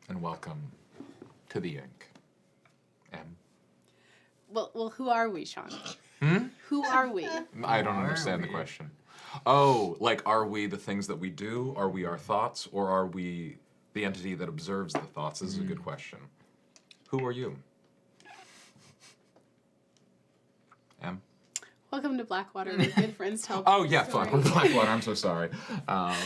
and welcome to the Ink. M. Well, who are we, Sean? Who are we? I don't understand the question. Oh, like, are we the things that we do? Are we our thoughts? Or are we the entity that observes the thoughts? This is a good question. Who are you? M? Welcome to Blackwater. We're good friends. Tell Oh, yeah, fuck. We're Blackwater. I'm so sorry.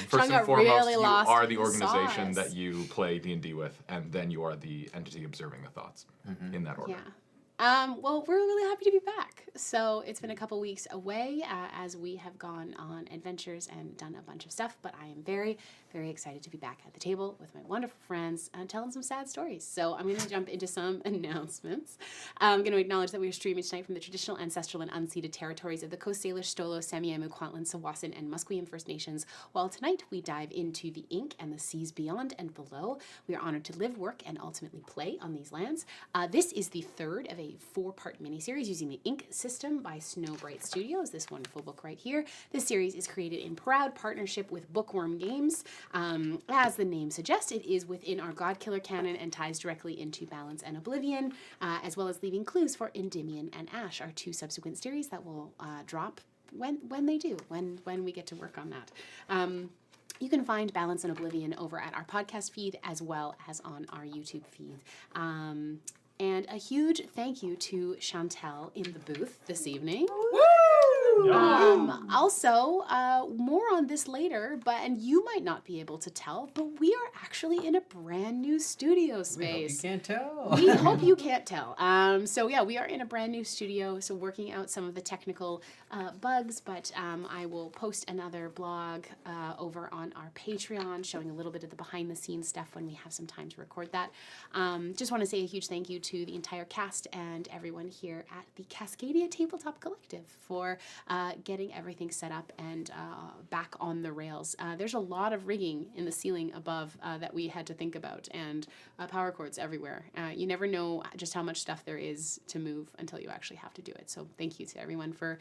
First and foremost, really you lost are the and organization saw us. that you play D&D with, and then you are the entity observing the thoughts in that order. Yeah. Well, we're really happy to be back. So it's been a couple weeks away as we have gone on adventures and done a bunch of stuff, but I am very, very excited to be back at the table with my wonderful friends and telling some sad stories. So I'm going to jump into some announcements. I'm going to acknowledge that we are streaming tonight from the traditional, ancestral, and unceded territories of the Coast Salish, Stolo, Semiahmoo, Kwantlen, Tsawwassen, and Musqueam First Nations, while tonight we dive into the ink and the seas beyond and below. We are honored to live, work, and ultimately play on these lands. This is the third of a 4-part miniseries using the Ink system by Snowbright Studios, this wonderful book right here. This series is created in proud partnership with Bookwyrm Games. As the name suggests, it is within our Godkiller canon and ties directly into Balance and Oblivion, as well as leaving clues for Endymion and Ash, our 2 subsequent series that will drop when they do, when we get to work on that. You can find Balance and Oblivion over at our podcast feed as well as on our YouTube feed. And a huge thank you to Chantel in the booth this evening. Also, more on this later, and you might not be able to tell, but we are actually in a brand new studio space. We hope you can't tell. We hope you can't tell. So yeah, we are in a brand new studio, so working out some of the technical bugs, but I will post another blog over on our Patreon showing a little bit of the behind the scenes stuff when we have some time to record that. Just want to say a huge thank you to the entire cast and everyone here at the Cascadia Tabletop Collective for getting everything set up and back on the rails. There's a lot of rigging in the ceiling above that we had to think about, and power cords everywhere. You never know just how much stuff there is to move until you actually have to do it. So thank you to everyone for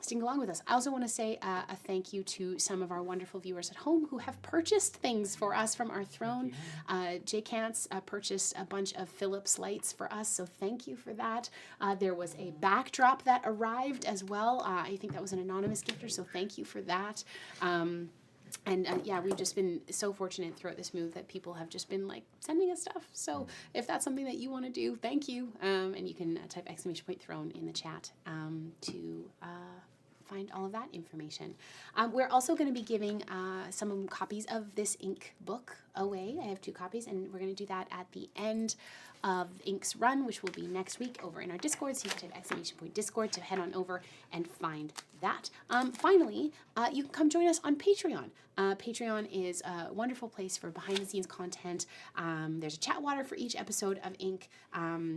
sticking along with us. I also want to say a thank you to some of our wonderful viewers at home who have purchased things for us from our throne. Jay Kantz purchased a bunch of Philips lights for us, so thank you for that. There was a backdrop that arrived as well. I think that was an anonymous gifter, so thank you for that. Yeah, we've just been so fortunate throughout this move that people have just been like sending us stuff. So if that's something that you want to do, thank you. And you can type !throne in the chat to find all of that information. We're also going to be giving some copies of this Ink book away. I have 2 copies, and we're going to do that at the end of Ink's run, which will be next week over in our Discord. So you can type !Discord to head on over and find that. Finally, you can come join us on Patreon. Patreon is a wonderful place for behind-the-scenes content. There's a chat water for each episode of Ink.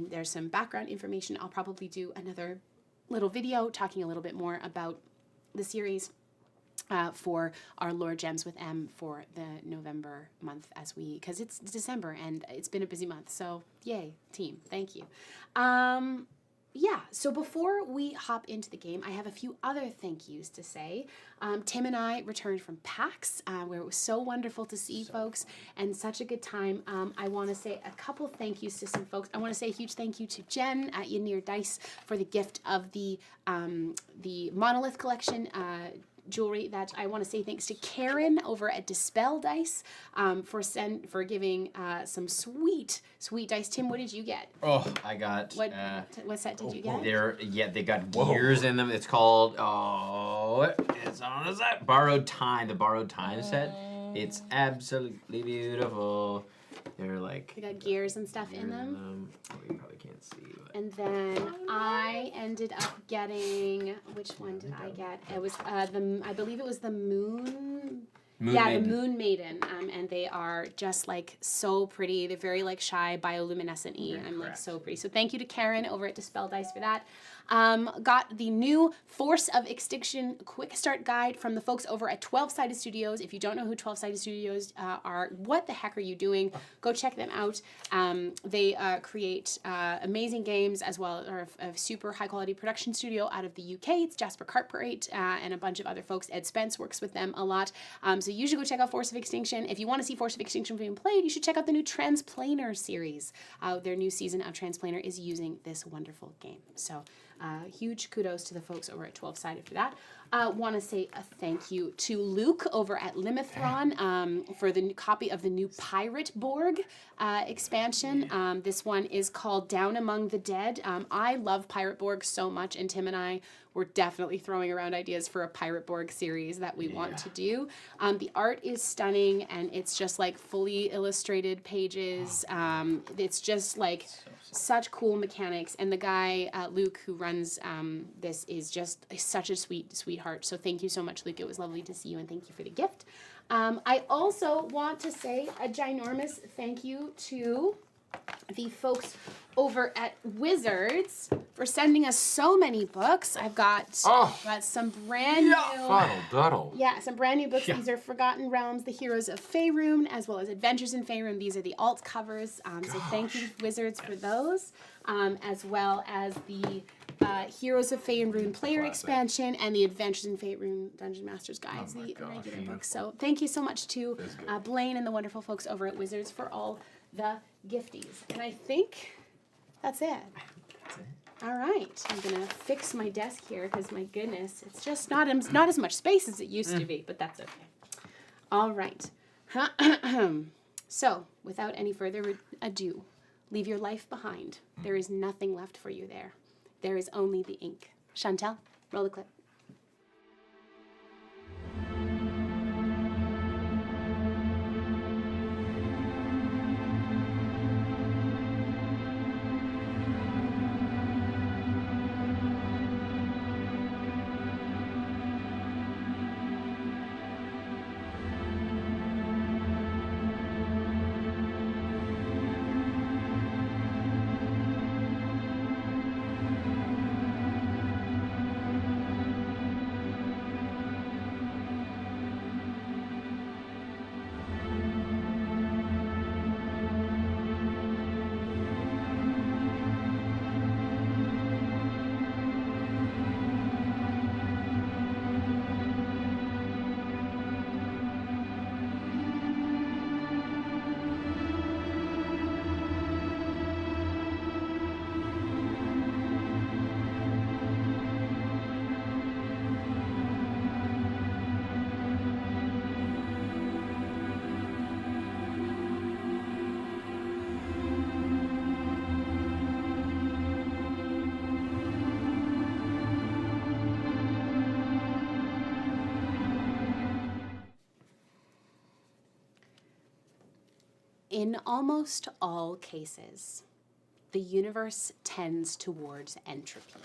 There's some background information. I'll probably do another little video talking a little bit more about the series for our Lore Gems with M for the November month because it's December and it's been a busy month. So yay, team. Thank you. Yeah, so before we hop into the game, I have a few other thank yous to say. Tim and I returned from PAX, where it was so wonderful to see folks and such a good time. I want to say a couple thank yous to some folks. I want to say a huge thank you to Jen at Yearn Dice for the gift of the Monolith Collection jewelry. That I want to say thanks to Karen over at Dispel Dice for giving some sweet dice. Tim, what did you get? Oh, I got what set did you get? They got gears in them. It's called it's on the set. Borrowed Time, the Borrowed Time set. It's absolutely beautiful. They're like They got gears and stuff in them. Oh, you probably can't see. But. And then I ended up getting, which one did I get? It was I believe it was the Moon Maiden. The Moon Maiden. And they are just like so pretty. They're very like shy, bioluminescent-y. I'm like so pretty. So thank you to Karen over at Dispel Dice for that. Got the new Force of Extinction Quick Start Guide from the folks over at 12-Sided Studios. If you don't know who 12-Sided Studios are, what the heck are you doing? Go check them out. They create amazing games as well as a super high-quality production studio out of the UK. It's Jasper Cartwright and a bunch of other folks. Ed Spence works with them a lot. So you should go check out Force of Extinction. If you want to see Force of Extinction being played, you should check out the new Transplaner series. Their new season of Transplaner is using this wonderful game. So huge kudos to the folks over at 12-Sided for that. Want to say a thank you to Luke over at Limithron for the new copy of the new Pirate Borg expansion. This one is called Down Among the Dead. I love Pirate Borg so much, and Tim and I were definitely throwing around ideas for a Pirate Borg series that we want to do. The art is stunning, and it's just like fully illustrated pages. It's just like such cool mechanics, and the guy Luke who runs this is just such a sweetheart. So thank you so much, Luke. It was lovely to see you, and thank you for the gift. I also want to say a ginormous thank you to the folks over at Wizards for sending us so many books. I've got some brand new Fuddle duddle. Yeah, some brand new books. These are Forgotten Realms, The Heroes of Faerun, as well as Adventures in Faerun. These are the alt covers. So thank you, Wizards, for those, as well as the Heroes of Faerun player expansion and the Adventures in Faerun Dungeon Master's Guides, the regular books. So thank you so much to Blaine and the wonderful folks over at Wizards for all the gifties. And I think that's it. All right, I'm gonna fix my desk here because my goodness, it's just not as much space as it used to be, but that's okay. All right. So, without any further ado, leave your life behind. There is nothing left for you there. There is only the ink. Chantel, roll the clip. In almost all cases, the universe tends towards entropy,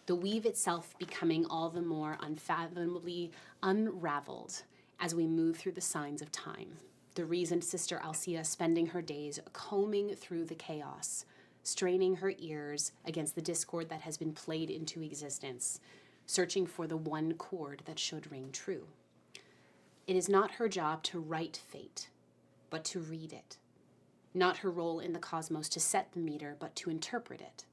the weave itself becoming all the more unfathomably unraveled as we move through the signs of time. The reasoned Sister Alcea spending her days combing through the chaos, straining her ears against the discord that has been played into existence, searching for the one chord that should ring true. It is not her job to write fate, but to read it. Not her role in the cosmos to set the meter, but to interpret it.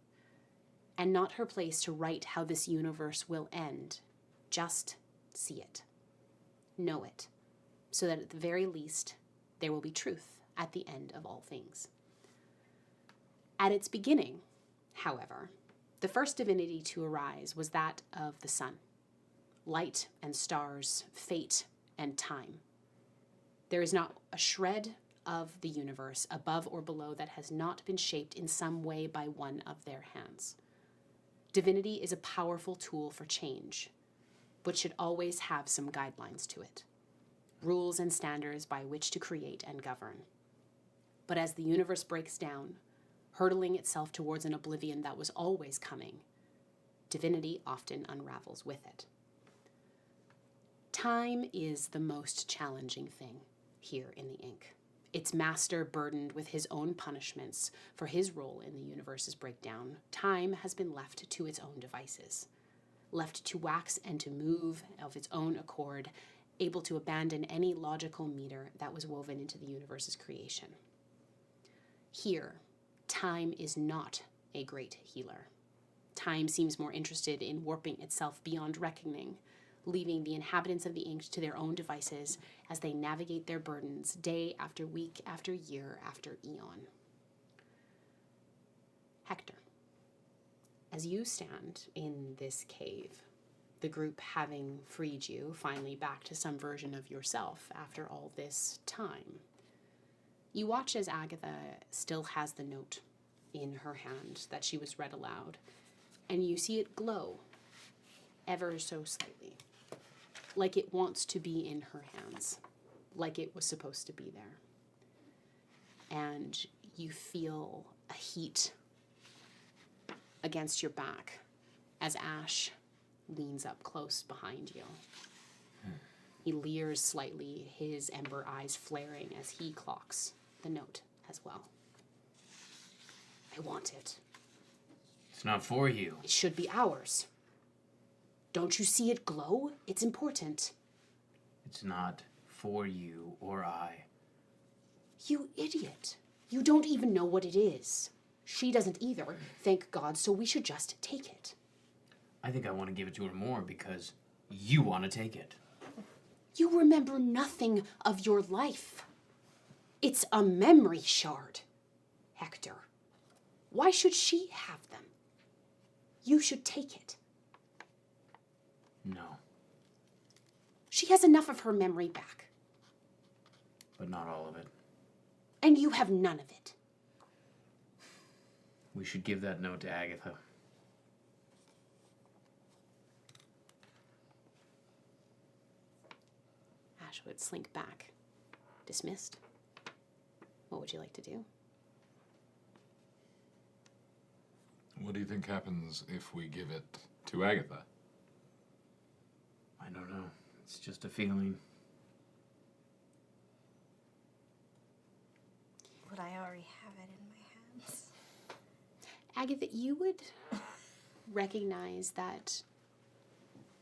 And not her place to write how this universe will end. Just see it. Know it. So that at the very least, there will be truth at the end of all things. At its beginning, however, the first divinity to arise was that of the sun. Light and stars, fate and time. There is not a shred of the universe, above or below, that has not been shaped in some way by one of their hands. Divinity is a powerful tool for change, but should always have some guidelines to it, rules and standards by which to create and govern. But as the universe breaks down, hurtling itself towards an oblivion that was always coming, divinity often unravels with it. Time is the most challenging thing here in the ink. its master burdened with his own punishments for his role in the universe's breakdown, time has been left to its own devices, left to wax and to move of its own accord, able to abandon any logical meter that was woven into the universe's creation. Here, time is not a great healer. Time seems more interested in warping itself beyond reckoning, leaving the inhabitants of the Ink to their own devices as they navigate their burdens day after week after year after eon. Hektor, as you stand in this cave, the group having freed you finally back to some version of yourself after all this time, you watch as Agatha still has the note in her hand that she was read aloud, and you see it glow ever so slightly, like it wants to be in her hands, like it was supposed to be there. And you feel a heat against your back as Ash leans up close behind you. He leers slightly, his ember eyes flaring as he clocks the note as well. I want it. It's not for you. It should be ours. Don't you see it glow? It's important. It's not for you or I. You idiot. You don't even know what it is. She doesn't either, thank God, so we should just take it. I think I want to give it to her more because you want to take it. You remember nothing of your life. It's a memory shard, Hektor. Why should she have them? You should take it. No, She has enough of her memory back, but not all of it. and you have none of it. We should give that note to Agatha. Ash would slink back. Dismissed. What would you like to do? What do you think happens if we give it to Agatha? I don't know. It's just a feeling. Would I already have it in my hands? Agatha, you would recognize that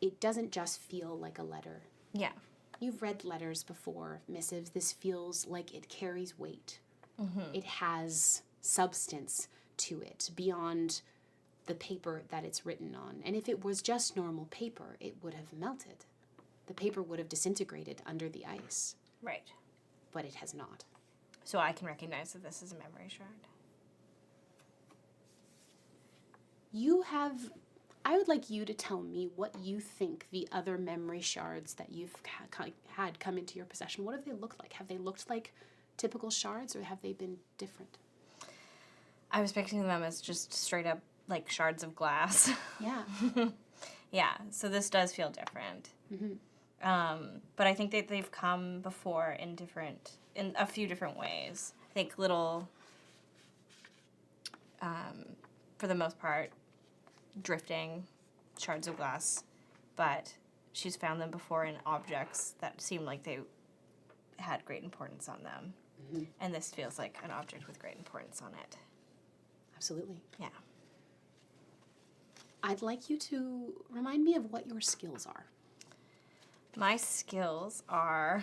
it doesn't just feel like a letter. Yeah. You've read letters before, missives. This feels like it carries weight. Mm-hmm. It has substance to it beyond the paper that it's written on. And if it was just normal paper, it would have melted. The paper would have disintegrated under the ice, Right. but it has not. So I can recognize that this is a memory shard. I would like you to tell me what you think the other memory shards that you've had come into your possession, what have they looked like? Have they looked like typical shards, or have they been different? I was picturing them as just straight up like shards of glass. Yeah. Yeah, so this does feel different. Mm-hmm. But I think that they've come before in a few different ways. I think little, for the most part, drifting shards of glass, but she's found them before in objects that seemed like they had great importance on them. Mm-hmm. And this feels like an object with great importance on it. Absolutely. Yeah. I'd like you to remind me of what your skills are. My skills are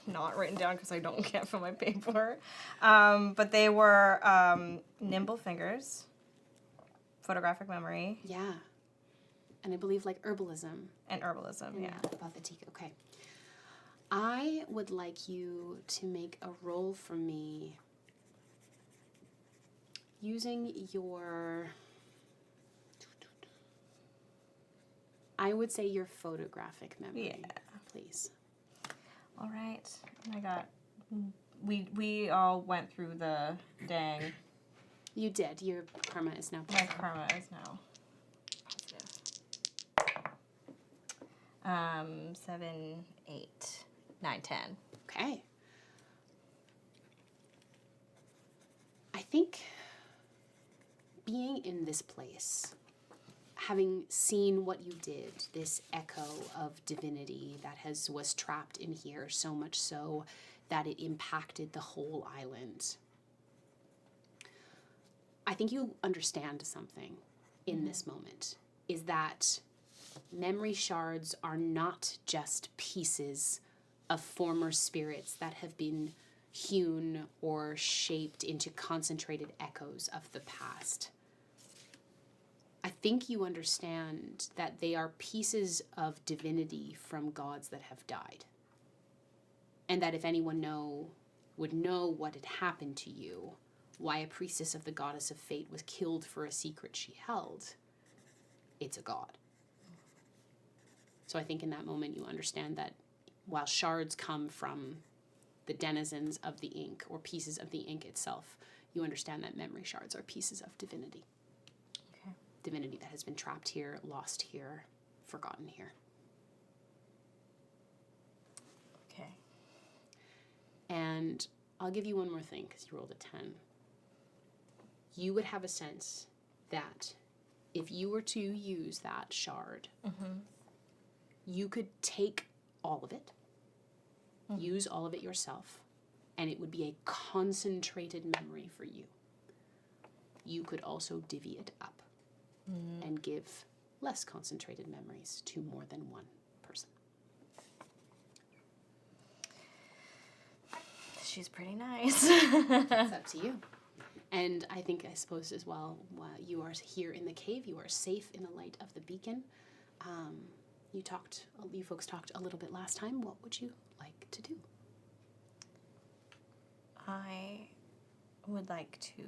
not written down because I don't get from my paper, but they were nimble fingers, photographic memory, Yeah. And I believe like herbalism. and herbalism. Yeah. Apothetic. Okay. I would like you to make a roll for me using your, I would say your photographic memory, Yeah. please. All right. I got. We all went through the dang. You did. Your karma is now My positive. karma is now positive. 7, 8, 9, 10. Okay. I think being in this place, having seen what you did, this echo of divinity that was trapped in here, so much so that it impacted the whole island. I think you understand something in this moment, is that memory shards are not just pieces of former spirits that have been hewn or shaped into concentrated echoes of the past. I think you understand that they are pieces of divinity from gods that have died. And that if anyone would know what had happened to you, why a priestess of the goddess of fate was killed for a secret she held, it's a god. So I think in that moment you understand that while shards come from the denizens of the ink or pieces of the ink itself, you understand that memory shards are pieces of divinity. Okay. Divinity that has been trapped here, lost here, forgotten here. Okay. And I'll give you one more thing because you rolled a 10. You would have a sense that if you were to use that shard, you could take all of it, use all of it yourself, and it would be a concentrated memory for you. You could also divvy it up and give less concentrated memories to more than one person. She's pretty nice. It's up to you. And I suppose as well, while you are here in the cave, you are safe in the light of the beacon. You folks talked a little bit last time. What would you like to do? I would like to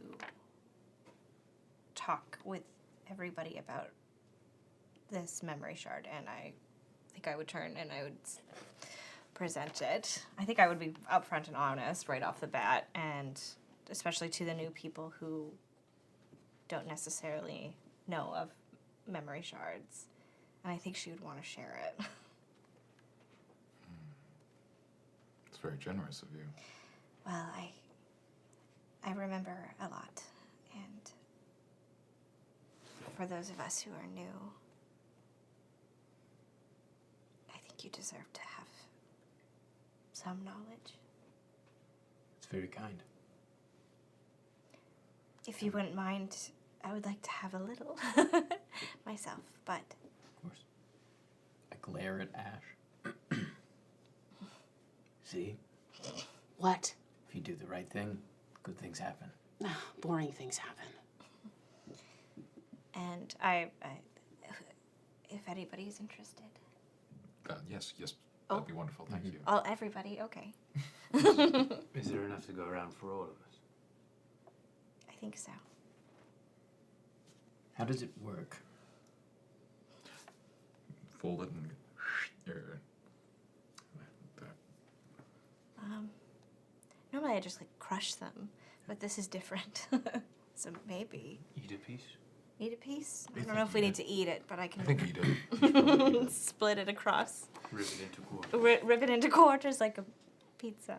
talk with everybody about this memory shard, and I think I would turn and I would present it. I think I would be upfront and honest right off the bat, and especially to the new people who don't necessarily know of memory shards. And I think she would want to share it. It's very generous of you. Well, I remember a lot, and for those of us who are new, I think you deserve to have some knowledge. It's very kind. If you wouldn't mind, I would like to have a little myself, but... Of course. I glare at Ash. See? What? If you do the right thing, good things happen. Boring things happen. And I if anybody's interested. Yes, that'd be wonderful. Thank you. Oh, everybody, okay. Is there enough to go around for all of us? I think so. How does it work? Fold it and Normally I just crush them, but this is different. So maybe. Eat a piece? Eat a piece? I think don't know if you we did. need to eat it, but I I can think you did. split it across. Rip it into quarters. Rip it into quarters like a pizza.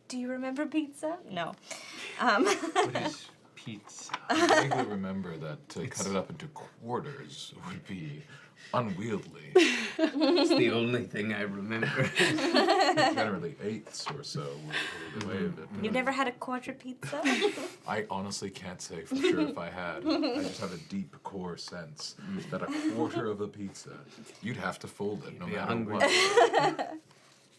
Do you remember pizza? No. What is pizza? I vaguely remember that to cut it up into quarters would be unwieldy. It's the only thing I remember. Generally eighths or so were the way of it. You've never had a quarter pizza? I honestly can't say for sure if I had. I just have a deep core sense that a quarter of a pizza, you'd have to fold it no be matter hungry. what.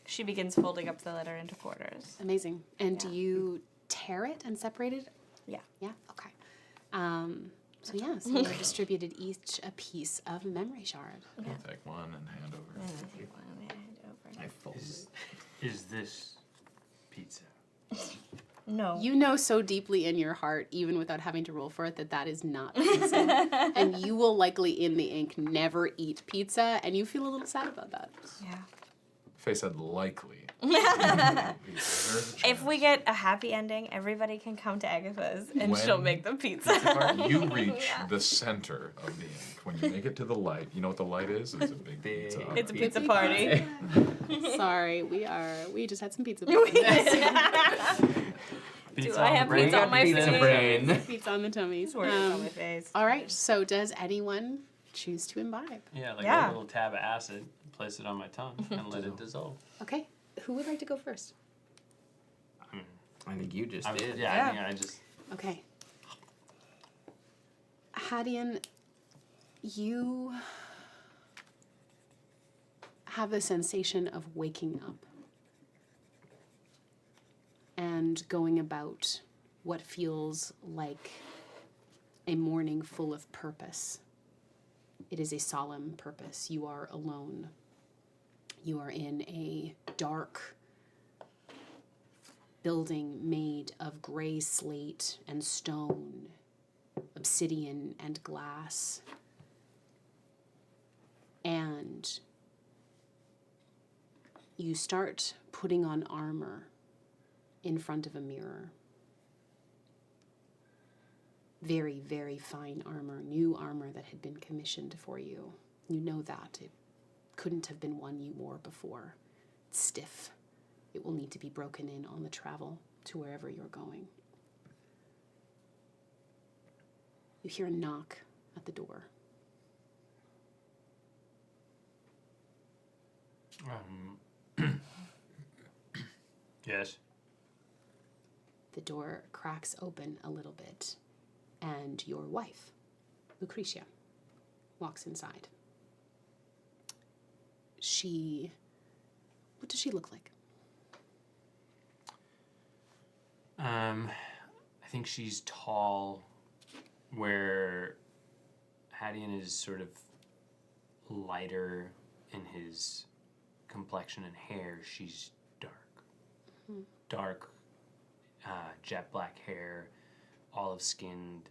She begins folding up the letter into quarters. Amazing. And do Yeah. you tear it and separate it? Yeah. Yeah? Okay. So you're distributed each a piece of memory shard. I'll take one and hand over. I fold it. Is this pizza? No. You know so deeply in your heart, even without having to roll for it, that is not pizza. And you will likely, in the ink, never eat pizza, and you feel a little sad about that. Yeah. Face said likely. If we get a happy ending, everybody can come to Agatha's and she'll When- make the pizza. You reach the center of the ink. When you make it to the light, you know what the light is? It's a big pizza. It's a pizza party. Sorry, we just had some pizza. Do Pizza I on have the brain? pizza on my Pizza face? brain. Pizza on the tummies. Words on my face. All right, so does anyone choose to imbibe? Yeah, like Yeah. a little tab of acid, place it on my tongue, and let it dissolve. Okay, who would like to go first? I think you just did. Yeah, I think I just. Okay. Hadeon, you have the sensation of waking up and going about what feels like a morning full of purpose. It is a solemn purpose. You are alone. You are in a dark building made of gray slate and stone, obsidian and glass. And you start putting on armor in front of a mirror. Very, very fine armor, new armor that had been commissioned for you. You know that. It couldn't have been one you wore before. It's stiff. It will need to be broken in on the travel to wherever you're going. You hear a knock at the door. Yes. The door cracks open a little bit, and your wife, Lucretia, walks inside. What does she look like? I think she's tall, where Hadeon is sort of lighter in his complexion and hair. She's dark. Dark, jet black hair, olive-skinned.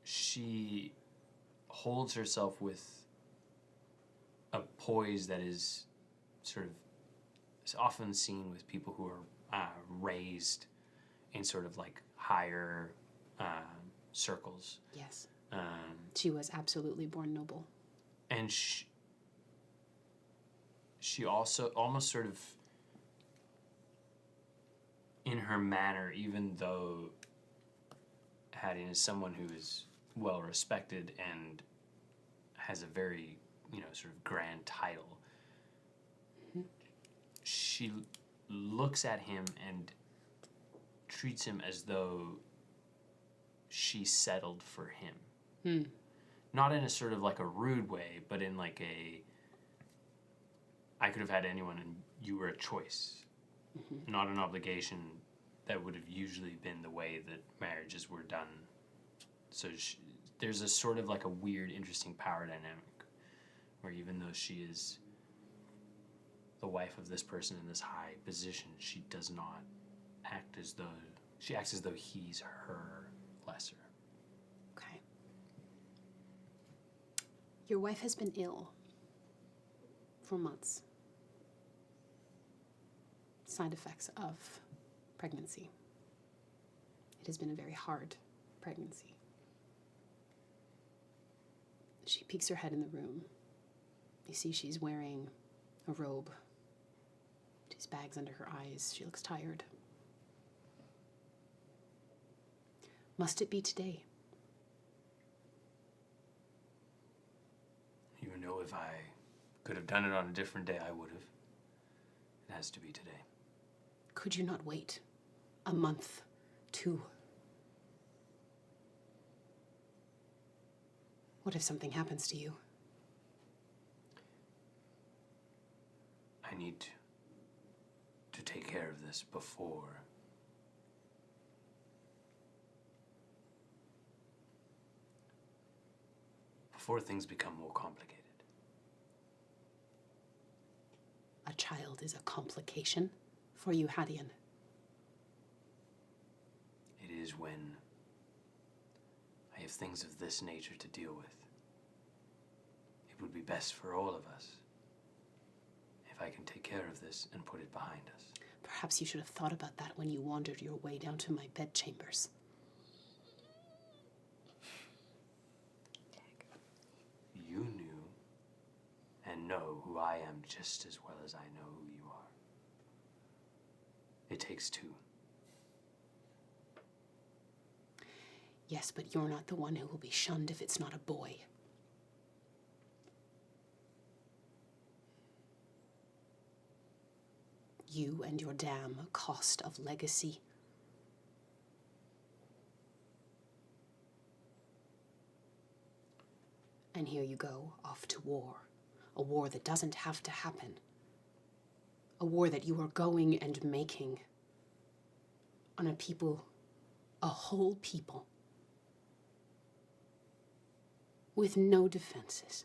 She holds herself with a poise that is sort of is often seen with people who are raised in sort of like higher circles. Yes. She was absolutely born noble. And she also almost sort of in her manner, even though Hadeon is someone who is well respected and has a very, sort of grand title, she looks at him and treats him as though she settled for him. Not in a sort of like a rude way, but in like I could have had anyone and you were a choice. Not an obligation that would have usually been the way that marriages were done. So there's a sort of like a weird, interesting power dynamic where even though she is the wife of this person in this high position, she does not act as though, she acts as though he's her lesser. Okay. Your wife has been ill for months. Side effects of pregnancy. It has been a very hard pregnancy. She peeks her head in the room. You see she's wearing a robe. She's bags under her eyes. She looks tired. Must it be today? You know, if I could have done it on a different day, I would have. It has to be today. Could you not wait a month, 2? What if something happens to you? I need to take care of this before things become more complicated. A child is a complication for you, Hadeon. It is when I have things of this nature to deal with. It would be best for all of us if I can take care of this and put it behind us. Perhaps you should have thought about that when you wandered your way down to my bedchambers. You knew and know who I am just as well as I know who you are. It takes 2. Yes, but you're not the one who will be shunned if it's not a boy. you and your damn cost of legacy. And here you go, off to war. A war that doesn't have to happen. A war that you are going and making on a people, a whole people, with no defenses.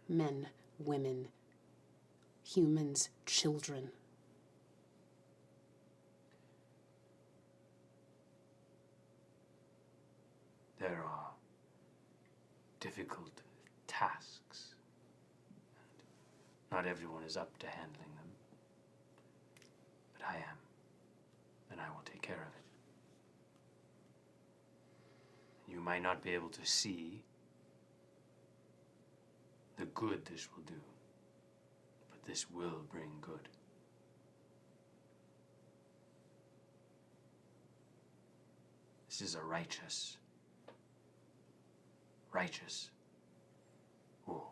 Men, women, humans, children. There are difficult tasks, and not everyone is up to handling them. But I am, and I will take care of it. You might not be able to see the good this will do, but this will bring good. This is a righteous war.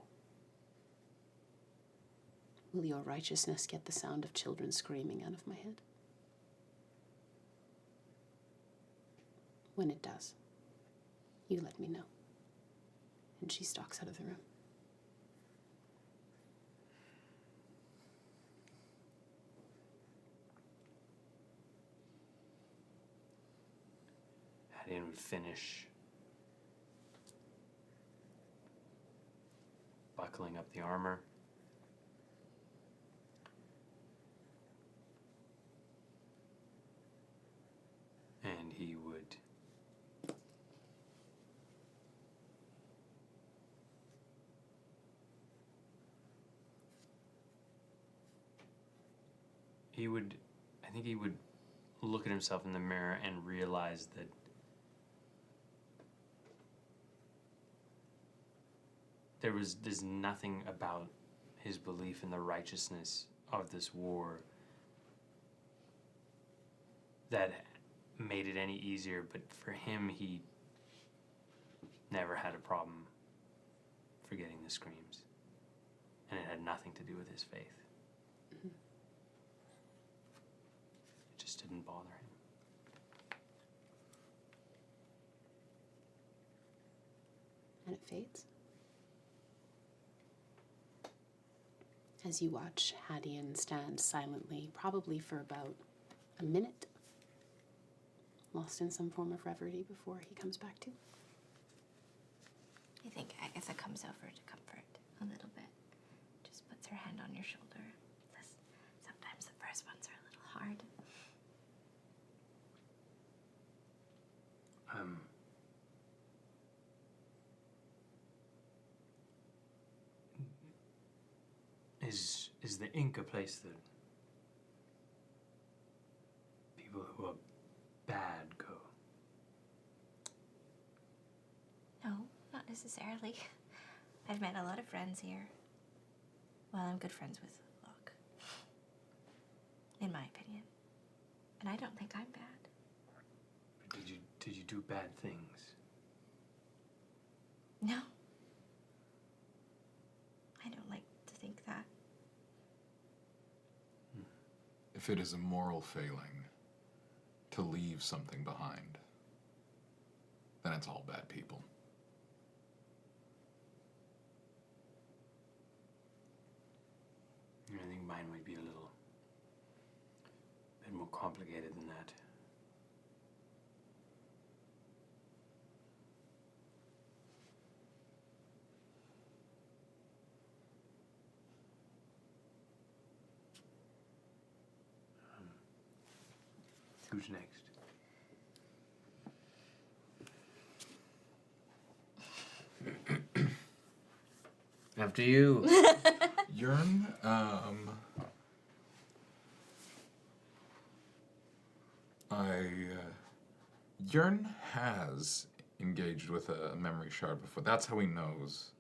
Will your righteousness get the sound of children screaming out of my head? When it does, you let me know. And she stalks out of the room. Hadeon would finish buckling up the armor. And he would I think he would look at himself in the mirror and realize that there's nothing about his belief in the righteousness of this war that made it any easier, but for him, he never had a problem forgetting the screams. And it had nothing to do with his faith. Mm-hmm. It just didn't bother him. And it fades. As you watch Hadeon stand silently, probably for about a minute, lost in some form of reverie before he comes back to. I think Agatha comes over to comfort a little bit. Just puts her hand on your shoulder. Says, sometimes the first ones are a little hard. Is the ink a place that people who are bad go? No, not necessarily. I've met a lot of friends here. Well, I'm good friends with Locke. In my opinion. And I don't think I'm bad. But did you do bad things? No. I don't like to think that. If it is a moral failing to leave something behind, then it's all bad people. I think mine would be a little bit more complicated than that. Who's next? After you. Yearn, Yearn has engaged with a memory shard before. That's how he knows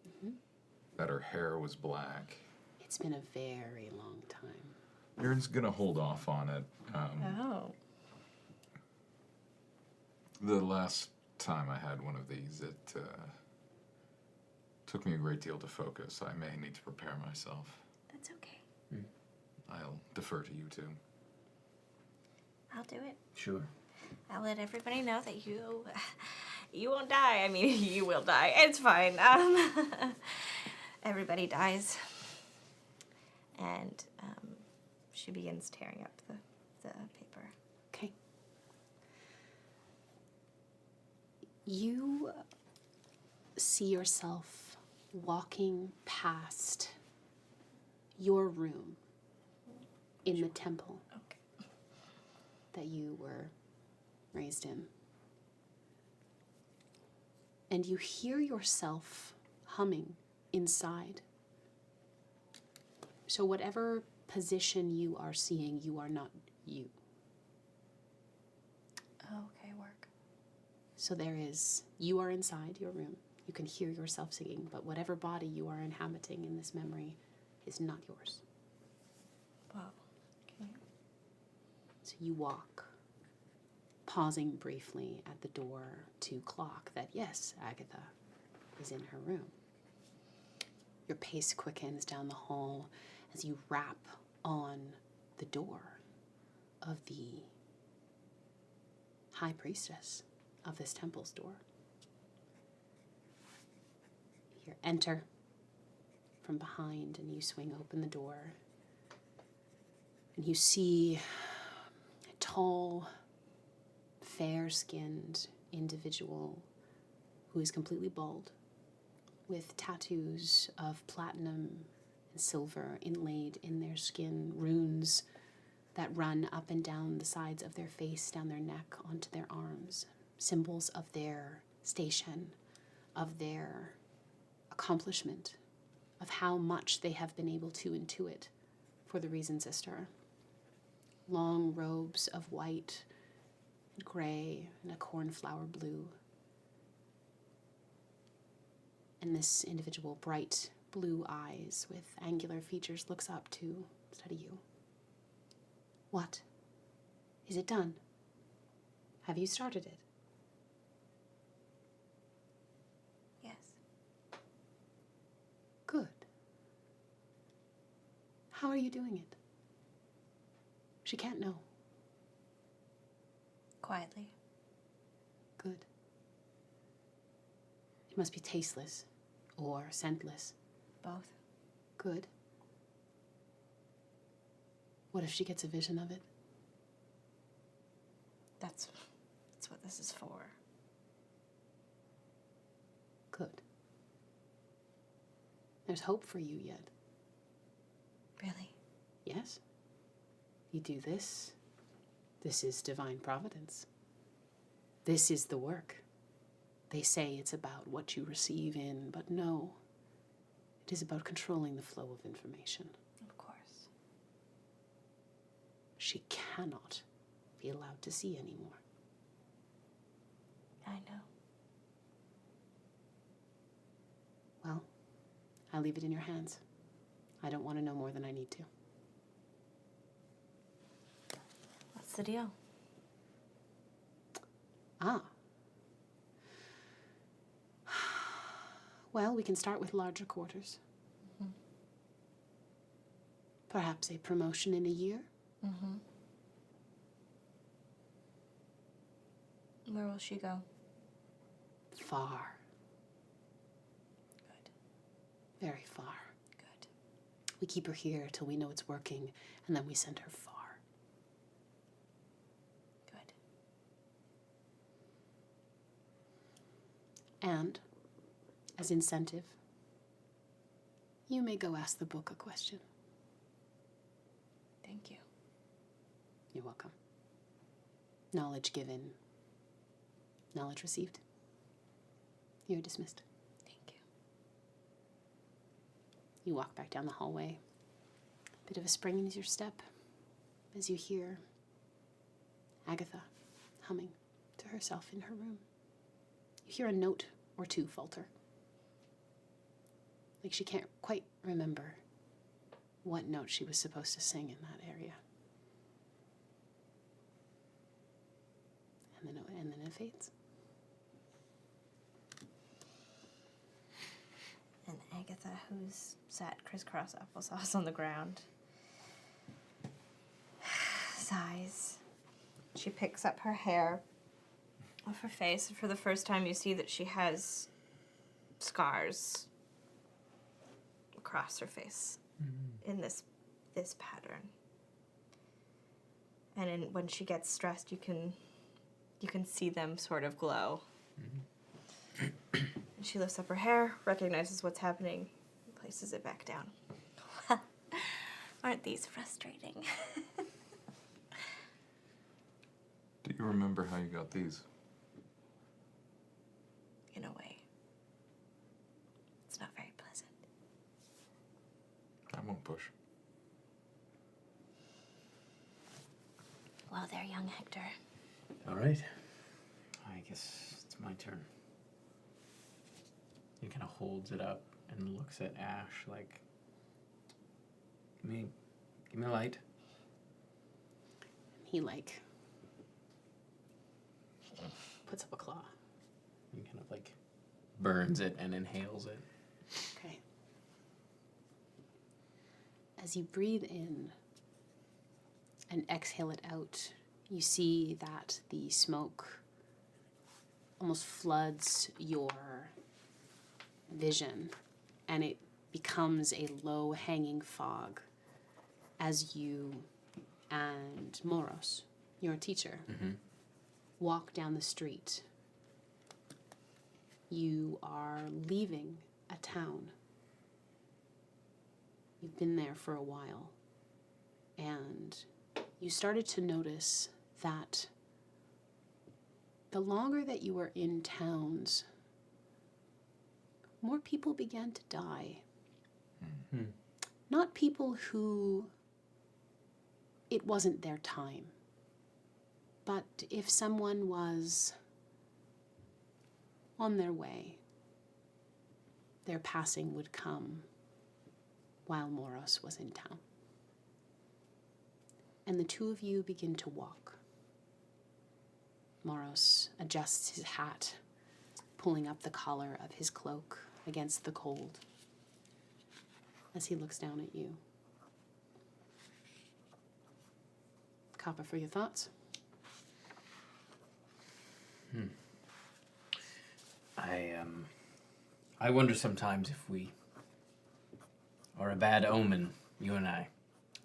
that her hair was black. It's been a very long time. Yearn's gonna hold off on it. Oh. The last time I had one of these, it Took me a great deal to focus. I may need to prepare myself. That's okay. I'll defer to you two. I'll do it. Sure. I'll let everybody know that you won't die. I mean, you will die. It's fine. Everybody dies. And she begins tearing up the paper. Okay. You see yourself walking past your room in the temple Okay. that you were raised in. And you hear yourself humming inside. So whatever position you are seeing, you are not you. Okay, work. So you are inside your room. You can hear yourself singing, but whatever body you are inhabiting in this memory is not yours. Wow. Okay. So you walk, pausing briefly at the door to clock that, yes, Agatha is in her room. Your pace quickens down the hall as you rap on the door of the high priestess of this temple's door. You hear enter from behind, and you swing open the door, and you see a tall, fair-skinned individual who is completely bald, with tattoos of platinum and silver inlaid in their skin, runes that run up and down the sides of their face, down their neck, onto their arms, symbols of their station, of their accomplishment, of how much they have been able to intuit for the reasons Sister. Long robes of white and gray and a cornflower blue. And this individual, bright blue eyes with angular features, looks up to study you. What? Is it done? Have you started it? Yes. Good. How are you doing it? She can't know. Quietly. Good. It must be tasteless or scentless. Both. Good. What if she gets a vision of it? That's what this is for. Good. There's hope for you yet. Really? Yes? You do this. This is divine providence. This is the work. They say it's about what you receive in, but no. It is about controlling the flow of information. Of course. She cannot be allowed to see anymore. I know. Well, I'll leave it in your hands. I don't want to know more than I need to. What's the deal? Ah. Well, we can start with larger quarters. Mm-hmm. Perhaps a promotion in a year? Mm-hmm. Where will she go? Far. Good. Very far. Good. We keep her here till we know it's working, and then we send her far. Good. And, as incentive, you may go ask the book a question. Thank you. You're welcome. Knowledge given, knowledge received. You're dismissed. Thank you. You walk back down the hallway. A bit of a spring in your step as you hear Agatha humming to herself in her room. You hear a note or two falter. Like she can't quite remember what note she was supposed to sing in that area. And then it fades. Agatha, who's sat crisscross applesauce on the ground, sighs. She picks up her hair off her face. For the first time, you see that she has scars across her face in this pattern. And when she gets stressed, you can see them sort of glow. And she lifts up her hair, recognizes what's happening, and places it back down. Aren't these frustrating? Do you remember how you got these? In a way. It's not very pleasant. I won't push. Hello there, young Hektor. All right. I guess it's my turn. He kind of holds it up and looks at Ash like, give me a light. He like puts up a claw. He kind of like burns it and inhales it. Okay. As you breathe in and exhale it out, you see that the smoke almost floods your vision, and it becomes a low-hanging fog as you and Moros, your teacher, walk down the street. You are leaving a town. You've been there for a while, and you started to notice that the longer that you were in towns, more people began to die. Not people who it wasn't their time, but if someone was on their way, their passing would come while Moros was in town. And the two of you begin to walk. Moros adjusts his hat, pulling up the collar of his cloak against the cold as he looks down at you. Kappa, for your thoughts? I wonder sometimes if we are a bad omen, you and I.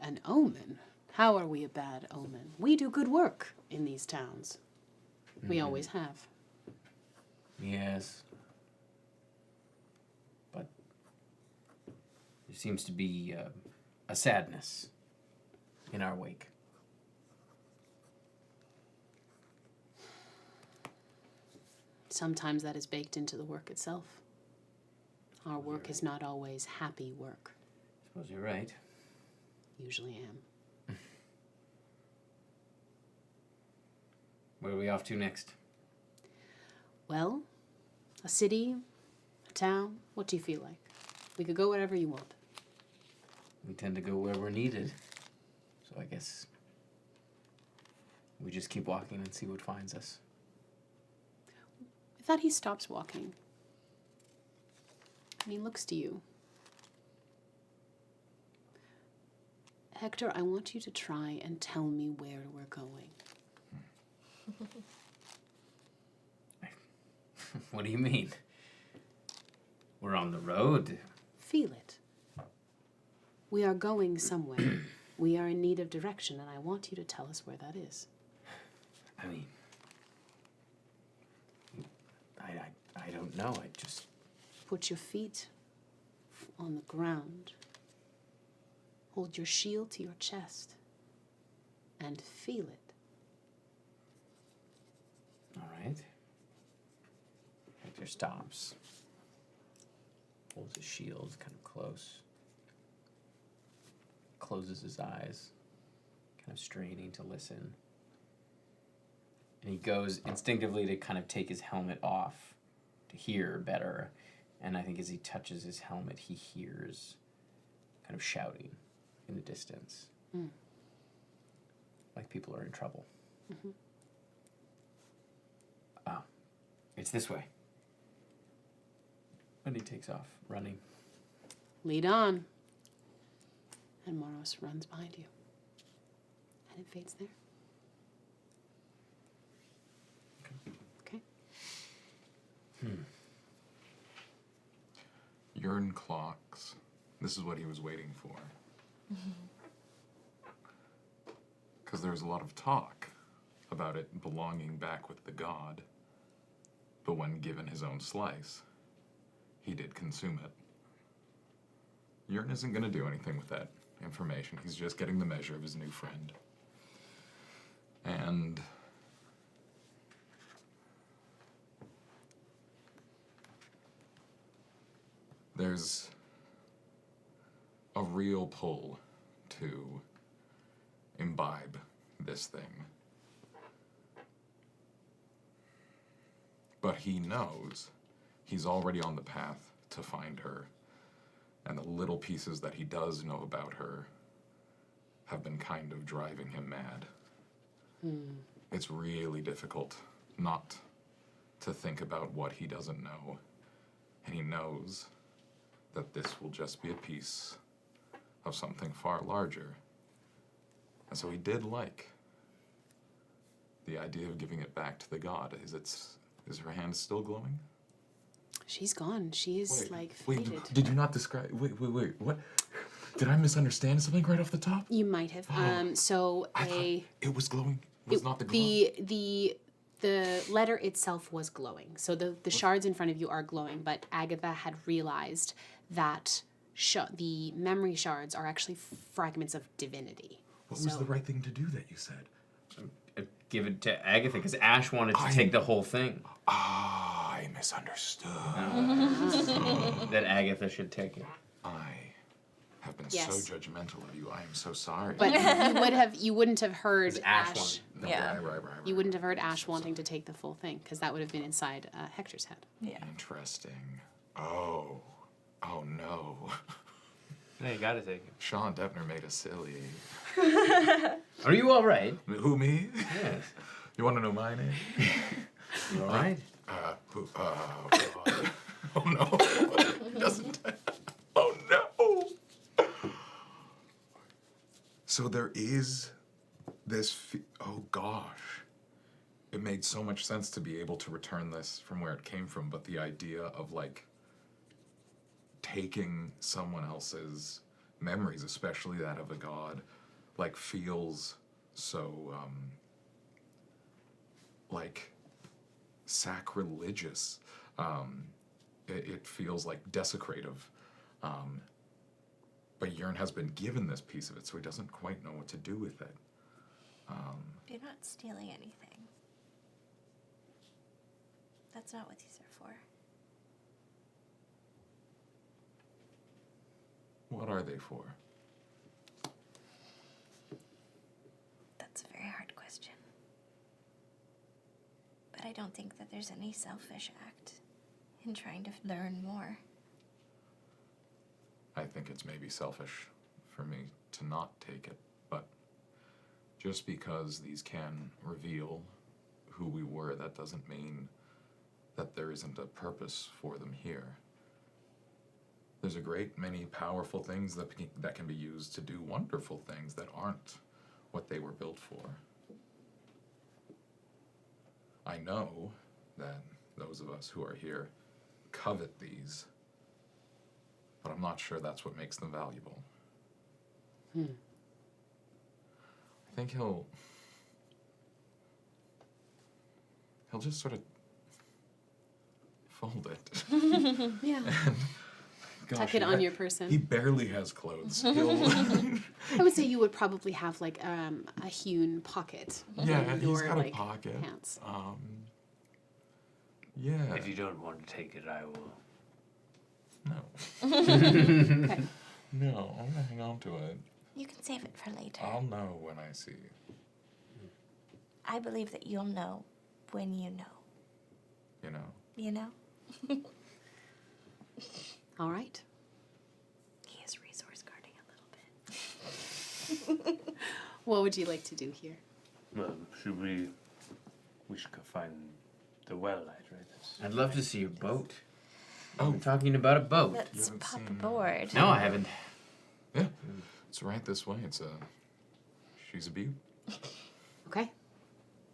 An omen? How are we a bad omen? We do good work in these towns. We always have. Yes. But there seems to be a sadness in our wake. Sometimes that is baked into the work itself. Our work is not always happy work. Suppose you're right. Usually am. Where are we off to next? Well, a city, a town, what do you feel like? We could go wherever you want. We tend to go where we're needed. So I guess we just keep walking and see what finds us. With that, he stops walking. And he looks to you. Hektor, I want you to try and tell me where we're going. What do you mean? We're on the road. Feel it. We are going somewhere. We are in need of direction, and I want you to tell us where that is. I mean, I don't know. I just... Put your feet on the ground. Hold your shield to your chest. And feel it. All right. Hektor stops. Holds his shield kind of close. Closes his eyes, kind of straining to listen. And he goes instinctively to kind of take his helmet off to hear better. And I think as he touches his helmet, he hears kind of shouting in the distance. Like people are in trouble. It's this way. And he takes off, running. Lead on. And Moros runs behind you. And it fades there. Okay. Yearn clocks. This is what he was waiting for. Because there's a lot of talk about it belonging back with the god. But when given his own slice, he did consume it. Yearn isn't going to do anything with that information. He's just getting the measure of his new friend. And there's a real pull to imbibe this thing. But he knows he's already on the path to find her. And the little pieces that he does know about her have been kind of driving him mad. It's really difficult not to think about what he doesn't know. And he knows that this will just be a piece of something far larger. And so he did like the idea of giving it back to the god. Is her hand still glowing? She's gone. She is Wait, faded. did you not describe? Wait, what? Did I misunderstand something right off the top? You might have. So I thought it was glowing. Was not the glow? The letter itself was glowing. So the shards in front of you are glowing, but Agatha had realized that the memory shards are actually fragments of divinity. What was the right thing to do that you said? Give it to Agatha because Ash wanted to take the whole thing. I misunderstood. That Agatha should take it. I have been Yes. so judgmental of you. I am so sorry. But you wouldn't have heard 'Cause Ash Ash. wanted- No, Yeah. right. You wouldn't have heard Ash wanting to take the full thing because that would have been inside Hector's head. Yeah. Interesting. Oh no. No, you gotta take it. Sean Deppner made us silly. Are you all right? Who, me? Yes. You want to know my name? You all right? Oh, God. Oh, no. He doesn't. Oh, no. So there is this... Oh, gosh. It made so much sense to be able to return this from where it came from, but the idea of, like, taking someone else's memories, especially that of a god, like, feels so, like, sacrilegious. It feels like desecrative. But Yearn has been given this piece of it, so he doesn't quite know what to do with it. You're not stealing anything. That's not what these are for. What are they for? That's a very hard question. But I don't think that there's any selfish act in trying to learn more. I think it's maybe selfish for me to not take it, but just because these can reveal who we were, that doesn't mean that there isn't a purpose for them here. There's a great many powerful things that can be used to do wonderful things that aren't what they were built for. I know that those of us who are here covet these, but I'm not sure that's what makes them valuable. I think he'll just sort of fold it. Yeah. Gosh, Tuck it on your person. He barely has clothes. He'll I would say you would probably have like a hewn pocket. yeah, in he's your, got like, a pocket. Pants. Yeah. If you don't want to take it, I will. No. Okay. No, I'm gonna hang on to it. You can save it for later. I'll know when I see you. I believe that you'll know when you know. You know? You know? All right. He is resource guarding a little bit. What would you like to do here? Well, we should go find the well light, right? I'd love to see your boat. Oh, We're talking about a boat. Let's haven't pop seen- aboard. No, I haven't. yeah. It's right this way. She's a beaut. Okay.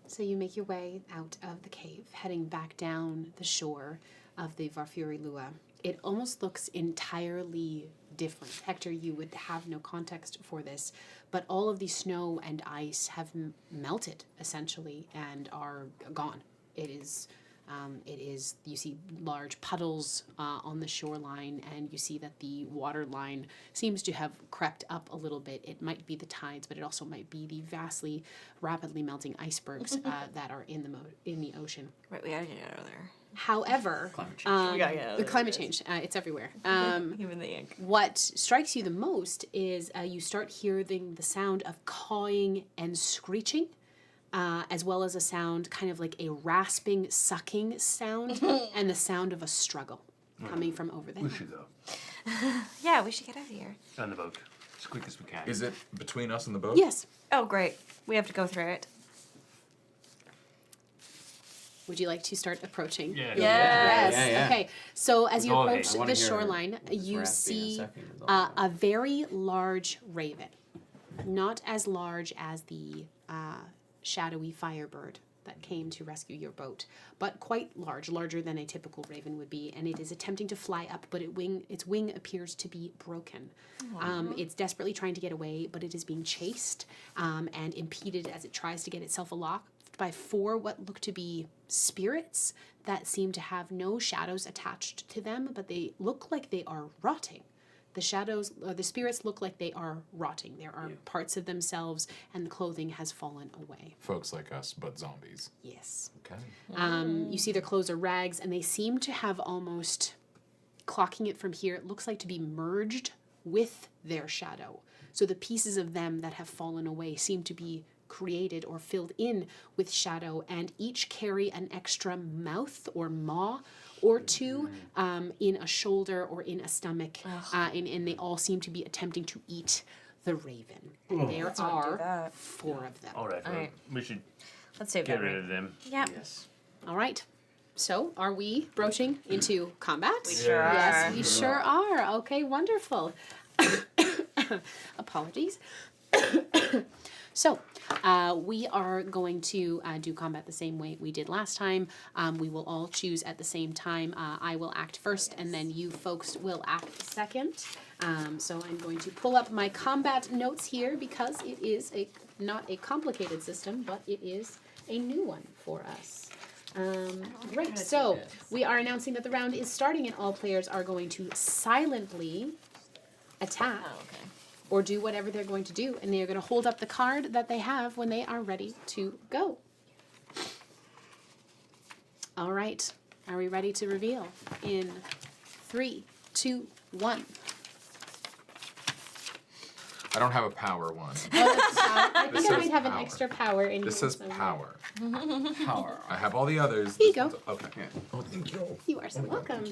So you make your way out of the cave, heading back down the shore of the Varfuri Lua. It almost looks entirely different. Hektor, you would have no context for this, but all of the snow and ice have melted, essentially, and are gone. It is, you see large puddles on the shoreline, and you see that the water line seems to have crept up a little bit. It might be the tides, but it also might be the vastly, rapidly melting icebergs that are in the ocean. Right, we gotta get out of there. However, Climate change. We gotta get out of the there, climate guys. change, it's everywhere. Even the ink. What strikes you the most is you start hearing the sound of cawing and screeching, as well as a sound kind of like a rasping, sucking sound, and the sound of a struggle coming from over there. We should go Yeah, we should get out of here. on the boat as quick as we can. Is it between us and the boat? Yes. Oh, great. We have to go through it. Would you like to start approaching? Yeah. Yes. Yeah. Okay. So as you all approach haste. I wanna the hear shoreline, this you rasping in a see second is all. a very large raven, not as large as the shadowy firebird that came to rescue your boat, but quite large, larger than a typical raven would be, and it is attempting to fly up, but its wing appears to be broken. It's desperately trying to get away, but it is being chased and impeded as it tries to get itself aloft by 4 what look to be spirits that seem to have no shadows attached to them, but they look like they are rotting. The shadows, the spirits look like they are rotting. There are parts of themselves, and the clothing has fallen away. Folks like us, but zombies. Yes. Okay. You see their clothes are rags, and they seem to have almost, clocking it from here, it looks like to be merged with their shadow. So the pieces of them that have fallen away seem to be created or filled in with shadow, and each carry an extra mouth or maw or two in a shoulder or in a stomach, and they all seem to be attempting to eat the raven. And there not do are that. 4 of them. All right, well, Alright. we should Let's save get that rid ring. of them. Yep. Yes. All right. So, are we broaching into combat? We sure Yes, are. we sure are. Okay, wonderful. Apologies. So, we are going to do combat the same way we did last time. We will all choose at the same time. I will act first, and then you folks will act second. So I'm going to pull up my combat notes here because it is not a complicated system, but it is a new one for us. Great. So we are announcing that the round is starting, and all players are going to silently attack. Oh, okay. Or do whatever they're going to do, and they're going to hold up the card that they have when they are ready to go. All right, are we ready to reveal? In 3, 2, 1. I don't have a power one. I This think I says might have an power. extra power in This here says somewhere. power. Power. I have all the others. Here you This go. one's- Okay. Yeah. Oh, thank you. You are so welcome.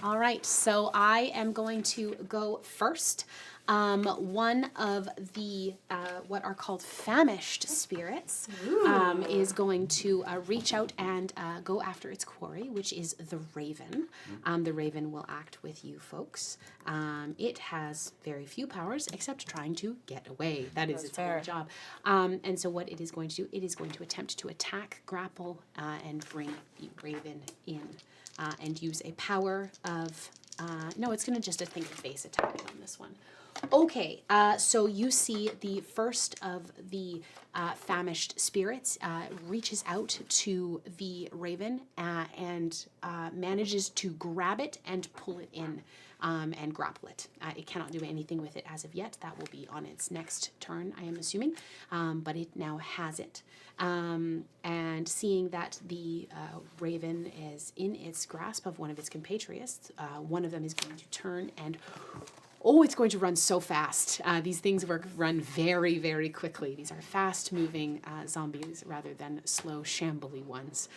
All right, so I am going to go first. One of the what are called famished spirits is going to reach out and go after its quarry, which is the raven. The raven will act with you folks. It has very few powers except trying to get away. That is That's its whole fair. job. And so what it is going to do, it is going to attempt to attack, grapple, and bring the raven in. And use a power of, no, it's going to just, I think, a base attack on this one. Okay, so you see the first of the famished spirits reaches out to the raven and manages to grab it and pull it in and grapple it. It cannot do anything with it as of yet. That will be on its next turn, I am assuming, but it now has it. And seeing that the raven is in its grasp of one of its compatriots, one of them is going to turn and, oh, it's going to run so fast. These things run very, very quickly. These are fast-moving zombies rather than slow, shambly ones.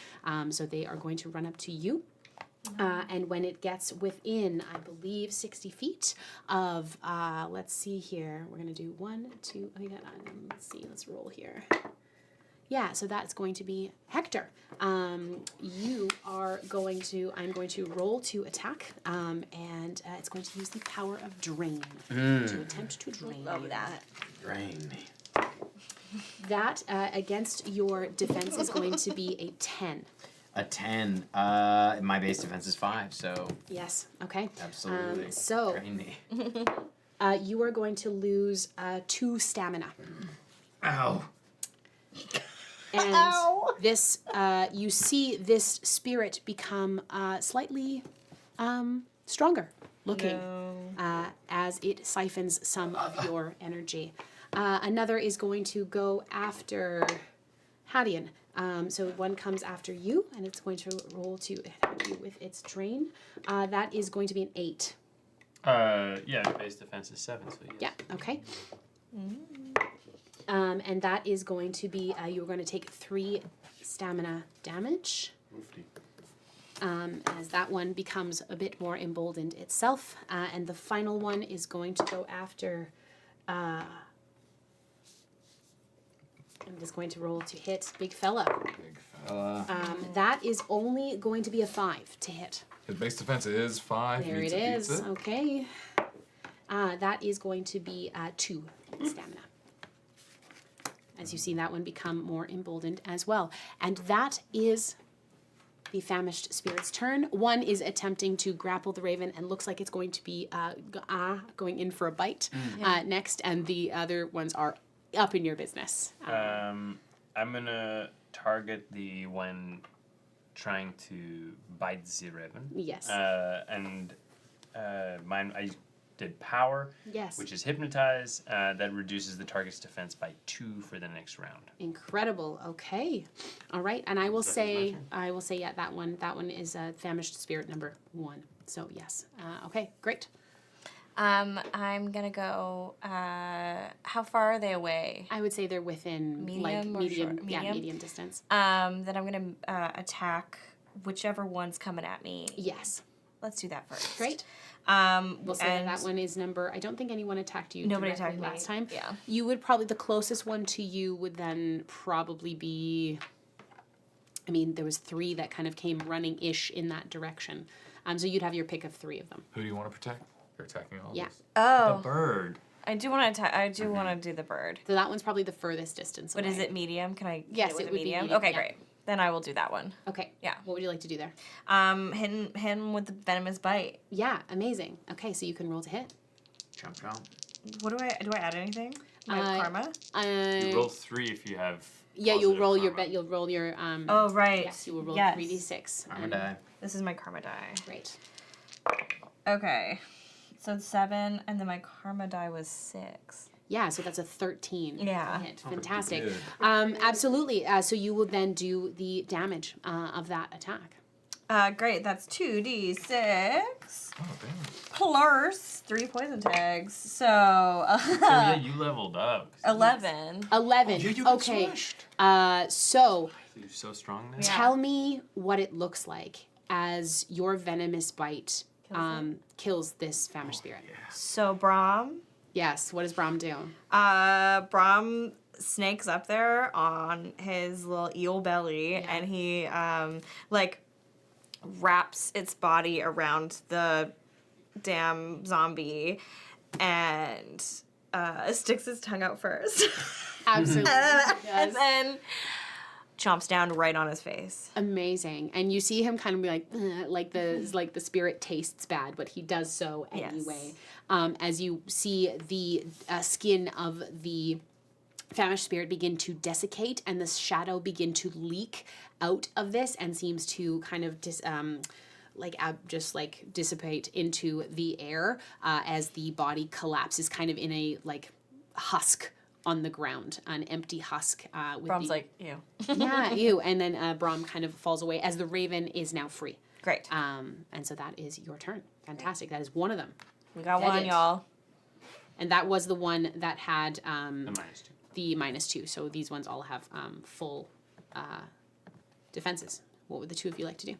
So they are going to run up to you. And when it gets within, I believe, 60 feet of, let's see here. We're going to do 1, 2, let's see, let's roll here. Yeah, so that's going to be Hektor. You are going to, I'm going to roll to attack, and it's going to use the power of drain to attempt to drain. Love you. that. Drain me. That against your defense is going to be a 10. A 10. My base defense is 5, so Yes, okay. absolutely. So Drain me. you are going to lose 2 stamina. Ow. And this, you see this spirit become slightly stronger looking as it siphons some of your energy. Another is going to go after Hadeon. So one comes after you, and it's going to roll to attack you with its drain. That is going to be an 8. Yeah, base defense is 7, so yes. Yeah, okay. And that is going to be, you're going to take 3 stamina damage. As that one becomes a bit more emboldened itself. And the final one is going to go after, I'm just going to roll to hit Big Fella. Big fella. That is only going to be a 5 to hit. His base defense is 5. There Meets it beats is. it. Okay. That is going to be 2 stamina. As you see that one become more emboldened as well. And that is the famished spirit's turn. One is attempting to grapple the raven and looks like it's going to be going in for a bite next, and the other ones are up in your business. I'm gonna target the one trying to bite the raven. Yes. And mine, I did power, Yes. which is hypnotize. That reduces the target's defense by 2 for the next round. Incredible. Okay. All right. And I will Is that my say, yeah, that one is famished spirit number 1. So yes. Okay. Great. I'm gonna go. How far are they away? I would say they're within Medium or medium, short? yeah, Medium? medium distance. Then I'm gonna attack whichever one's coming at me. Yes. Let's do that first. Great. We'll say and that one is number. I don't think anyone attacked you. Nobody directly attacked me, last time. yeah. You would probably the closest one to you would then probably be. I mean, there was 3 that kind of came running ish in that direction. So you'd have your pick of 3 of them. Who do you want to protect? You're attacking all Yeah. of us. Oh, The bird. I do want to attack. I do want to do the bird. So that one's probably the furthest distance. But away. is it medium? Can I? Yes, hit with it a would be medium. medium, Okay, yeah. great. Then I will do that one. Okay. Yeah. What would you like to do there? Hit him with the venomous bite. Yeah. Amazing. Okay, so you can roll to hit. Chomp chomp. What do I add anything? My karma. You roll 3 if you have. Yeah, you'll positive roll your karma. bet. You'll roll your. Oh right. Yes, you will roll Yes. 3d6. Karma die. This is my karma die. Great. Okay. So it's 7, and then my karma die was 6. Yeah, so that's a 13 Yeah. hit. Fantastic. good. Absolutely. So you will then do the damage of that attack. Great. That's 2d6 Oh, damn. plus 3 poison tags. So Oh yeah, you leveled up. 11. 11. Yeah, you got Okay. smushed. So You're so strong now. Yeah. tell me what it looks like as your venomous bite kills this famished spirit. So Brahm. Yes. What does Brahm do? Brahm snakes up there on his little eel belly, and he wraps its body around the damn zombie and sticks his tongue out first. Absolutely. And then chomps down right on his face. Amazing. And you see him kind of be like, "Ugh," like the spirit tastes bad, but he does so anyway. As you see the skin of the famished spirit begin to desiccate and the shadow begin to leak out of this and seems to kind of dissipate into the air as the body collapses kind of in a husk on the ground, an empty husk. With Brahm's like, ew. yeah, ew. And then Brahm kind of falls away as the raven is now free. Great. And so that is your turn. Fantastic. That is one of them. We got That one, is. y'all. And that was the one that had The -2. the -2. So these ones all have full defenses. What would the 2 of you like to do?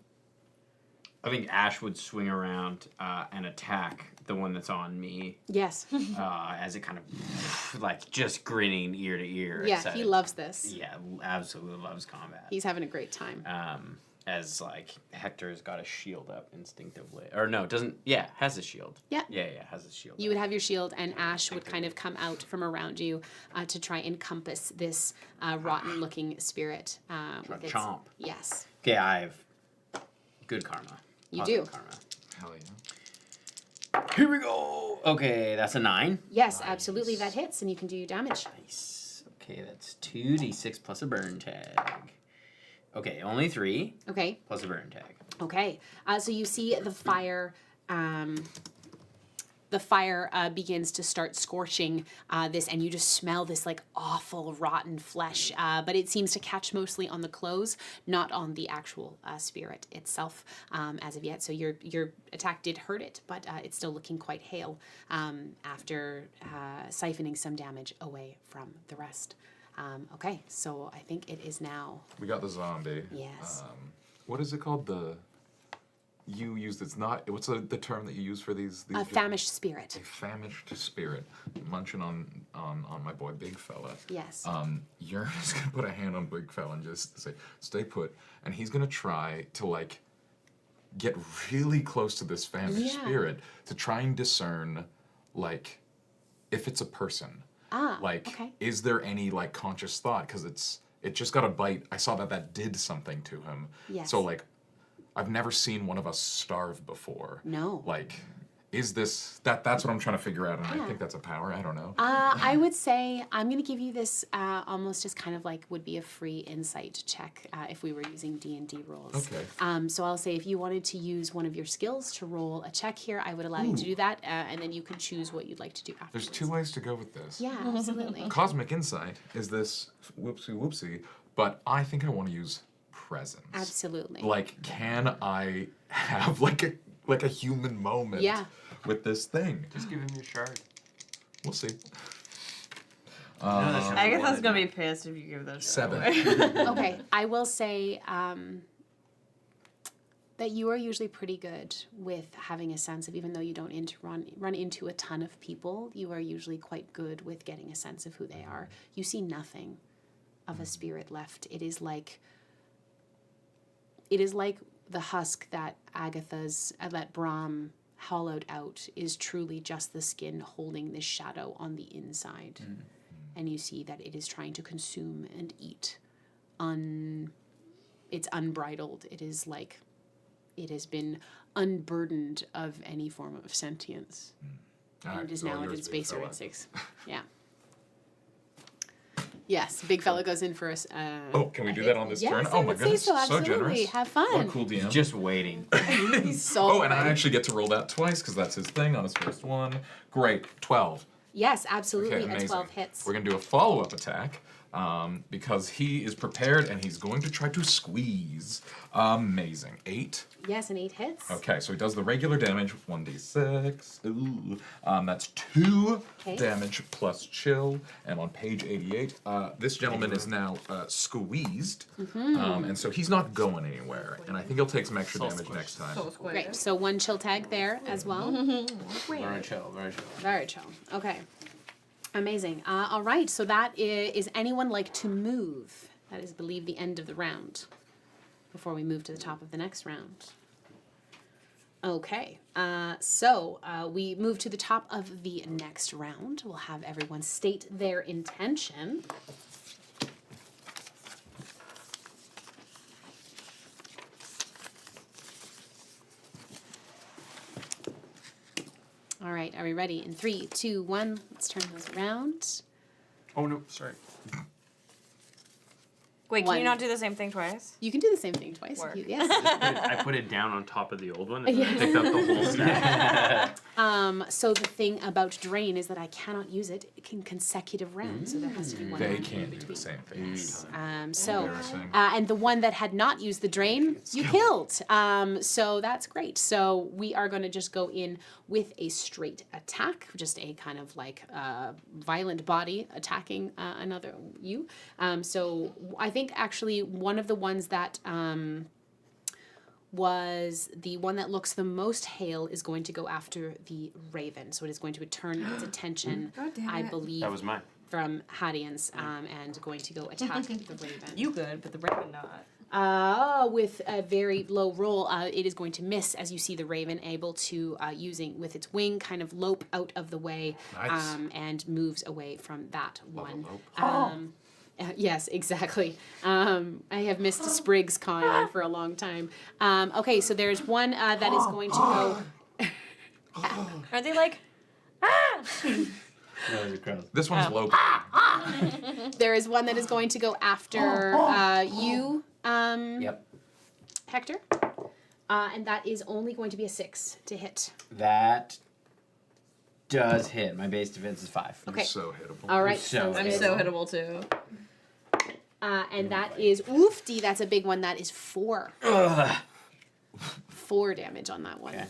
I think Ash would swing around and attack the one that's on me Yes. as it kind of like just grinning ear to ear. Yeah, excited. he loves this. Yeah, absolutely loves combat. He's having a great time. As like Hektor's got a shield up instinctively, or no, doesn't. Yeah, has a shield. Yeah. Yeah, has a shield. You would have your shield, and Ash would kind of come out from around you to try and encompass this rotten-looking spirit. With its, chomp. yes. Okay, I have good karma. You Positive do. Karma. Hell yeah. Here we go. Okay, that's a 9. Yes, absolutely. That hits, and you can do your damage. Nice. Okay, that's 2d6 plus a burn tag. Okay, only 3 Okay. plus a burn tag. Okay. So you see the fire. The fire begins to start scorching this, and you just smell this like awful rotten flesh. But it seems to catch mostly on the clothes, not on the actual spirit itself as of yet. So your attack did hurt it, but it's still looking quite hale after siphoning some damage away from the rest. Okay, so I think it is now. We got the zombie. Yes. What is it called? You used it's not. What's the term that you use for these? A famished spirit. A famished spirit, munching on my boy Big Fella. Yes. Yearn is gonna put a hand on Big Fella and just say, "Stay put," and he's gonna try to like get really close to this famished spirit to try and discern like if it's a person. Like, okay. is there any like conscious thought? Because it just got a bite. I saw that did something to him. Yes. So like, I've never seen one of us starve before. No. Like, is this that's what I'm trying to figure out, and Yeah. I think that's a power. I don't know. I would say I'm going to give you this almost as kind of like would be a free insight check if we were using D&D rolls. Okay. So I'll say if you wanted to use one of your skills to roll a check here, I would allow you to do that, and then you can choose what you'd like to do afterwards. There's 2 ways to go with this. Yeah, absolutely. Cosmic insight is this whoopsie, but I think I want to use presence. Absolutely. Like, can I have like a human moment with this thing? Just give him your shard. We'll see. Agatha's gonna be pissed if you give that shit 7. away. Okay, I will say that you are usually pretty good with having a sense of, even though you don't run into a ton of people, you are usually quite good with getting a sense of who they are. You see nothing of a spirit left. It is like the husk that that Brahm hollowed out is truly just the skin holding this shadow on the inside. And you see that it is trying to consume and eat. It's unbridled. It is like it has been unburdened of any form of sentience. And it is now at its base at 6. Yeah. Yes, Big Fella goes in for us. Can we do that on this turn? Yes, Oh I my would say goodness, so, so generous. absolutely. Have What a fun. cool DM. Just waiting. He's so and I ready. actually get to roll that twice because that's his thing on his first one. Great, 12. Yes, absolutely. Okay, A amazing. 12 hits. We're gonna do a follow-up attack because he is prepared and he's going to try to squeeze. Amazing. 8. Yes, an 8 hits. Okay, so he does the regular damage, 1d6. Ooh. That's 2 Okay. damage plus chill. And on page 88, this gentleman is now squeezed. And so he's not going anywhere. And I think he'll take some extra damage next time. Great. So 1 chill tag there as well. Very chill, very chill. Very chill. Okay. Amazing. All right. So that is anyone like to move? That is, I believe, the end of the round. Before we move to the top of the next round. Okay. So we move to the top of the next round. We'll have everyone state their intention. All right, are we ready? In 3, 2, 1, let's turn those around. Oh no, sorry. Wait, can One. you not do the same thing twice? You can do the same thing twice. Work. Yes. I put it down on top of the old one and then I picked up the whole stack. So the thing about Drain is that I cannot use it in consecutive rounds, so there has to be one. They round in can't do the between. same thing each time. Embarrassing. And the one that had not used the Drain, you killed. So that's great. So we are going to just go in with a straight attack, just a kind of like violent body attacking another you. So I think actually one of the ones that was the one that looks the most hale is going to go after the raven. So it is going to turn its attention, God damn I it. believe, That was mine. from Hadeon's and going to go attack the raven. You good, but the raven not. With a very low roll, it is going to miss as you see the raven able to, using with its wing, kind of lope out of the way Nice. and moves away from that one. lope. Yes, exactly. I have missed Sprig's con for a long time. Okay, so there's one that is going to go. Are they like, That was a crow. This one's low. There is one that is going to go after you, Yep. Hektor. And that is only going to be a 6 to hit. That does hit. My base defense is 5. Okay. So hittable. All right. So sounds I'm good. so hittable too. And that is oofty. That's a big one. That is 4. Ugh. 4 damage on that one. Okay.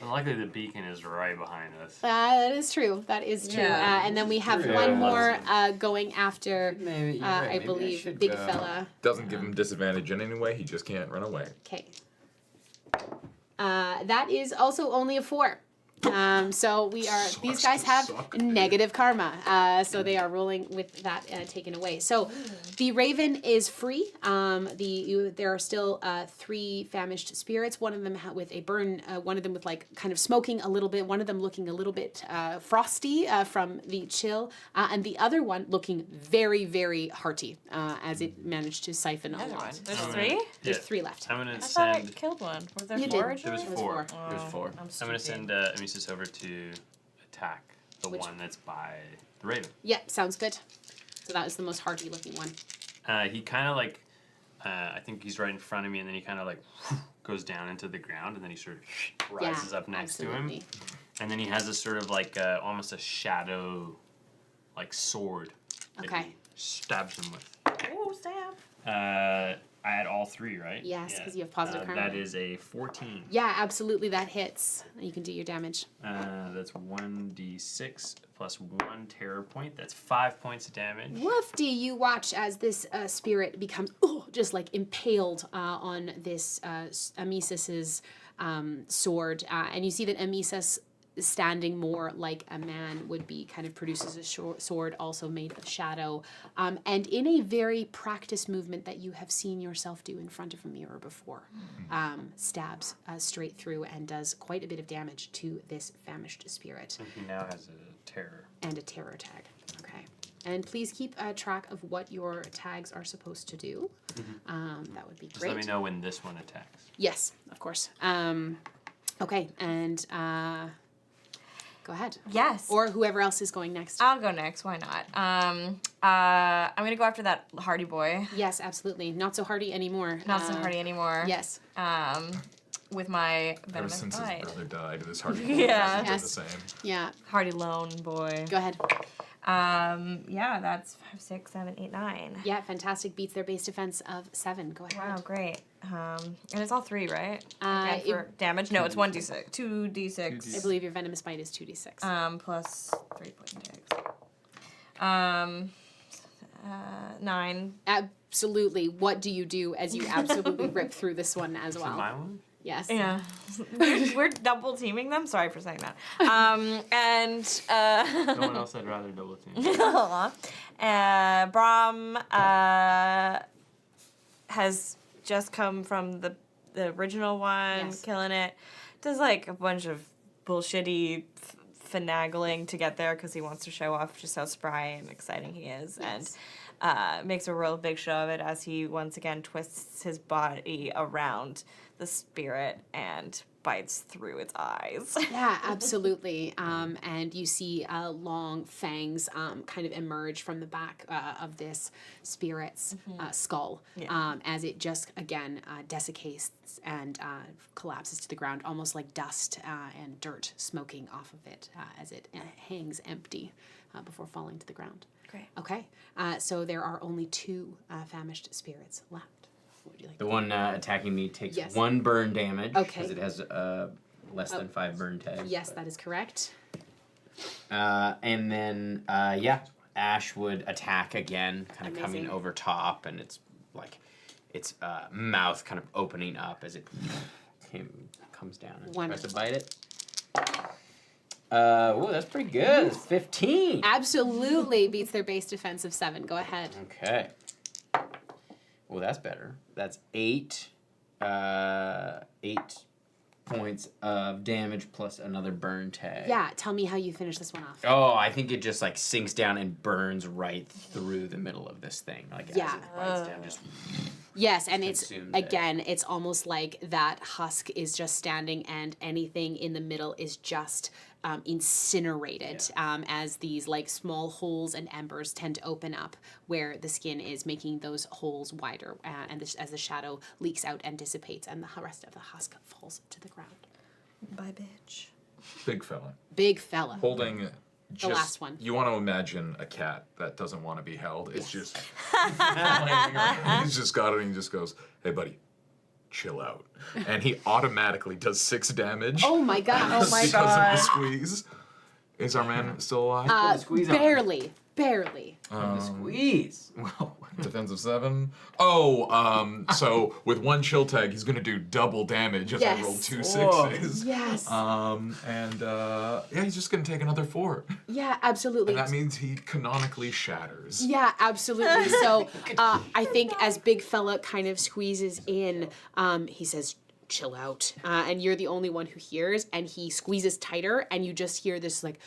Luckily, the beacon is right behind us. That is true. That is true. Yeah. And then we have True. one Yeah. more going after, Maybe, you're right. I Maybe I believe, should big go. fella. Doesn't give him disadvantage in any way. He just can't run away. Okay. That is also only a 4. So we are. These guys have negative karma. So they are rolling with that taken away. So the raven is free. There are still 3 famished spirits. One of them with a burn. One of them with like kind of smoking a little bit. One of them looking a little bit frosty from the chill, and the other one looking very very hearty as it managed to siphon a Another one. lot. There's I'm 3? gonna- There's yeah. 3 left. I'm gonna I thought I send. killed one. Was there You 4? did. There was It was 4. There's 4. I'm gonna send Amissus over to attack the Which one that's by the raven. Yeah, sounds good. So that was the most hearty looking one. He kind of like, I think he's right in front of me, and then he kind of like goes down into the ground, and then he sort of rises up next to him, and then he has a sort of like almost a shadow, like sword. that Okay. he stabs him with. Oh, stab. I had all 3, right? Yes, 'cause you have positive karma. That is a 14. Yeah, absolutely, that hits. You can do your damage. That's 1d6 plus 1 terror point. That's 5 points of damage. Woofty, you watch as this spirit becomes just like impaled on this Amissus's sword, and you see that Amissus, standing more like a man would be, kind of produces a sword also made of shadow, and in a very practiced movement that you have seen yourself do in front of a mirror before, stabs straight through and does quite a bit of damage to this famished spirit. And he now has a terror. And a terror tag. Okay. And please keep track of what your tags are supposed to do. That would be Just great. let me know when this one attacks. Yes, of course. Okay, and go ahead. Yes. Or whoever else is going next. I'll go next. Why not? I'm gonna go after that hardy boy. Yes, absolutely. Not so hardy anymore. Not so hardy anymore. Yes. With my Ever venomous since bite. his brother died, this hardy Yeah. did Yes. the same. Yeah. Hardy lone boy. Go ahead. Yeah, that's 5, 6, 7, 8, 9. Yeah, fantastic. Beats their base defense of 7. Go ahead. Wow, great. And it's all 3, right? Uh, Again, for damage? No, it's 1d6. 2d6. I believe your venomous bite is 2d6. Plus 3 poison tags. 9. Absolutely. What do you do as you absolutely rip through this one as Is it well? my one? Yes. Yeah. We're double teaming them. Sorry for saying that. And No one else had rather double team. Brahm has just come from the original one, Yes. killing it. Does like a bunch of bullshitty finagling to get there because he wants to show off just how spry and exciting he is, Yes. and makes a real big show of it as he once again twists his body around the spirit and bites through its eyes. Yeah, absolutely. And you see long fangs kind of emerge from the back of this spirit's skull as it just, again, desiccates and collapses to the ground, almost like dust and dirt smoking off of it as it hangs empty before falling to the ground. Great. Okay, so there are only 2 famished spirits left. What would you like The to one attacking me takes Yes. 1 burn damage. Okay. Because it has less than 5 burn tags. Yes, that is correct. And then, Ash would attack again, kind of coming Amazing. over top, and it's like, its mouth kind of opening up as it comes down and tries to bite it. Oh, that's pretty good. It's 15. Absolutely beats their base defense of 7. Go ahead. Okay. Well, that's better. That's 8. 8 points of damage plus another burn tag. Yeah, tell me how you finish this one off. Oh, I think it just like sinks down and burns right through the middle of this thing. Like as it bites down, just Yes, and it's consumes it. again, it's almost like that husk is just standing, and anything in the middle is just incinerated as these like small holes and embers tend to open up where the skin is, making those holes wider, and as the shadow leaks out and dissipates, and the rest of the husk falls to the ground. Bye, bitch. Big fella. Big fella. Holding just, last one. You want to imagine a cat that doesn't want to be held. It's just he's just got it and he just goes, "Hey buddy, chill out." And he automatically does 6 damage. Oh my god. Because of the squeeze. Is our man still alive? squeeze on him. Barely. The squeeze. Well, Defensive 7. Oh, so with 1 chill tag, he's gonna do double damage as I roll 2 6s. Yes. He's just gonna take another 4. Yeah, absolutely. And that means he canonically shatters. Yeah, absolutely. So I think as Big Fella kind of squeezes in, he says, "Chill out." And you're the only one who hears, and he squeezes tighter, and you just hear this like,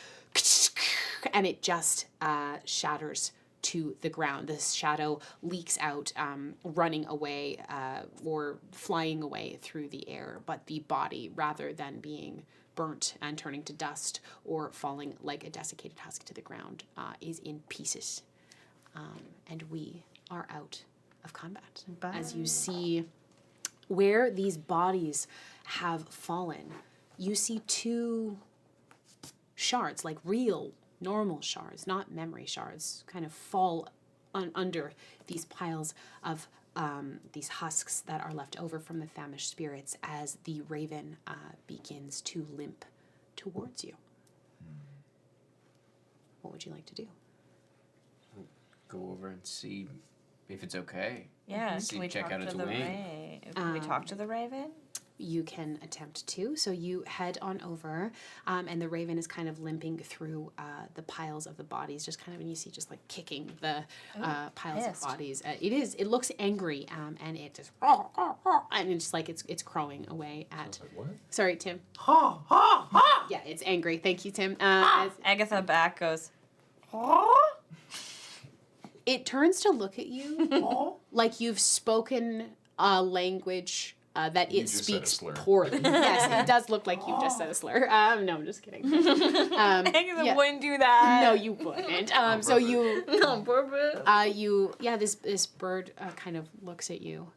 and it just shatters to the ground. This shadow leaks out, running away or flying away through the air, but the body, rather than being burnt and turning to dust or falling like a desiccated husk to the ground, is in pieces. And we are out of combat. Bye. As you see where these bodies have fallen, you see 2 shards, like real normal shards, not memory shards, kind of fall under these piles of these husks that are left over from the famished spirits as the raven begins to limp towards you. What would you like to do? go over and see if it's okay. Yeah, See, can we check talk out to its the wing. Can we talk to the raven? You can attempt to. So you head on over, and the raven is kind of limping through the piles of the bodies, just kind of, and you see just like kicking the piles pissed. of bodies. It looks angry, and it just, and it's like it's crowing away at. Like, what? Sorry, Tim. Ha ha ha! Yeah, it's angry. Thank you, Tim. Agatha back goes, It turns to look at you like you've spoken a language that You it just said a speaks slur. poorly. Yes, it does look like you just said a slur. No, I'm just kidding. Agatha yeah. wouldn't do that. No, you wouldn't. So you, On purpose. this bird kind of looks at you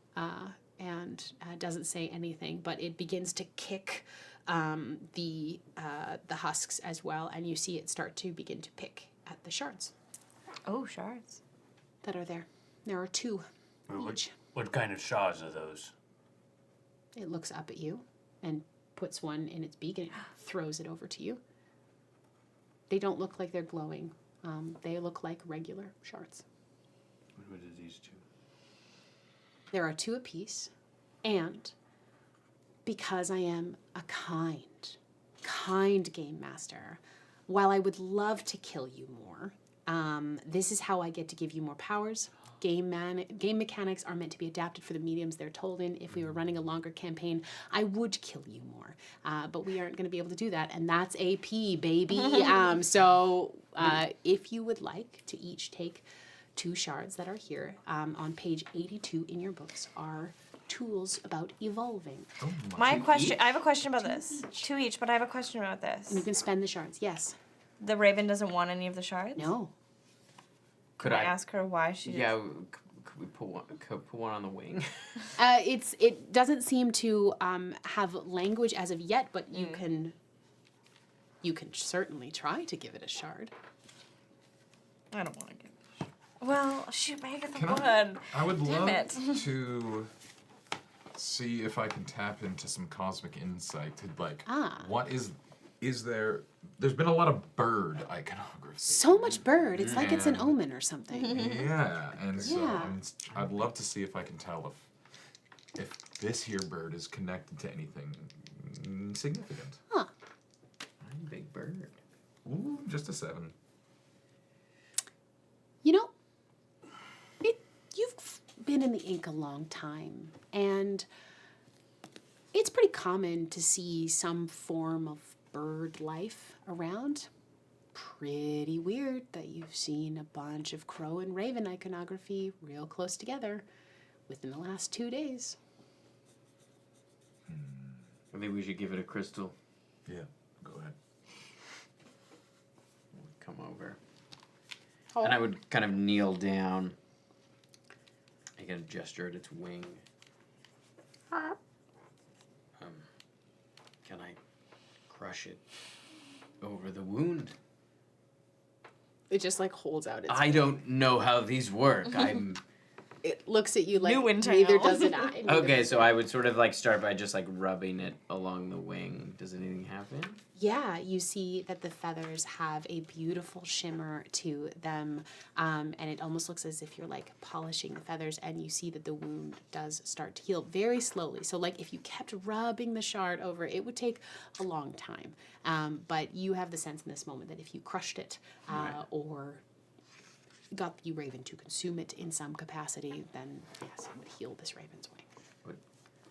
and doesn't say anything, but it begins to kick the husks as well, and you see it start to begin to pick at the shards Oh, shards. that are there. There are 2 each. What kind of shards are those? It looks up at you and puts one in its beak and it throws it over to you. They don't look like they're glowing. They look like regular shards. What are these two? There are 2 apiece, and because I am a kind game master, while I would love to kill you more, this is how I get to give you more powers. Game mechanics are meant to be adapted for the mediums they're told in. If we were running a longer campaign, I would kill you more. But we aren't going to be able to do that, and that's AP, baby. So if you would like to each take 2 shards that are here, on page 82 in your books are tools about evolving. My question, I have a question about this. 2 each, but I have a question about And you this. can spend the shards. Yes. The raven doesn't want any of the shards? No. Could Can I I? ask her why she Yeah. Could we put one on the wing? It doesn't seem to have language as of yet, but you can certainly try to give it a shard. I don't want to give it. Well, shoot, Agatha Can would. I would Damn love it. to see if I can tap into some cosmic insight to what is there? There's been a lot of bird iconography. So much bird. It's like it's an omen or something. Yeah, and so Yeah. I'd love to see if I can tell if if this here bird is connected to anything significant. Huh. I'm a big bird. Ooh, just a 7. You know, you've been in the ink a long time, and it's pretty common to see some form of bird life around. Pretty weird that you've seen a bunch of crow and raven iconography real close together within the last 2 days. I think we should give it a crystal. Yeah, go ahead. Come over. Oh. And I would kind of kneel down. I get a gesture at its wing. Can I crush it over the wound? It just like holds out its. I don't know how these work. I'm It looks at you like New intel. neither does it I. okay. So I would sort of like start by just like rubbing it along the wing. Does anything happen? Yeah, you see that the feathers have a beautiful shimmer to them, and it almost looks as if you're like polishing the feathers, and you see that the wound does start to heal very slowly. So like if you kept rubbing the shard over, it would take a long time. But you have the sense in this moment that if you crushed it or got the raven to consume it in some capacity, then yes, it would heal this raven's wing.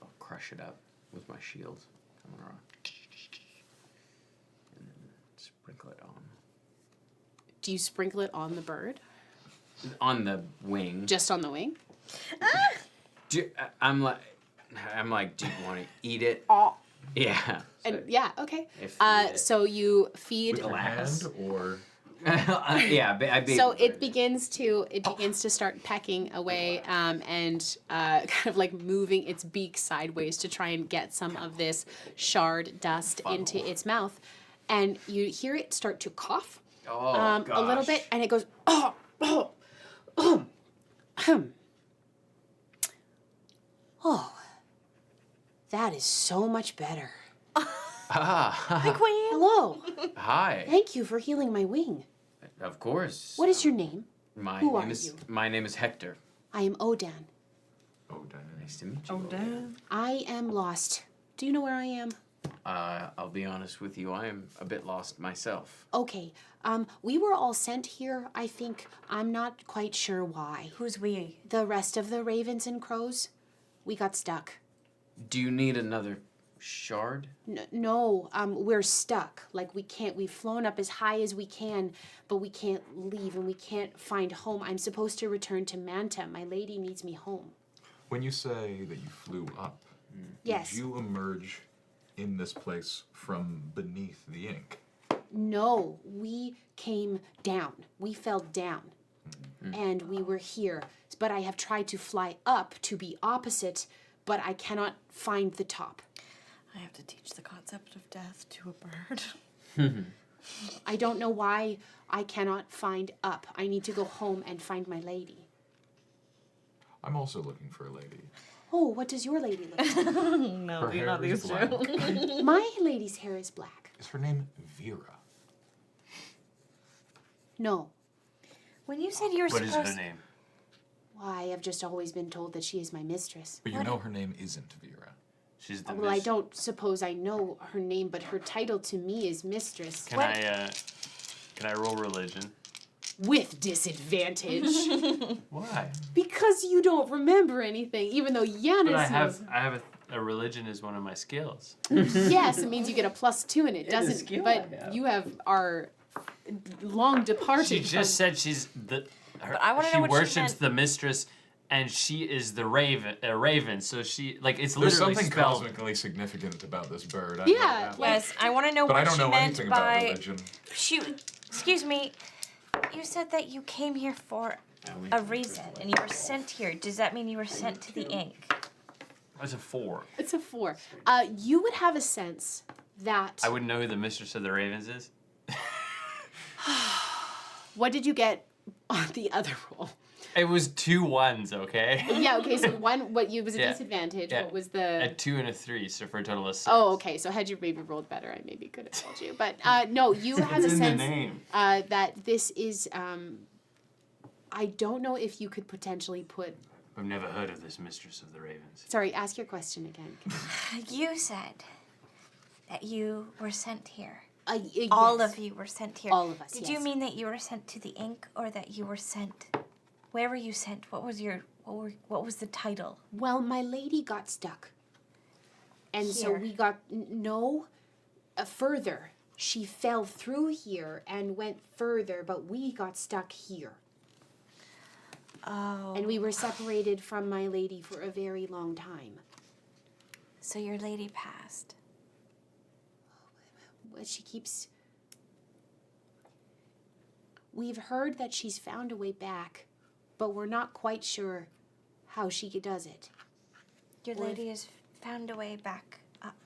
I'll crush it up with my shield. Coming around. And then sprinkle it on. Do you sprinkle it on the bird? On the wing. Just on the wing? I'm like, do you want to eat it? Oh. Yeah. And yeah, okay. If So you feed. With your hand or... yeah, So it begins to start pecking away and kind of like moving its beak sideways to try and get some of this shard dust into its mouth, and you hear it start to cough a little bit, and it goes oh, that is so much better. The queen. Hello, Hi. thank you for healing my wing. Of course. What is your name? Who are you? My name is Hektor. I am Odan. Oh, damn. Nice to meet you. Oh, damn. I am lost. Do you know where I am? I'll be honest with you. I am a bit lost myself. Okay. We were all sent here, I think. I'm not quite sure why. Who's we? The rest of the ravens and crows, we got stuck. Do you need another shard? No, we're stuck. Like we've flown up as high as we can, but we can't leave and we can't find home. I'm supposed to return to Manta. My lady needs me home. When you say that you flew up, Yes. did you emerge in this place from beneath the ink? No, we came down. We fell down. And we were here. But I have tried to fly up to be opposite, but I cannot find the top. I have to teach the concept of death to a bird. I don't know why I cannot find up. I need to go home and find my lady. I'm also looking for a lady. Oh, what does your lady look like? No, Her you're hair not is these black. two. My lady's hair is black. Is her name Vera? No. When you said you were What is supposed her name? Why, I've just always been told that she is my mistress. But you know her name isn't Vera. She's the Well, I miss- don't suppose I know her name, but her title to me is mistress. Can I roll religion? With disadvantage. Why? Because you don't remember anything, even though Yanis But I knows. have a religion is one of my skills. Yes, it means you get a +2 and it It is doesn't. skill But I have. you are long departed. She from- just said she's the. But I wanna she know what she worships meant. the mistress, and she is the raven. So she it's There's literally something spelled. cosmically significant about this bird. I Yeah, know that. Yes, I want to know But I what don't she know meant anything about by. religion. Excuse me. You said that you came here for a reason, and you were sent here. Does that mean you were sent to the ink? That's a 4. It's a 4. You would have a sense that. I wouldn't know who the mistress of the ravens is. What did you get on the other roll? It was 2 1s, okay? Yeah, okay, so one, what you was a Yeah, disadvantage. yeah. What was the. A 2 and a 3, so for a total of 6. Oh, okay, so had you maybe rolled better, I maybe could have told you. But no, you have a It's in the sense name. that this is. I don't know if you could potentially put I've never heard of this Mistress of the Ravens. Sorry, ask your question again. You said that you were sent here. All Of you were sent here. All of us, Did yes. you mean that you were sent to the ink, or that you were sent? Where were you sent? What was the title? Well, my lady got stuck. And so Here. we got, further. She fell through here and went further, but we got stuck here. Oh. And we were separated from my lady for a very long time. So your lady passed. Well, she keeps... We've heard that she's found a way back, but we're not quite sure how she does it. Your Or if- lady has found a way back up.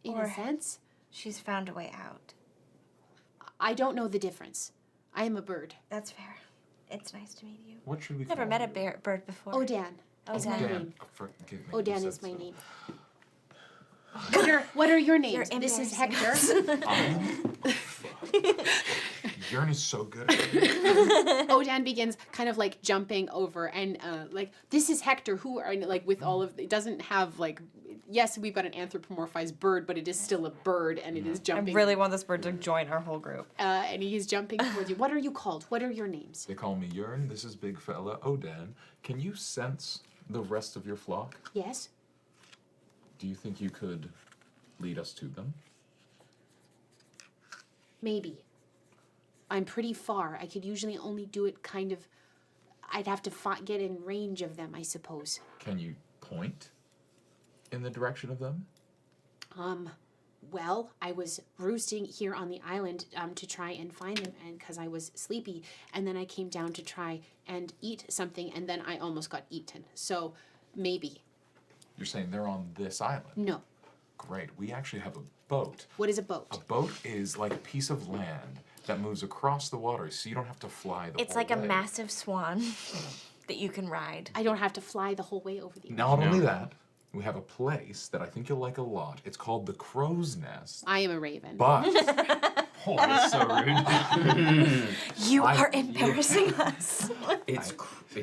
In Or- a sense, She's found a way out. I don't know the difference. I am a bird. That's fair. It's nice to meet you. What should we Never call met a you? bird before. Odan. Oh, is my Dan. name. Forgive me. Odan you is said my so. name. What are your names? You're This is embarrassing Hektor. Yearn is so good at it. Odan begins kind of like jumping over and like, this is Hektor, who are like with all of, it doesn't have like, yes, we've got an anthropomorphized bird, but it is still a bird and it is I jumping. really want this bird to join our whole group. And he is jumping towards you. What are you called? What are your names? They call me Yearn. This is big fella Odan. Can you sense the rest of your flock? Yes? Do you think you could lead us to them? Maybe. I'm pretty far. I could usually only do it kind of, I'd have to get in range of them, I suppose. Can you point in the direction of them? Well, I was roosting here on the island to try and find them, and because I was sleepy, and then I came down to try and eat something, and then I almost got eaten. So maybe. You're saying they're on this island? No. Great. We actually have a boat. What is a boat? A boat is like a piece of land that moves across the water, so you don't have to fly the It's whole like a way. massive swan that you can ride. I don't have to fly the whole way over the Not No. only that, we have a place that I think you'll like a lot. It's called the Crow's Nest. I am a raven. But Oh, that's so rude. You I- are embarrassing us. It's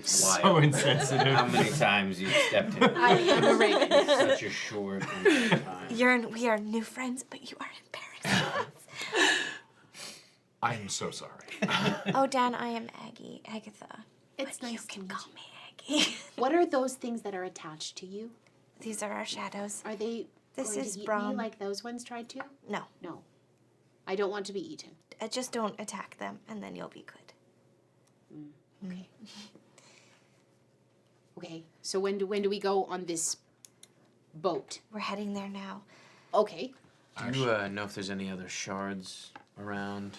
So wild. insensitive. How many times you've stepped in I am a raven. such a short amount of time. Yearn, we are new friends, but you are embarrassing us. I'm so sorry. Oh, Dan, I am Agatha. It's But nice you to can meet call you. me Aggie. What are those things that are attached to you? These are our shadows. Are they This going is to eat me Brahm. like those ones tried to? No, No. I don't want to be eaten. just don't attack them, and then you'll be good. Okay. Okay. So when do we go on this boat? We're heading there now. Okay. Do you know if there's any other shards around?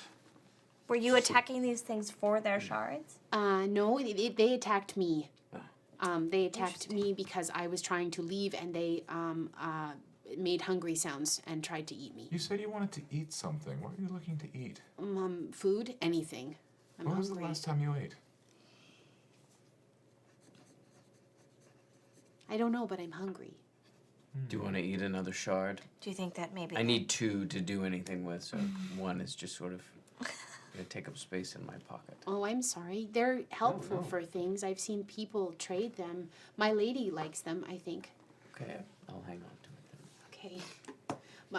Were you attacking these things for their shards? No, they attacked me. Oh. They attacked me because I was trying to leave, and they made hungry sounds and tried to eat me. You said you wanted to eat something. What are you looking to eat? Food, anything. I'm When was the hungry. last time you ate? I don't know, but I'm hungry. Do you want to eat another shard? Do you think that maybe... I need 2 to do anything with, so one is just sort of going to take up space in my pocket. Oh, I'm sorry. They're helpful no. for things. I've seen people trade them. My lady likes them, I think. Okay, I'll hang on to it then. Okay.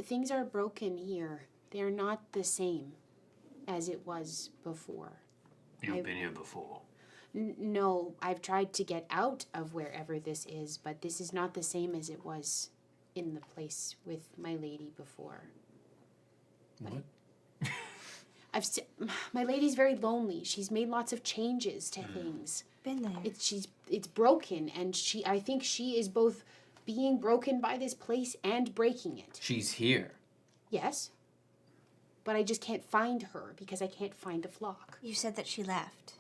Things are broken here. They're not the same as it was before. You've been here before. No, I've tried to get out of wherever this is, but this is not the same as it was in the place with my lady before. What? My lady's very lonely. She's made lots of changes to things. Been there. It's broken, and I think she is both being broken by this place and breaking it. She's here. Yes, but I just can't find her because I can't find the flock. You said that she left.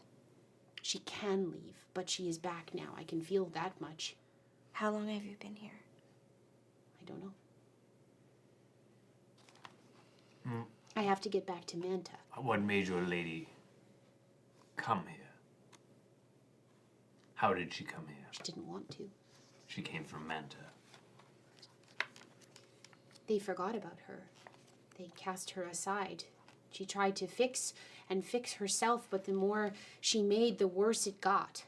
She can leave, but she is back now. I can feel that much. How long have you been here? I don't know. I have to get back to Manta. What made your lady come here? How did she come here? She didn't want to. She came from Manta. They forgot about her. They cast her aside. She tried to fix herself, but the more she made, the worse it got.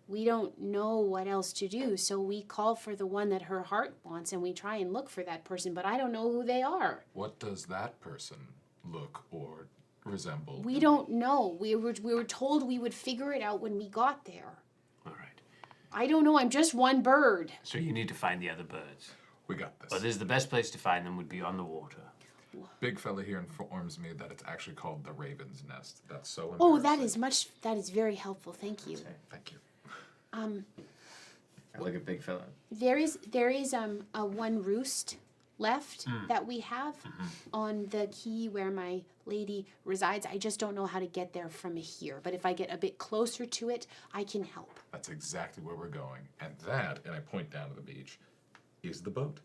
We don't know what else to do, so we call for the one that her heart wants, and we try and look for that person, but I don't know who they are. What does that person look or resemble? We don't know. We were told we would figure it out when we got there. All right. I don't know. I'm just one bird. So you need to find the other birds. We got this. But this is the best place to find them would be on the water. Big fella here informs me that it's actually called the Raven's Nest. That's so embarrassing. Oh, that is very helpful. Thank you. Thank you. I look at big fella. There is a one roost left that we have on the key where my lady resides. I just don't know how to get there from here. But if I get a bit closer to it, I can help. That's exactly where we're going. And that, and I point down to the beach, is the boat.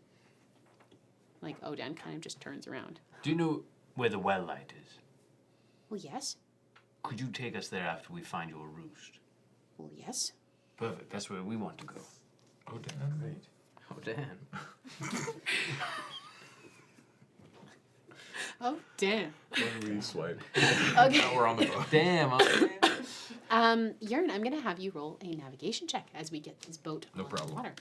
Like Odan kind of just turns around. Do you know where the well light is? Well, yes. Could you take us there after we find your roost? Well, yes. Perfect. That's where we want to go. Oh, Dan. Great. Oh, Dan. Oh, damn. When we swipe. Okay. Now we're on the boat. Damn. Yearn, I'm going to have you roll a navigation check as we get this boat No on the problem. water.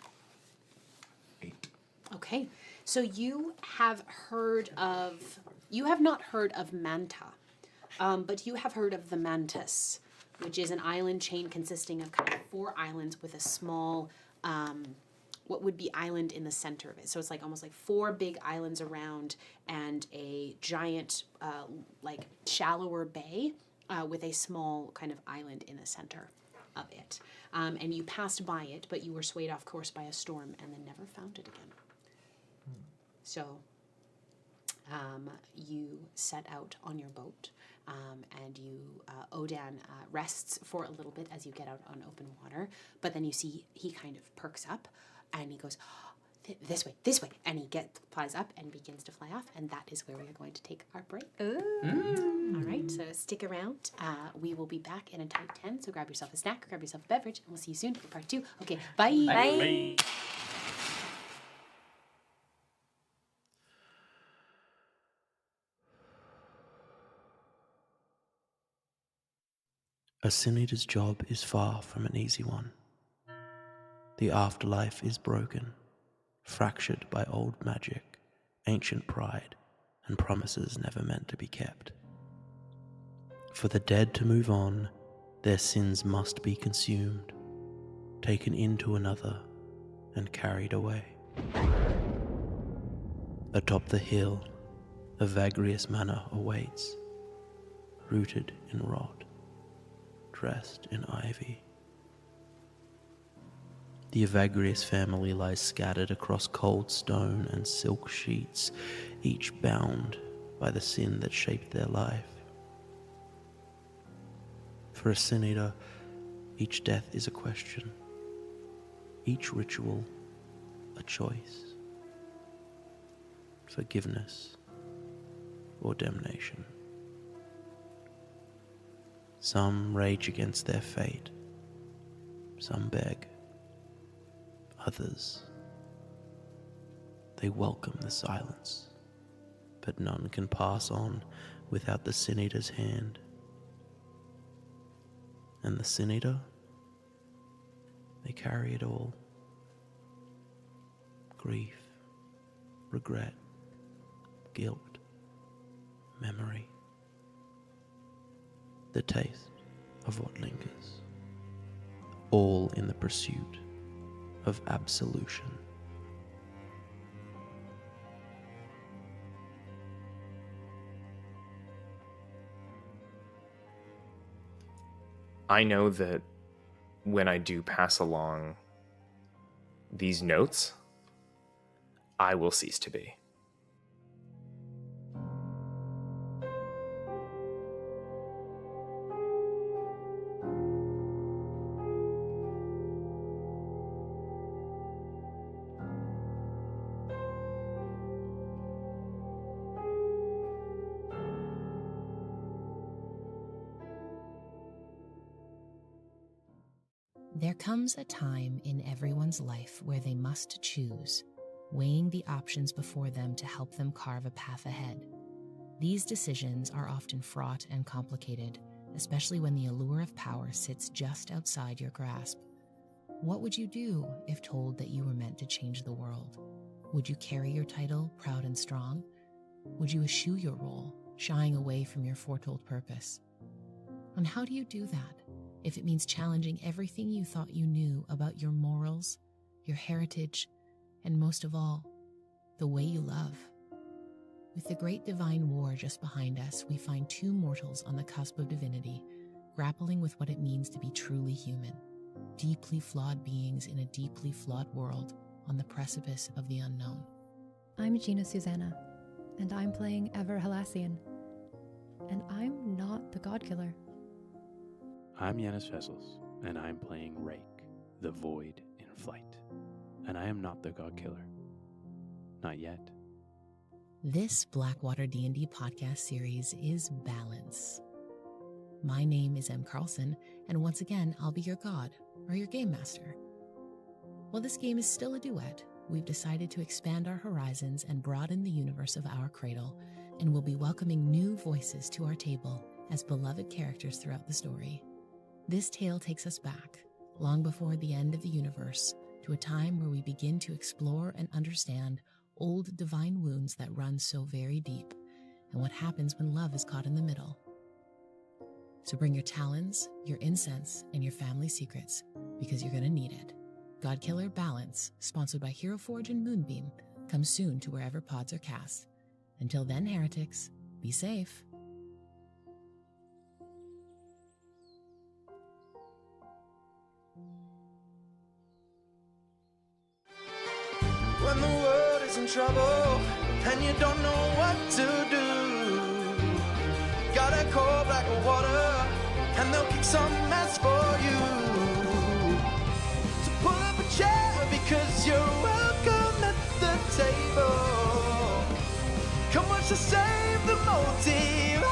8. Okay. So you have not heard of Manta, but you have heard of the Mantis, which is an island chain consisting of kind of 4 islands with a small, what would be island in the center of it. So it's like almost like 4 big islands around and a giant, like shallower bay with a small kind of island in the center of it. And you passed by it, but you were swayed off course by a storm and then never found it again. So you set out on your boat, and Odan rests for a little bit as you get out on open water, but then you see he kind of perks up, and he goes, this way, and he flies up and begins to fly off, and that is where we are going to take our break. Ooh. All right, so stick around. We will be back in a tight 10, so grab yourself a snack, grab yourself a beverage, and we'll see you soon for part 2. Okay, bye. Bye. A Sin Eater's job is far from an easy one. The afterlife is broken, fractured by old magic, ancient pride, and promises never meant to be kept. For the dead to move on, their sins must be consumed, taken into another, and carried away. Atop the hill, a Vagrius manor awaits, rooted in rot, dressed in ivy. The Evagrius family lies scattered across cold stone and silk sheets, each bound by the sin that shaped their life. For a Sin Eater, each death is a question, each ritual a choice, forgiveness or damnation. Some rage against their fate, some beg, others, they welcome the silence, but none can pass on without the Sin Eater's hand. And the Sin Eater, they carry it all. Grief, regret, guilt, memory. The taste of what lingers, all in the pursuit of absolution. I know that when I do pass along these notes, I will cease to be. There comes a time in everyone's life where they must choose, weighing the options before them to help them carve a path ahead. These decisions are often fraught and complicated, especially when the allure of power sits just outside your grasp. What would you do if told that you were meant to change the world? Would you carry your title proud and strong? Would you eschew your role, shying away from your foretold purpose? And how do you do that if it means challenging everything you thought you knew about your morals, your heritage, and most of all, the way you love? With the great divine war just behind us, we find two mortals on the cusp of divinity, grappling with what it means to be truly human, deeply flawed beings in a deeply flawed world on the precipice of the unknown. I'm Gina Susanna, and I'm playing Ever Halassian, and I'm not the Godkiller. I'm Yanis Vessels, and I'm playing Rake, the Void in Flight, and I am not the Godkiller. Not yet. This Blackwater D&D podcast series is Balance. My name is M. Carlson, and once again, I'll be your god, or your game master. While this game is still a duet, we've decided to expand our horizons and broaden the universe of our cradle, and we'll be welcoming new voices to our table as beloved characters throughout the story. This tale takes us back, long before the end of the universe, to a time where we begin to explore and understand old divine wounds that run so very deep, and what happens when love is caught in the middle. So bring your talons, your incense, and your family secrets, because you're going to need it. Godkiller Balance, sponsored by Hero Forge and Moonbeam, comes soon to wherever pods are cast. Until then, heretics, be safe. When the world is in trouble and you don't know what to do, gotta call Blackwater and they'll kick some mess for you. So pull up a chair because you're welcome at the table. Come watch us save the multiverse.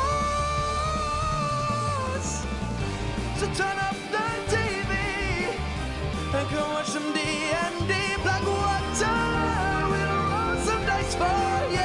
So turn up the TV and come watch some D&D. Blackwater, we'll roll some dice for you.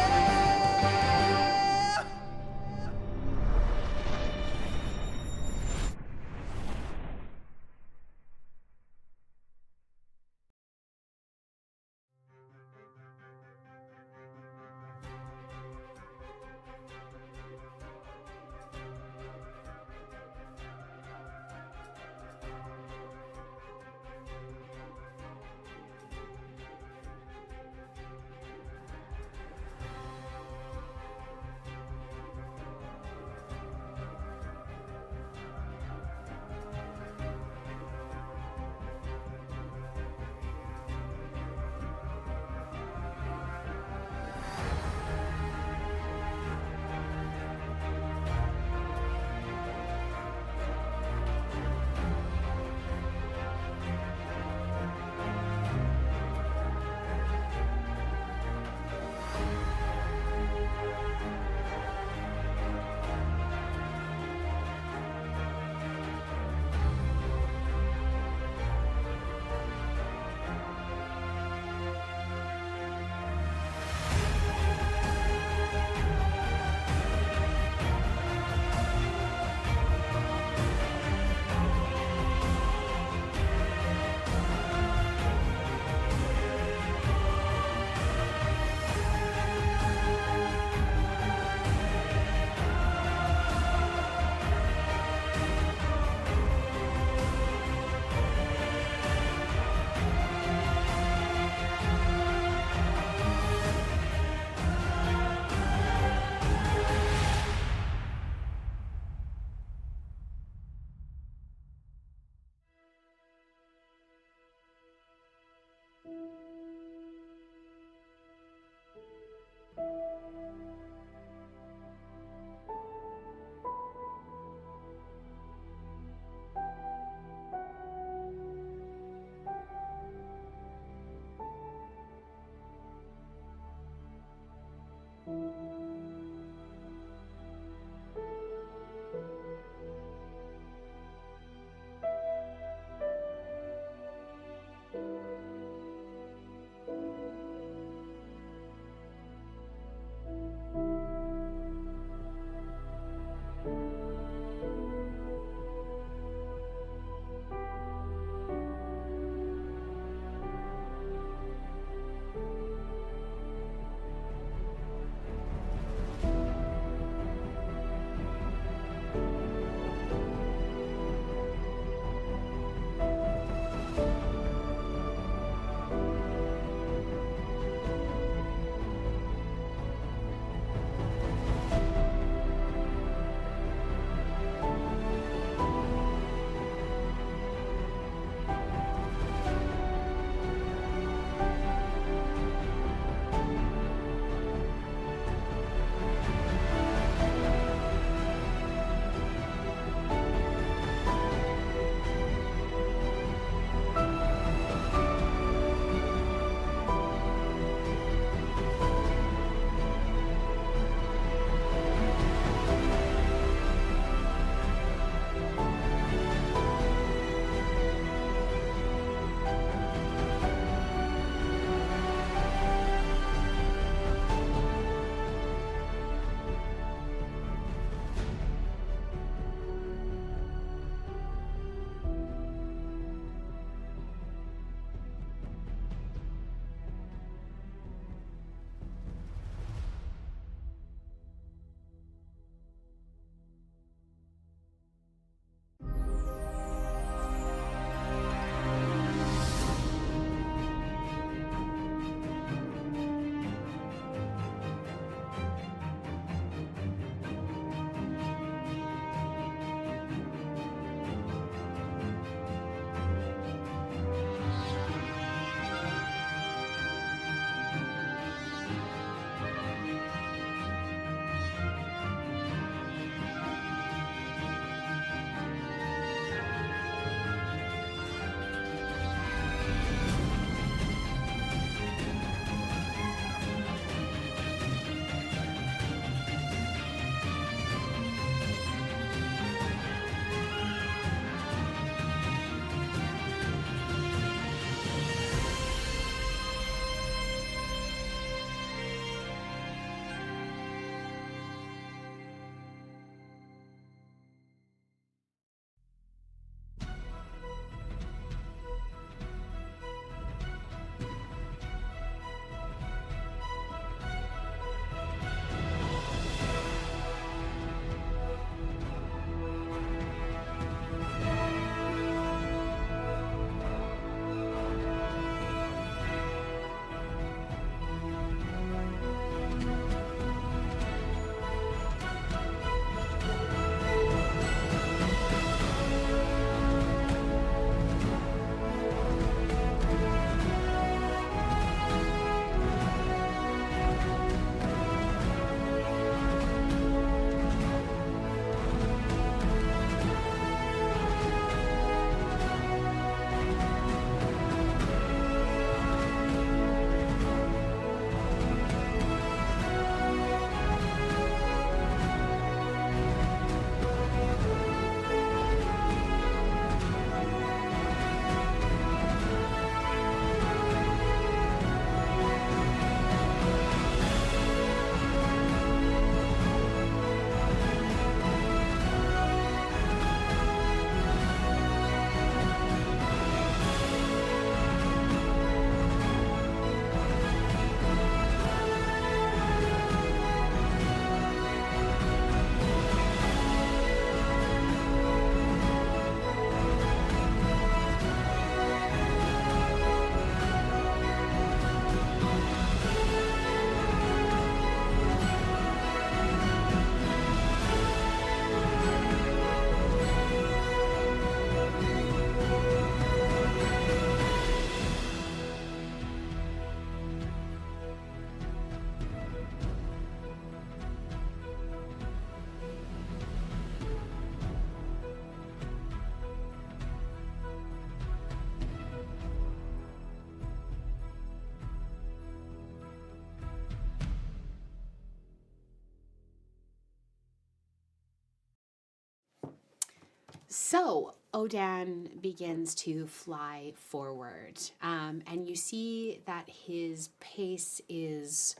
So Odan begins to fly forward, and you see that his pace is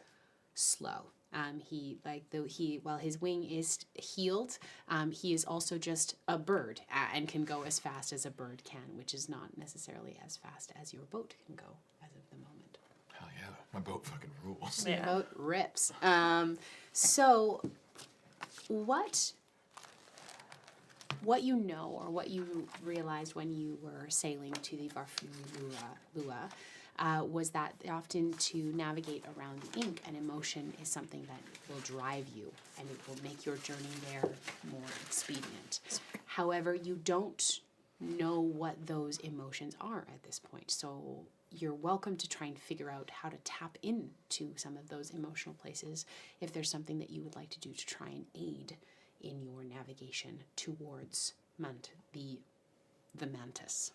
slow. While his wing is healed, he is also just a bird and can go as fast as a bird can, which is not necessarily as fast as your boat can go as of the moment. Hell yeah, my boat fucking rules. Your boat rips. So what you know, or what you realized when you were sailing to the Varfurua, was that often to navigate around the ink, an emotion is something that will drive you, and it will make your journey there more expedient. However, you don't know what those emotions are at this point, so you're welcome to try and figure out how to tap into some of those emotional places if there's something that you would like to do to try and aid in your navigation towards the mantis.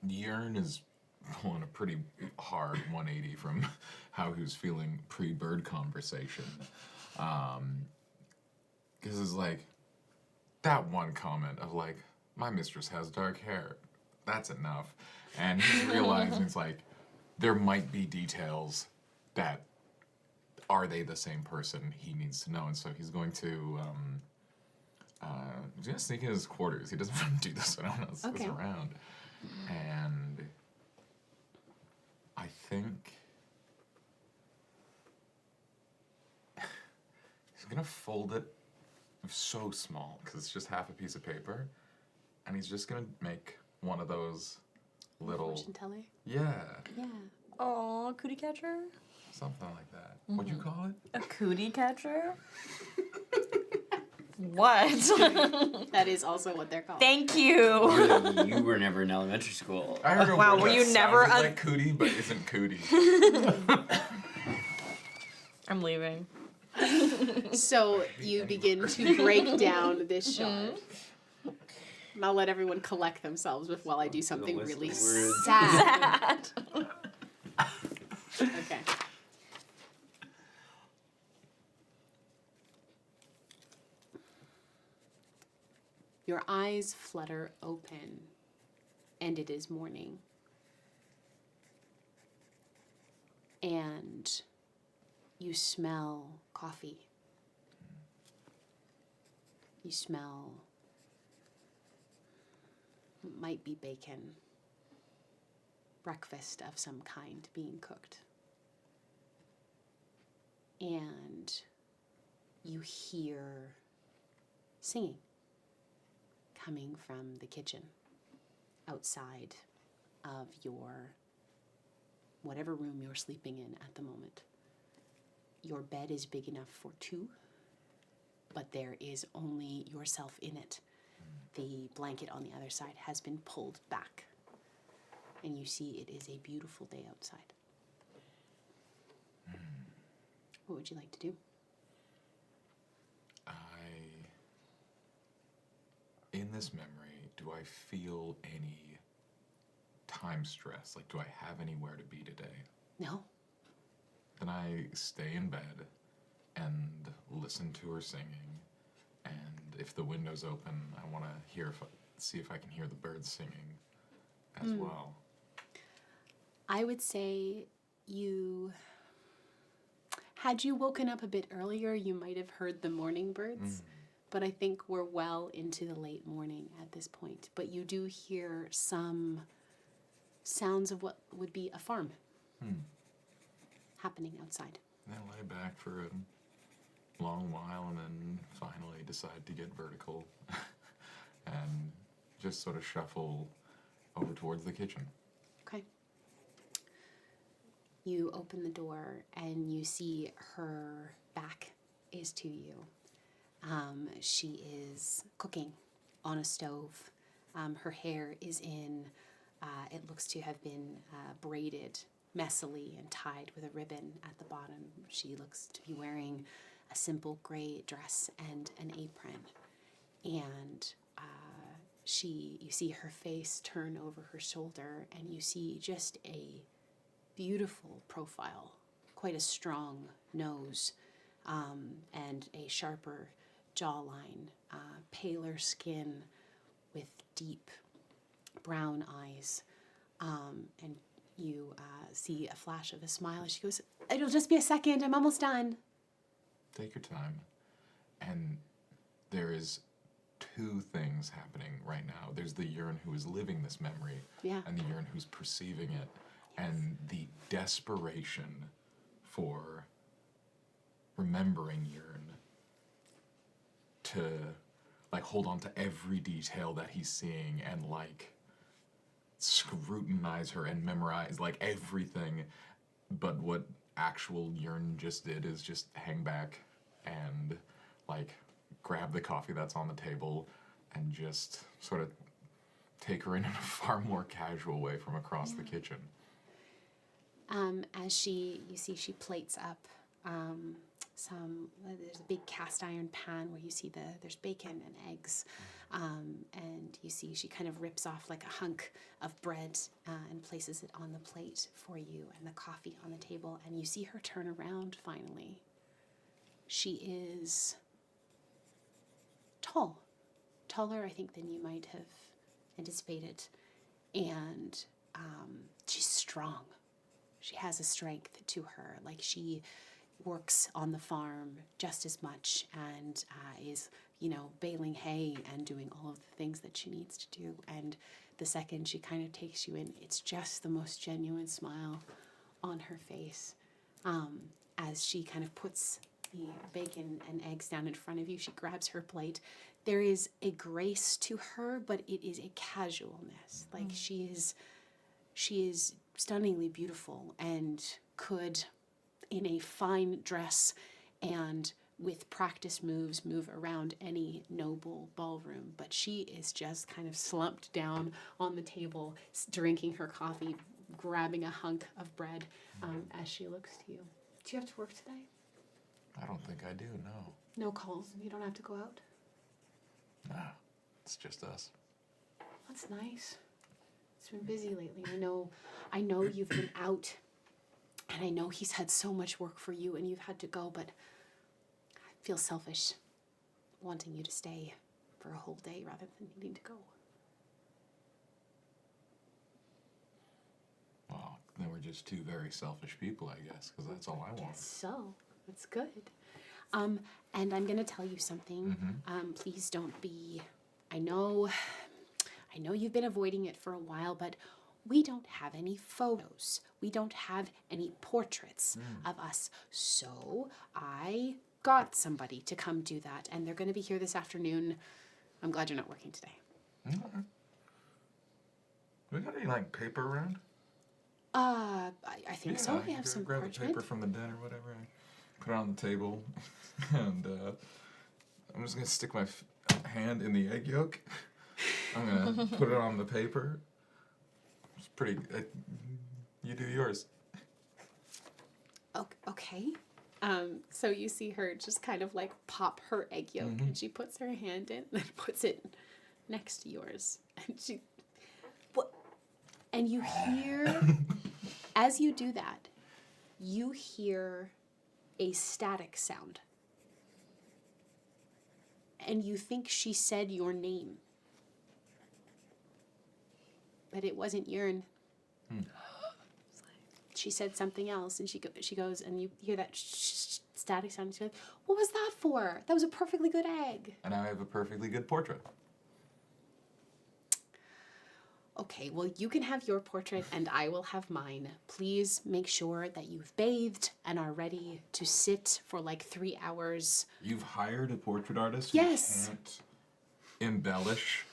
Yearn is going a pretty hard 180 from how he was feeling pre-bird conversation. Because it's like, that one comment of like, my mistress has dark hair. That's enough. And he's realizing it's like, there might be details that, are they the same person he needs to know? And so he's going to sneak in his quarters. He doesn't want to do this when no one else is around. And I think he's going to fold it so small, because it's just half a piece of paper. And he's just going to make one of those little... Fortune teller? Yeah. Yeah. Oh, cootie catcher? Something like that. What'd you call it? A cootie catcher? What? That is also what they're called. Thank you. You were never in elementary school. I heard a Wow, word were that you never sounded like cootie, but isn't cootie. I'm leaving. So you begin to break down this shard. And I'll let everyone collect themselves while I do something list really of words. sad. Okay. Your eyes flutter open, and it is morning. And you smell coffee. You smell, might be bacon, breakfast of some kind being cooked. And you hear singing coming from the kitchen outside of your whatever room you're sleeping in at the moment. Your bed is big enough for two, but there is only yourself in it. The blanket on the other side has been pulled back, and you see it is a beautiful day outside. What would you like to do? In this memory, do I feel any time stress? Like, do I have anywhere to be today? No. Then I stay in bed and listen to her singing. And if the window's open, I want to see if I can hear the birds singing as well. I would say had you woken up a bit earlier, you might have heard the morning birds. But I think we're well into the late morning at this point. But you do hear some sounds of what would be a farm happening outside. And I lay back for a long while and then finally decide to get vertical and just sort of shuffle over towards the kitchen. Okay. You open the door and you see her back is to you. She is cooking on a stove. Her hair is it looks to have been braided messily and tied with a ribbon at the bottom. She looks to be wearing a simple gray dress and an apron. And you see her face turn over her shoulder, and you see just a beautiful profile, quite a strong nose, and a sharper jawline, paler skin, with deep brown eyes. And you see a flash of a smile as she goes, "It'll just be a second. I'm almost done." Take your time. And there is two things happening right now. There's the Yearn who is living this memory, Yeah. and the Yearn who's perceiving it, and the desperation for remembering Yearn to like hold on to every detail that he's seeing and like scrutinize her and memorize like everything. But what actual Yearn just did is just hang back and like grab the coffee that's on the table and just sort of take her in a far more casual way from across the kitchen. As you see she plates up there's a big cast iron pan where you see there's bacon and eggs, and you see she kind of rips off like a hunk of bread and places it on the plate for you, and the coffee on the table, and you see her turn around finally. She is tall, taller I think than you might have anticipated, and she's strong. She has a strength to her, like she works on the farm just as much and is, baling hay and doing all of the things that she needs to do. And the second she kind of takes you in, it's just the most genuine smile on her face. As she kind of puts the bacon and eggs down in front of you, she grabs her plate. There is a grace to her, but it is a casualness. Like she is stunningly beautiful and could, in a fine dress and with practice moves, move around any noble ballroom. But she is just kind of slumped down on the table, drinking her coffee, grabbing a hunk of bread as she looks to you. Do you have to work today? I don't think I do, no. No calls? You don't have to go out? Nah, it's just us. That's nice. It's been busy lately. I know you've been out, and I know he's had so much work for you and you've had to go, but I feel selfish wanting you to stay for a whole day rather than needing to go. Well, then we're just two very selfish people, I guess, because that's all I want. So, that's good. And I'm going to tell you something. Please don't be... I know you've been avoiding it for a while, but we don't have any photos. We don't have any portraits of us. So I got somebody to come do that, and they're going to be here this afternoon. I'm glad you're not working today. Okay. We got any, paper around? I think so. We have some grab parchment. the paper from the den or whatever. Put it on the table, and I'm just going to stick my hand in the egg yolk. I'm going to put it on the paper. It's pretty... you do yours. Okay. So you see her just kind of pop her egg yolk, and she puts her hand in and then puts it next to yours. And and you hear, as you do that, you hear a static sound. And you think she said your name. But it wasn't Yearn. She said something else, and she goes, and you hear that static sound, and she's like, "What was that for? That was a perfectly good egg." And I have a perfectly good portrait. Okay, well, you can have your portrait, and I will have mine. Please make sure that you've bathed and are ready to sit for 3 hours. You've hired a portrait artist? Yes. Who can't embellish?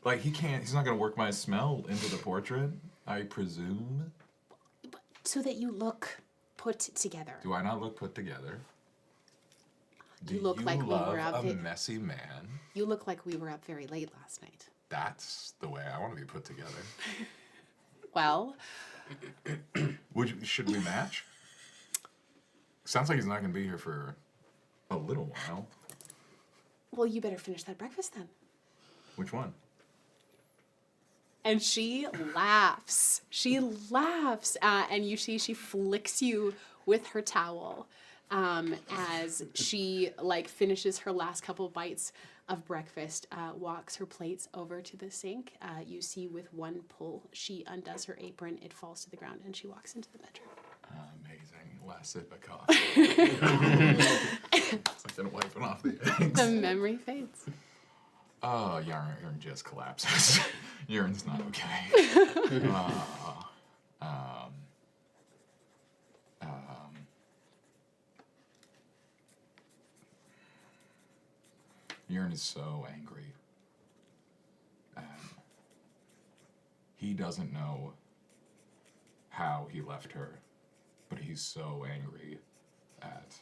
He's not going to work my smell into the portrait, I presume? So that you look put together. Do I not look put together? You look like we were up. a messy man? You look like we were up very late last night. That's the way I want to be put together. Well, should we match? Sounds like he's not going to be here for a little while. Well, you better finish that breakfast then. Which one? And she laughs. She laughs. And you see she flicks you with her towel as she finishes her last couple bites of breakfast walks her plates over to the sink. You see with one pull, she undoes her apron, it falls to the ground, and she walks into the bedroom. Amazing. Last sip of coffee. It's like gonna wiping off the eggs. The memory fades. Oh, Yearn just collapses. Yearn's not okay. Yearn is so angry. He doesn't know how he left her, but he's so angry at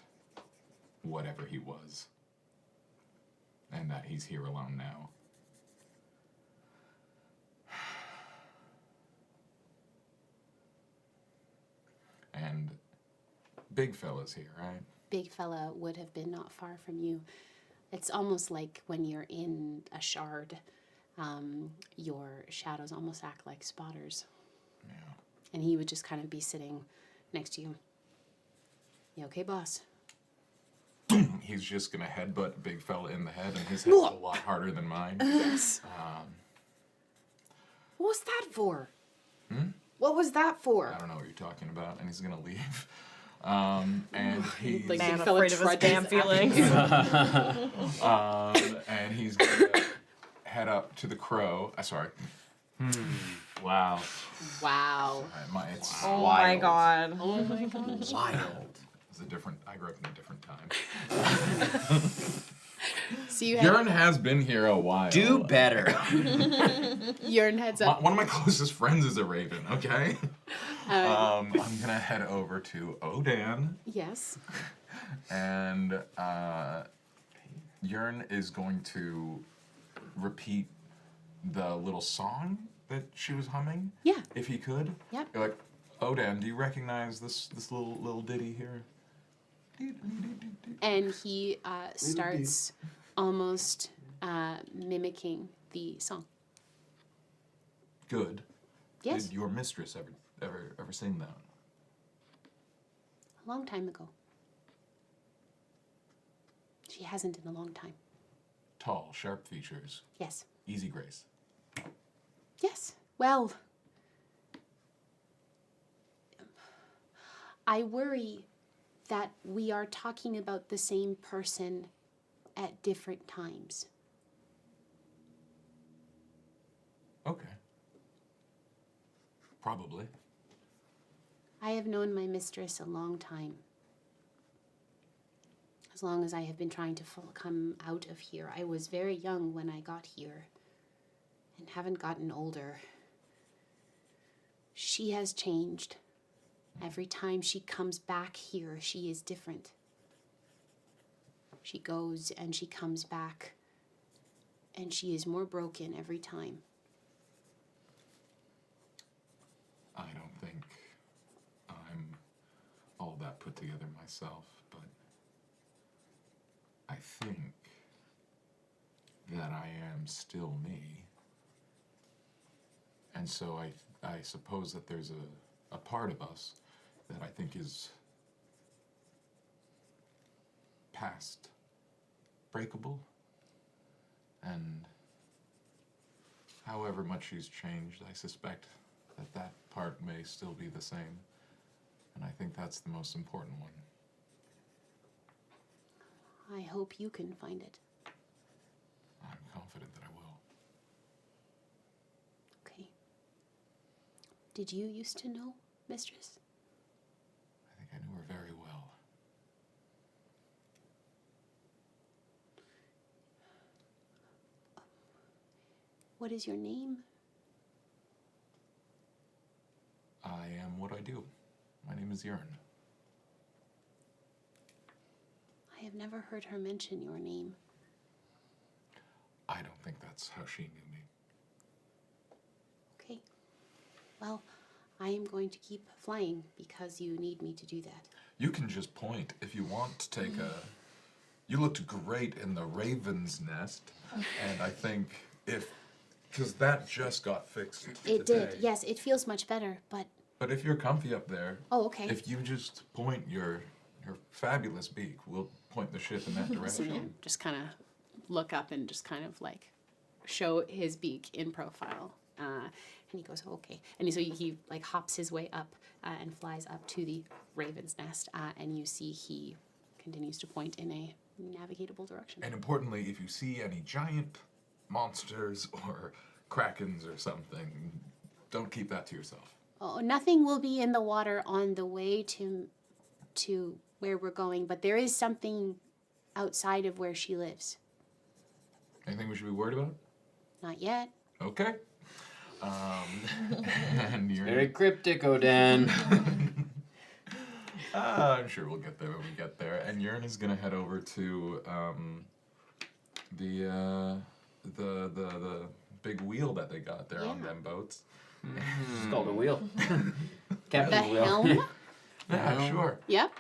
whatever he was, and that he's here alone now. And big fella's here, right? Big fella would have been not far from you. It's almost like when you're in a shard, your shadows almost act like spotters. Yeah. And he would just kind of be sitting next to you. You okay, boss? He's just gonna headbutt big fella in the head, and his head's a lot harder than mine. Yes. What was that for? What was that for? I don't know what you're talking about, and he's gonna leave. And he's Like, Man, big fella afraid of his trudges damn after feelings. you. and he's gonna head up to the crow. Sorry. Wow. Wow. It's Oh my god. Oh my gosh. Wild. it's a different. I grew up in a different time. So you Yearn has been here a while. Do better. Yearn heads up. One of my closest friends is a raven. Okay. I'm gonna head over to Odan, Yes. and Yearn is going to repeat the little song that she was humming. Yeah. If he could. Yep. You're like, Odan, do you recognize this little ditty here? And he starts almost mimicking the song. Good. Yes. Did your mistress ever sing that? A long time ago. She hasn't in a long time. Tall, sharp features, Yes. easy grace. Yes. Well, I worry that we are talking about the same person at different times. Okay. Probably. I have known my mistress a long time. As long as I have been trying to come out of here. I was very young when I got here and haven't gotten older. She has changed. Every time she comes back here, she is different. She goes and she comes back, and she is more broken every time. I don't think I'm all that put together myself, but I think that I am still me. And so I suppose that there's a part of us that I think is past breakable, and however much she's changed, I suspect that part may still be the same, and I think that's the most important one. I hope you can find it. I'm confident that I will. Okay. Did you used to know, mistress? I think I knew her very well. What is your name? I am what I do. My name is Yearn. I have never heard her mention your name. I don't think that's how she knew me. Okay. Well, I am going to keep flying because you need me to do that. You can just point if you want to take a... You looked great in the raven's nest, and I think if... Because that just got fixed It today. did. Yes, it feels much better, but... But if you're comfy up there... Oh, okay. If you just point your fabulous beak, we'll point the ship in that So direction. then just kind of look up and just kind of like show his beak in profile. And he goes, okay. And so he like hops his way up and flies up to the raven's nest. And you see he continues to point in a navigatable direction. And importantly, if you see any giant monsters or krakens or something, don't keep that to yourself. Oh, nothing will be in the water on the way to where we're going, but there is something outside of where she lives. Anything we should be worried about? Not yet. Okay. And you're Very cryptic, Odan. I'm sure we'll get there when we get there. And Yearn is gonna head over to the big wheel that they got there on them boats. It's called a wheel. The Captain's wheel. helm? Yeah, sure. Yep.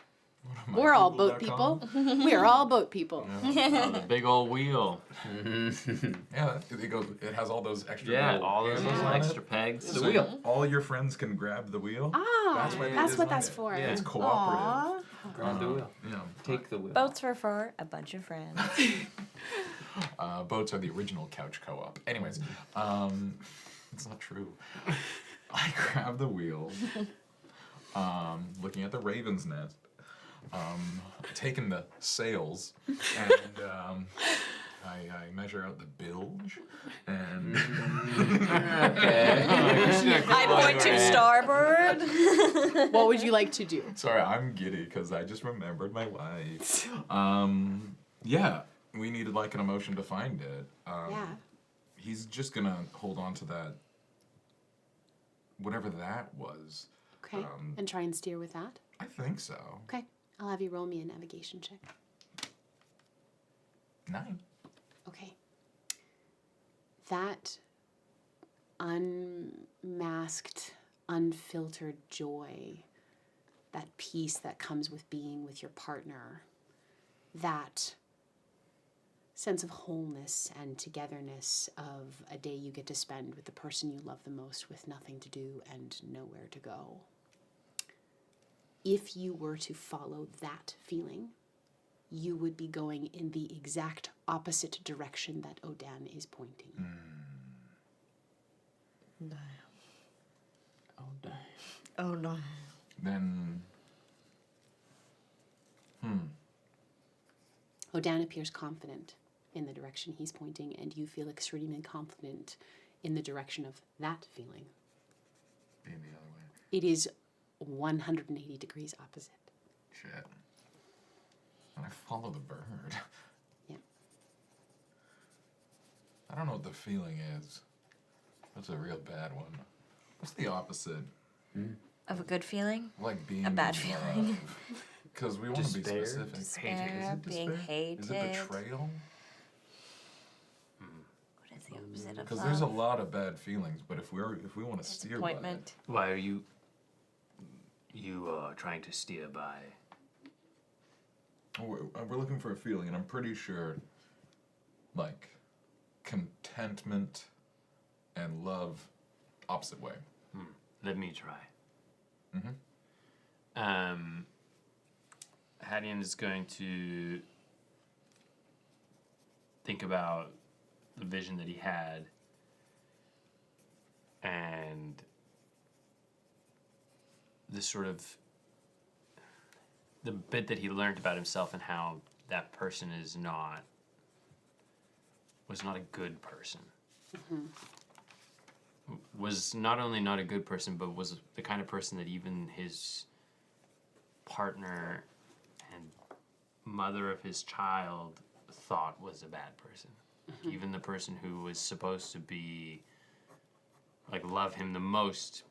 We're all boat people. We're all boat people. Oh, the big old wheel. Yeah, it has all those extra. Yeah, little all those handles little on it. extra pegs. The wheel. All your friends can grab the wheel. Ah, That's why they that's what designed that's it. for. Yeah. It's cooperative. Grab the wheel. Yeah. Take the wheel. Boats were for a bunch of friends. Boats are the original couch co-op. Anyways, it's not true. I grab the wheel, looking at the raven's nest, taking the sails, and I measure out the bilge, and I point to starboard. What would you like to do? sorry, I'm giddy because I just remembered my wife. Yeah, we needed like an emotion to find it. Yeah. He's just gonna hold on to that, whatever that was. Okay. And try and steer with that. I think so. Okay. I'll have you roll me a navigation check. 9. Okay. That unmasked, unfiltered joy, that peace that comes with being with your partner, that sense of wholeness and togetherness of a day you get to spend with the person you love the most with nothing to do and nowhere to go. If you were to follow that feeling, you would be going in the exact opposite direction that Odan is pointing. Oh, damn. Oh no. Then, Odan appears confident in the direction he's pointing, and you feel extremely confident in the direction of that feeling. being the other way. It is 180 degrees opposite. Shit. And I follow the bird. Yeah. I don't know what the feeling is. That's a real bad one. What's the opposite? Of a good feeling? Like being A bad in feeling. love. Because we want to be Despair? specific. Despair, Is it being despair? hated. Is it betrayal? What is the opposite of Because love? there's a lot of bad feelings, but if we want to steer by it, Disappointment. Why are you trying to steer by? we're looking for a feeling, and I'm pretty sure, like, contentment and love, opposite way. Let me try. Mm-hmm. Hadeon is going to think about the vision that he had and the sort of the bit that he learned about himself and how that person was not a good person. Was not only not a good person, but was the kind of person that even his partner and mother of his child thought was a bad person. Even the person who was supposed to be, like, love him the most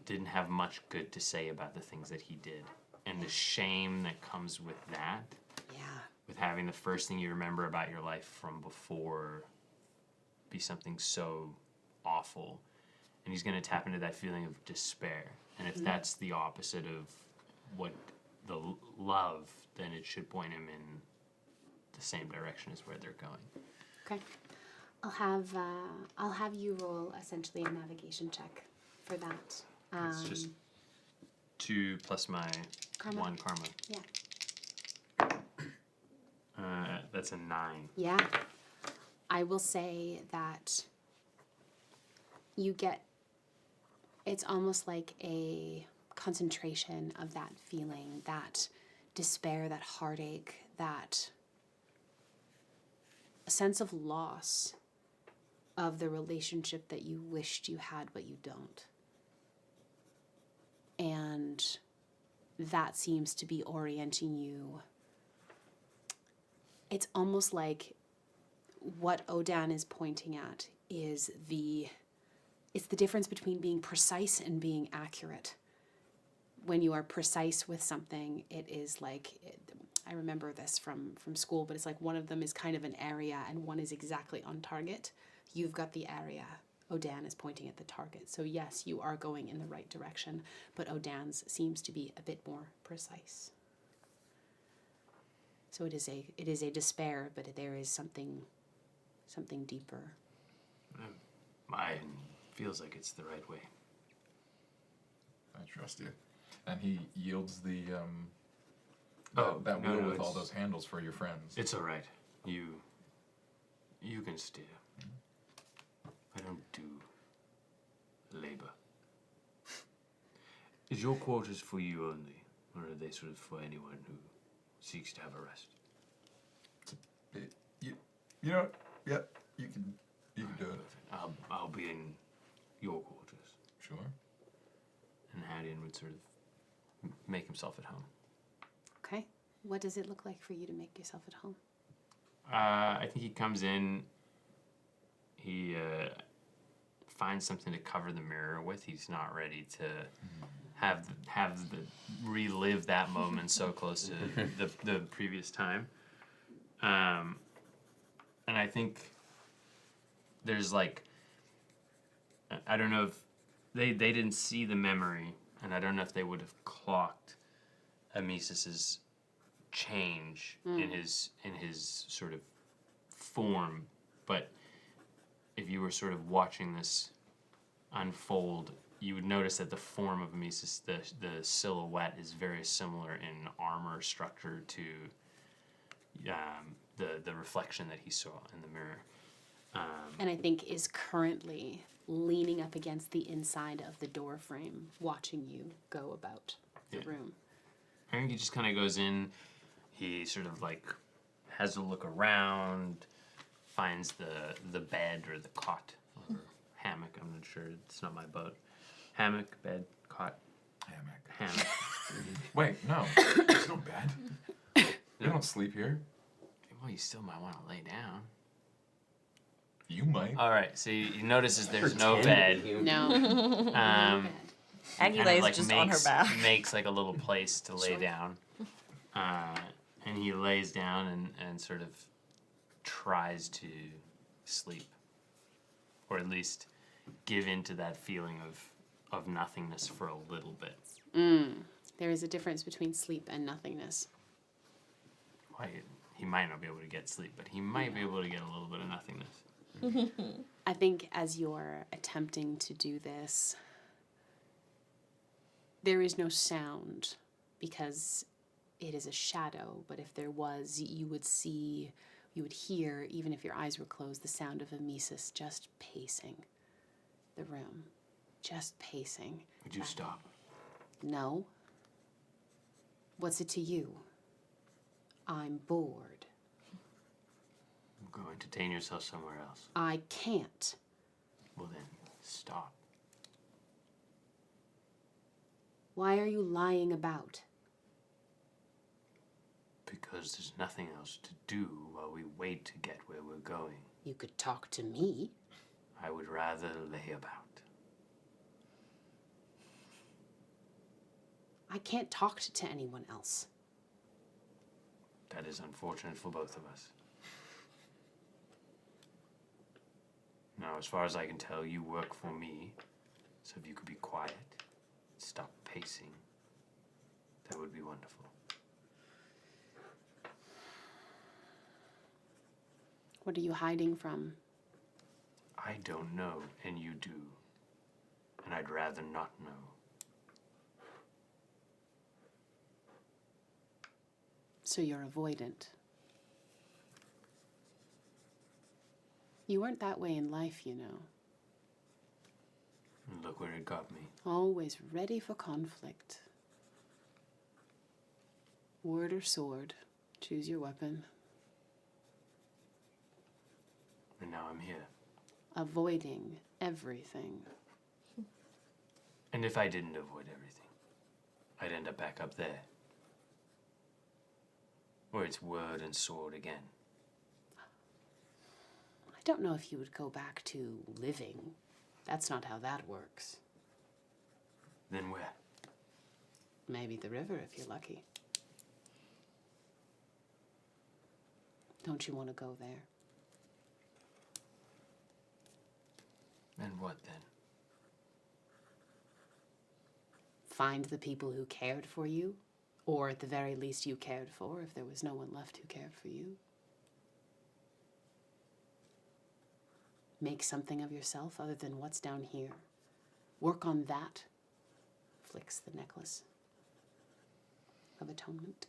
didn't have much good to say about the things that he did. And the shame that comes with that, Yeah. with having the first thing you remember about your life from before be something so awful. And he's going to tap into that feeling of despair. And if that's the opposite of what the love, then it should point him in the same direction as where they're going. Okay. I'll have you roll essentially a navigation check for that. It's just 2 plus my Karma. 1 karma. Yeah. That's a 9. Yeah. I will say that you get, it's almost like a concentration of that feeling, that despair, that heartache, that a sense of loss of the relationship that you wished you had but you don't. And that seems to be orienting you. It's almost like what Odan is pointing at is it's the difference between being precise and being accurate. When you are precise with something, it is like, I remember this from school, but it's like one of them is kind of an area and one is exactly on target. You've got the area. Odan is pointing at the target. So yes, you are going in the right direction, but Odan's seems to be a bit more precise. So it is a despair, but there is something deeper. Mine feels like it's the right way. I trust you. And he yields the Oh, that no, wheel no, with all it's- those handles for your friends. It's all right. You can steer. I don't do labor. Is your quarters for you only, or are they sort of for anyone who seeks to have a rest? You know, yeah, you can do it. I'll be in your quarters. Sure. And Hadeon would sort of make himself at home. Okay. What does it look like for you to make yourself at home? I think he comes in, he finds something to cover the mirror with. He's not ready to relive that moment so close to the previous time. And I think there's like, I don't know if they didn't see the memory, and I don't know if they would have clocked Amissus's change in his sort of form, but if you were sort of watching this unfold, you would notice that the form of Amissus, the silhouette, is very similar in armor structure to the reflection that he saw in the mirror. And I think is currently leaning up against the inside of the door frame, watching you go about the room. I think he just kind of goes in, he sort of like has a look around, finds the bed or the cot or hammock, I'm not sure, it's not my boat. Hammock, bed, cot. Hammock. Wait, no. It's no bed. You don't sleep here. Well, you still might want to lay down. You might. All right, so he notices there's no bed. No. No bed. Aggie Kind of, lays like, just on her back. Makes like a little place to lay down. And he lays down and sort of tries to sleep. Or at least give in to that feeling of nothingness for a little bit. There is a difference between sleep and nothingness. Why, he might not be able to get sleep, but he might be able to get a little bit of nothingness. I think as you're attempting to do this, there is no sound because it is a shadow, but if there was, you would hear, even if your eyes were closed, the sound of Amissus just pacing the room. Just pacing. Would you stop? No. What's it to you? I'm bored. Go entertain yourself somewhere else. I can't. Well then, stop. Why are you lying about? Because there's nothing else to do while we wait to get where we're going. You could talk to me. I would rather lay about. I can't talk to anyone else. That is unfortunate for both of us. Now, as far as I can tell, you work for me, so if you could be quiet, stop pacing, that would be wonderful. What are you hiding from? I don't know, and you do. And I'd rather not know. So you're avoidant. You weren't that way in life, you know. And look where it got me. Always ready for conflict. Word or sword, choose your weapon. And now I'm here. Avoiding everything. And if I didn't avoid everything, I'd end up back up there. Where it's word and sword again. I don't know if you would go back to living. That's not how that works. Then where? Maybe the river if you're lucky. Don't you want to go there? And what then? Find the people who cared for you, or at the very least you cared for if there was no one left who cared for you. Make something of yourself other than what's down here. Work on that. Flicks the necklace of atonement.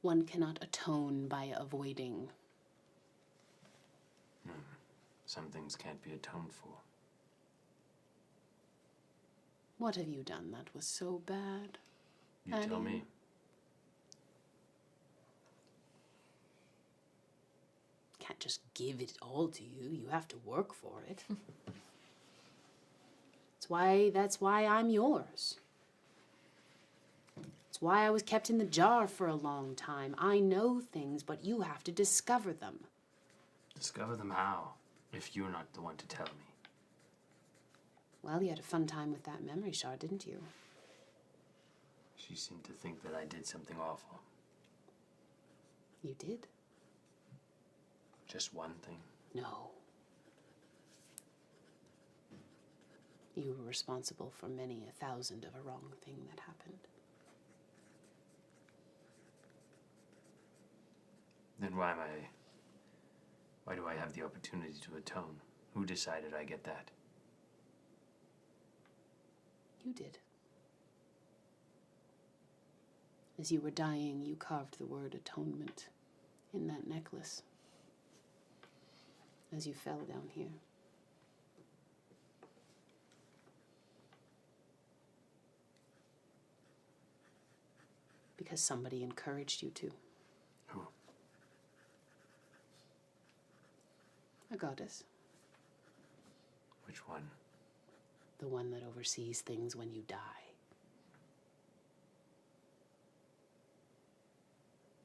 One cannot atone by avoiding. Some things can't be atoned for. What have you done that was so bad? You tell Hadeon? me. Can't just give it all to you. You have to work for it. That's why I'm yours. It's why I was kept in the jar for a long time. I know things, but you have to discover them. Discover them how, if you're not the one to tell me. Well, you had a fun time with that memory shard, didn't you? She seemed to think that I did something awful. You did? Just one thing. No. You were responsible for many 1,000 of a wrong thing that happened. Then why do I have the opportunity to atone? Who decided I get that? You did. As you were dying, you carved the word atonement in that necklace. As you fell down here. Because somebody encouraged you to. Who? A goddess. Which one? The one that oversees things when you die.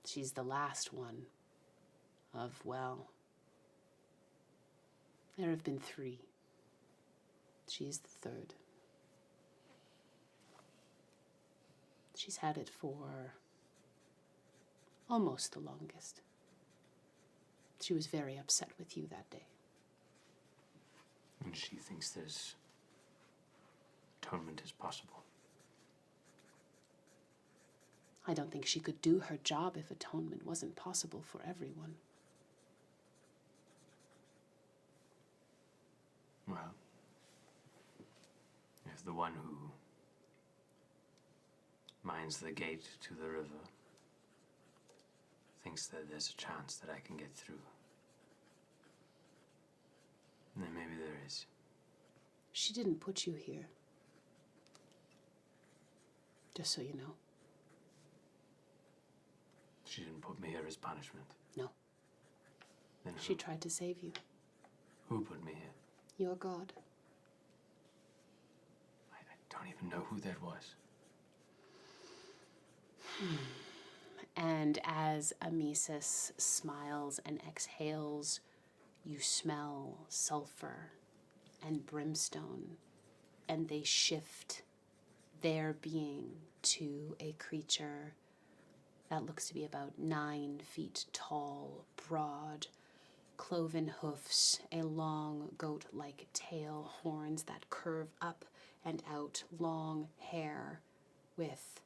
She's the last one of, well, there have been 3. She's the 3rd. She's had it for almost the longest. She was very upset with you that day. And she thinks there's atonement is possible. I don't think she could do her job if atonement wasn't possible for everyone. Well, if the one who minds the gate to the river thinks that there's a chance that I can get through, then maybe there is. She didn't put you here. Just so you know. She didn't put me here as punishment. No. Then She tried to save you. who put me here? Your god. I don't even know who that was. And as Amissus smiles and exhales, you smell sulfur and brimstone, and they shift their being to a creature that looks to be about 9 feet tall, broad, cloven hoofs, a long goat-like tail, horns that curve up and out, long hair with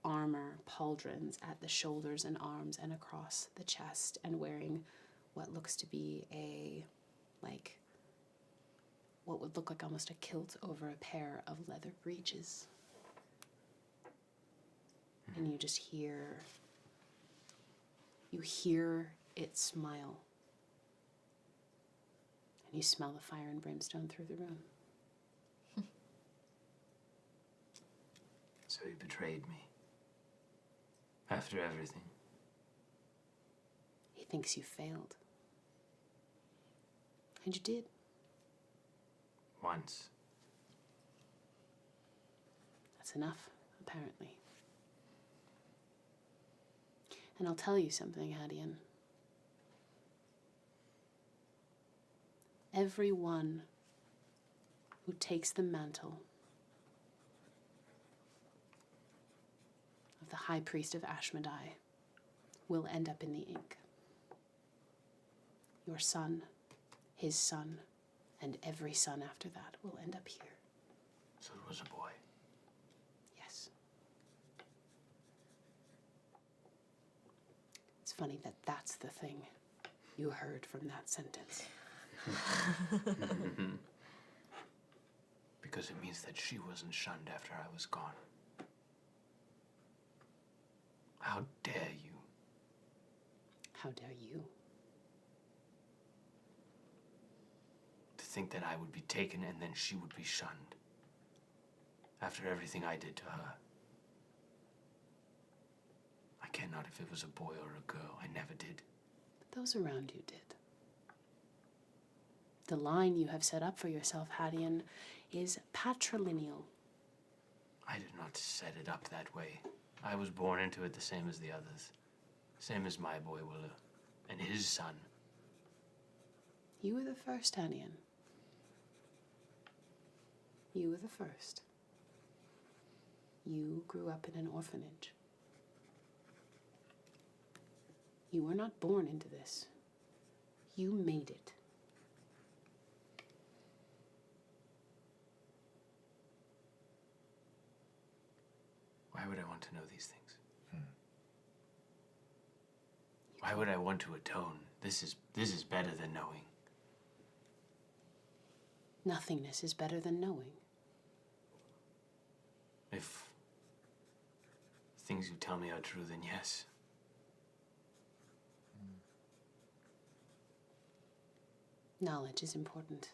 armor, pauldrons at the shoulders and arms and across the chest, and wearing what looks to be what would look like almost a kilt over a pair of leather breeches. And you just hear its smile. And you smell the fire and brimstone through the room. So he betrayed me. After everything. He thinks you failed. And you did. Once. That's enough, apparently. And I'll tell you something, Hadeon. Everyone who takes the mantle of the High Priest of Ashmedai will end up in the ink. Your son, his son, and every son after that will end up here. So it was a boy. Yes. It's funny that that's the thing you heard from that sentence. Because it means that she wasn't shunned after I was gone. How dare you? How dare you? To think that I would be taken and then she would be shunned. After everything I did to her. I cannot if it was a boy or a girl. I never did. But those around you did. The line you have set up for yourself, Hadeon, is patrilineal. I did not set it up that way. I was born into it the same as the others. Same as my boy Willow. And his son. You were the first, Hadeon. You were the first. You grew up in an orphanage. You were not born into this. You made it. Why would I want to know these things? Why would I want to atone? This is better than knowing. Nothingness is better than knowing. If things you tell me are true, then yes. Knowledge is important.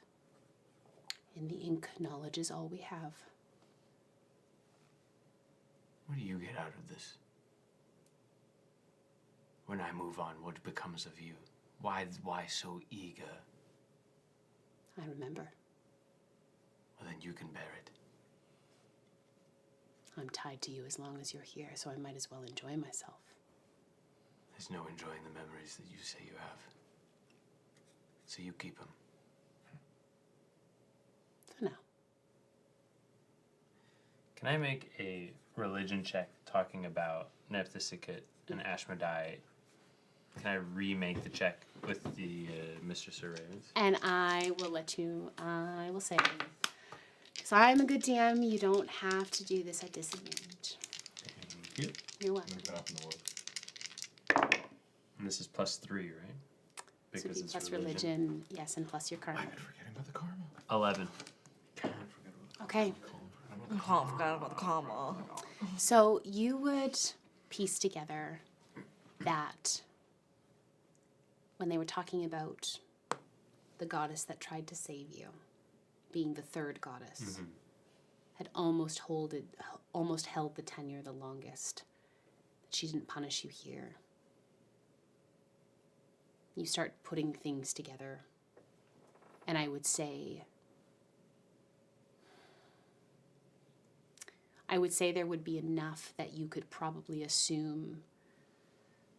In the ink, knowledge is all we have. What do you get out of this? When I move on, what becomes of you? Why so eager? I remember. Well, then you can bear it. I'm tied to you as long as you're here, so I might as well enjoy myself. There's no enjoying the memories that you say you have. So you keep them. For now. Can I make a religion check talking about Nephthisicut and Ashmedai? Can I remake the check with the Mistress of Ravens? And I will say, because I'm a good DM, you don't have to do this at disadvantage. Thank you. You're welcome. Move it up in the world. And this is +3, right? This would be plus religion, yes, and plus your karma. I've been forgetting about the karma. 11. Okay. I forgot about the comma. So you would piece together that when they were talking about the goddess that tried to save you, being the third goddess, had almost held the tenure the longest. That she didn't punish you here. You start putting things together, and I would say there would be enough that you could probably assume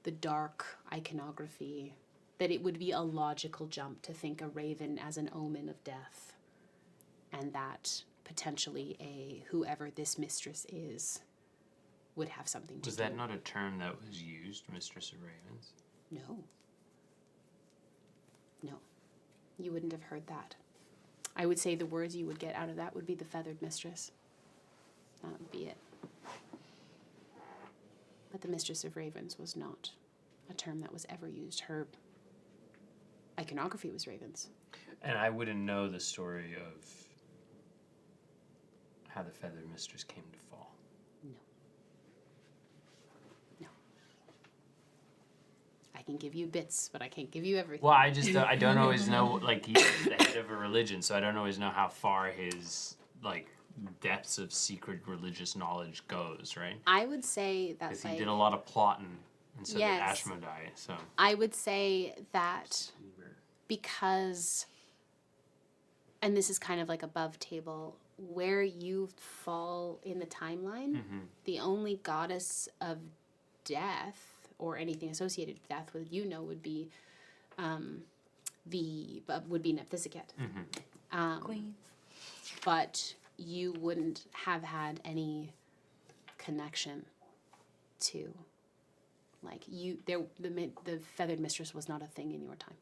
the dark iconography, that it would be a logical jump to think a raven as an omen of death, and that potentially whoever this mistress is would have something to do. Was that not a term that was used, Mistress of Ravens? No. No. You wouldn't have heard that. I would say the words you would get out of that would be the feathered mistress. That would be it. But the Mistress of Ravens was not a term that was ever used. Her iconography was ravens. And I wouldn't know the story of how the feathered mistress came to fall. No. No. I I can give you bits, but I can't give you everything. Well, I just I don't always know, like, he's the head of a religion, so I don't always know how far his, like, depths of secret religious knowledge goes, right? I would say that, Because like, he did a lot of plotting, and so Yes. did Ashmodai, so. I would say that because, and this is kind of like above table, where you fall in the timeline, the only goddess of death or anything associated with death would would be Nephthisiket. Queen. But you wouldn't have had any connection to, like, the feathered mistress was not a thing in your time.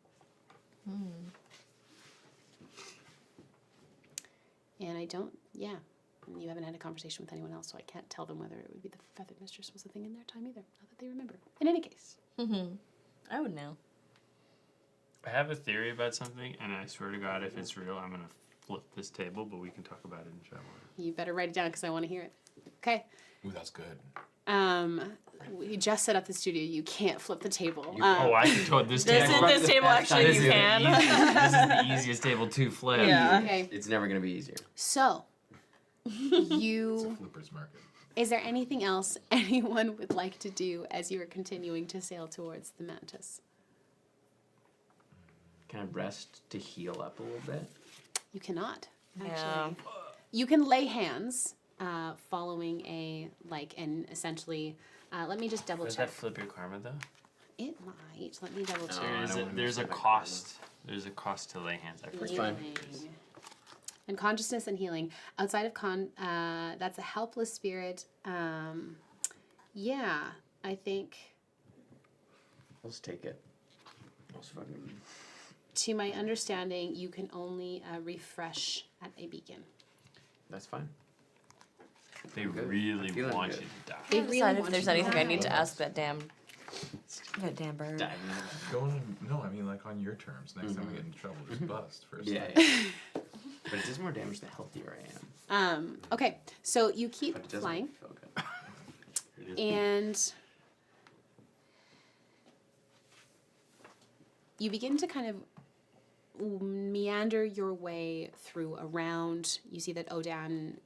And I don't, you haven't had a conversation with anyone else, so I can't tell them whether it would be the feathered mistress was a thing in their time either, not that they remember. In any case. I would know. I have a theory about something, and I swear to God, if it's real, I'm going to flip this table, but we can talk about it in chat more. You better write it down because I want to hear it. Okay. Ooh, that's good. We just set up the studio. You can't flip the table. I can totally this table. This table actually This you is the can. this is the easiest table to flip. Yeah. Okay. It's never gonna be easier. So, It's a you... flipper's market. Is there anything else anyone would like to do as you are continuing to sail towards the Mantis? Can I rest to heal up a little bit? You cannot, actually. Yeah. You can lay hands following essentially... let me just double Does check. that flip your karma, though? It might. Let me double check. I don't wanna There's a mess with my cost. There's a cost to lay hands. I forget. fine. Healing. And consciousness and healing. Outside of that's a helpless spirit. I think, Let's take it. Let's fucking... to my understanding, you can only refresh at a beacon. That's fine. They Good. really I'm feeling want good. you to die. They I haven't really decided if want there's you to anything I die. need to ask that damn bird. Diving in. No, I mean, like, on your terms. Next time we get in trouble, just bust for a Yeah, second. yeah. But it does more damage the healthier I am. Okay, so you keep But it doesn't flying, feel good. and you begin to kind of meander your way through around. You see that Odan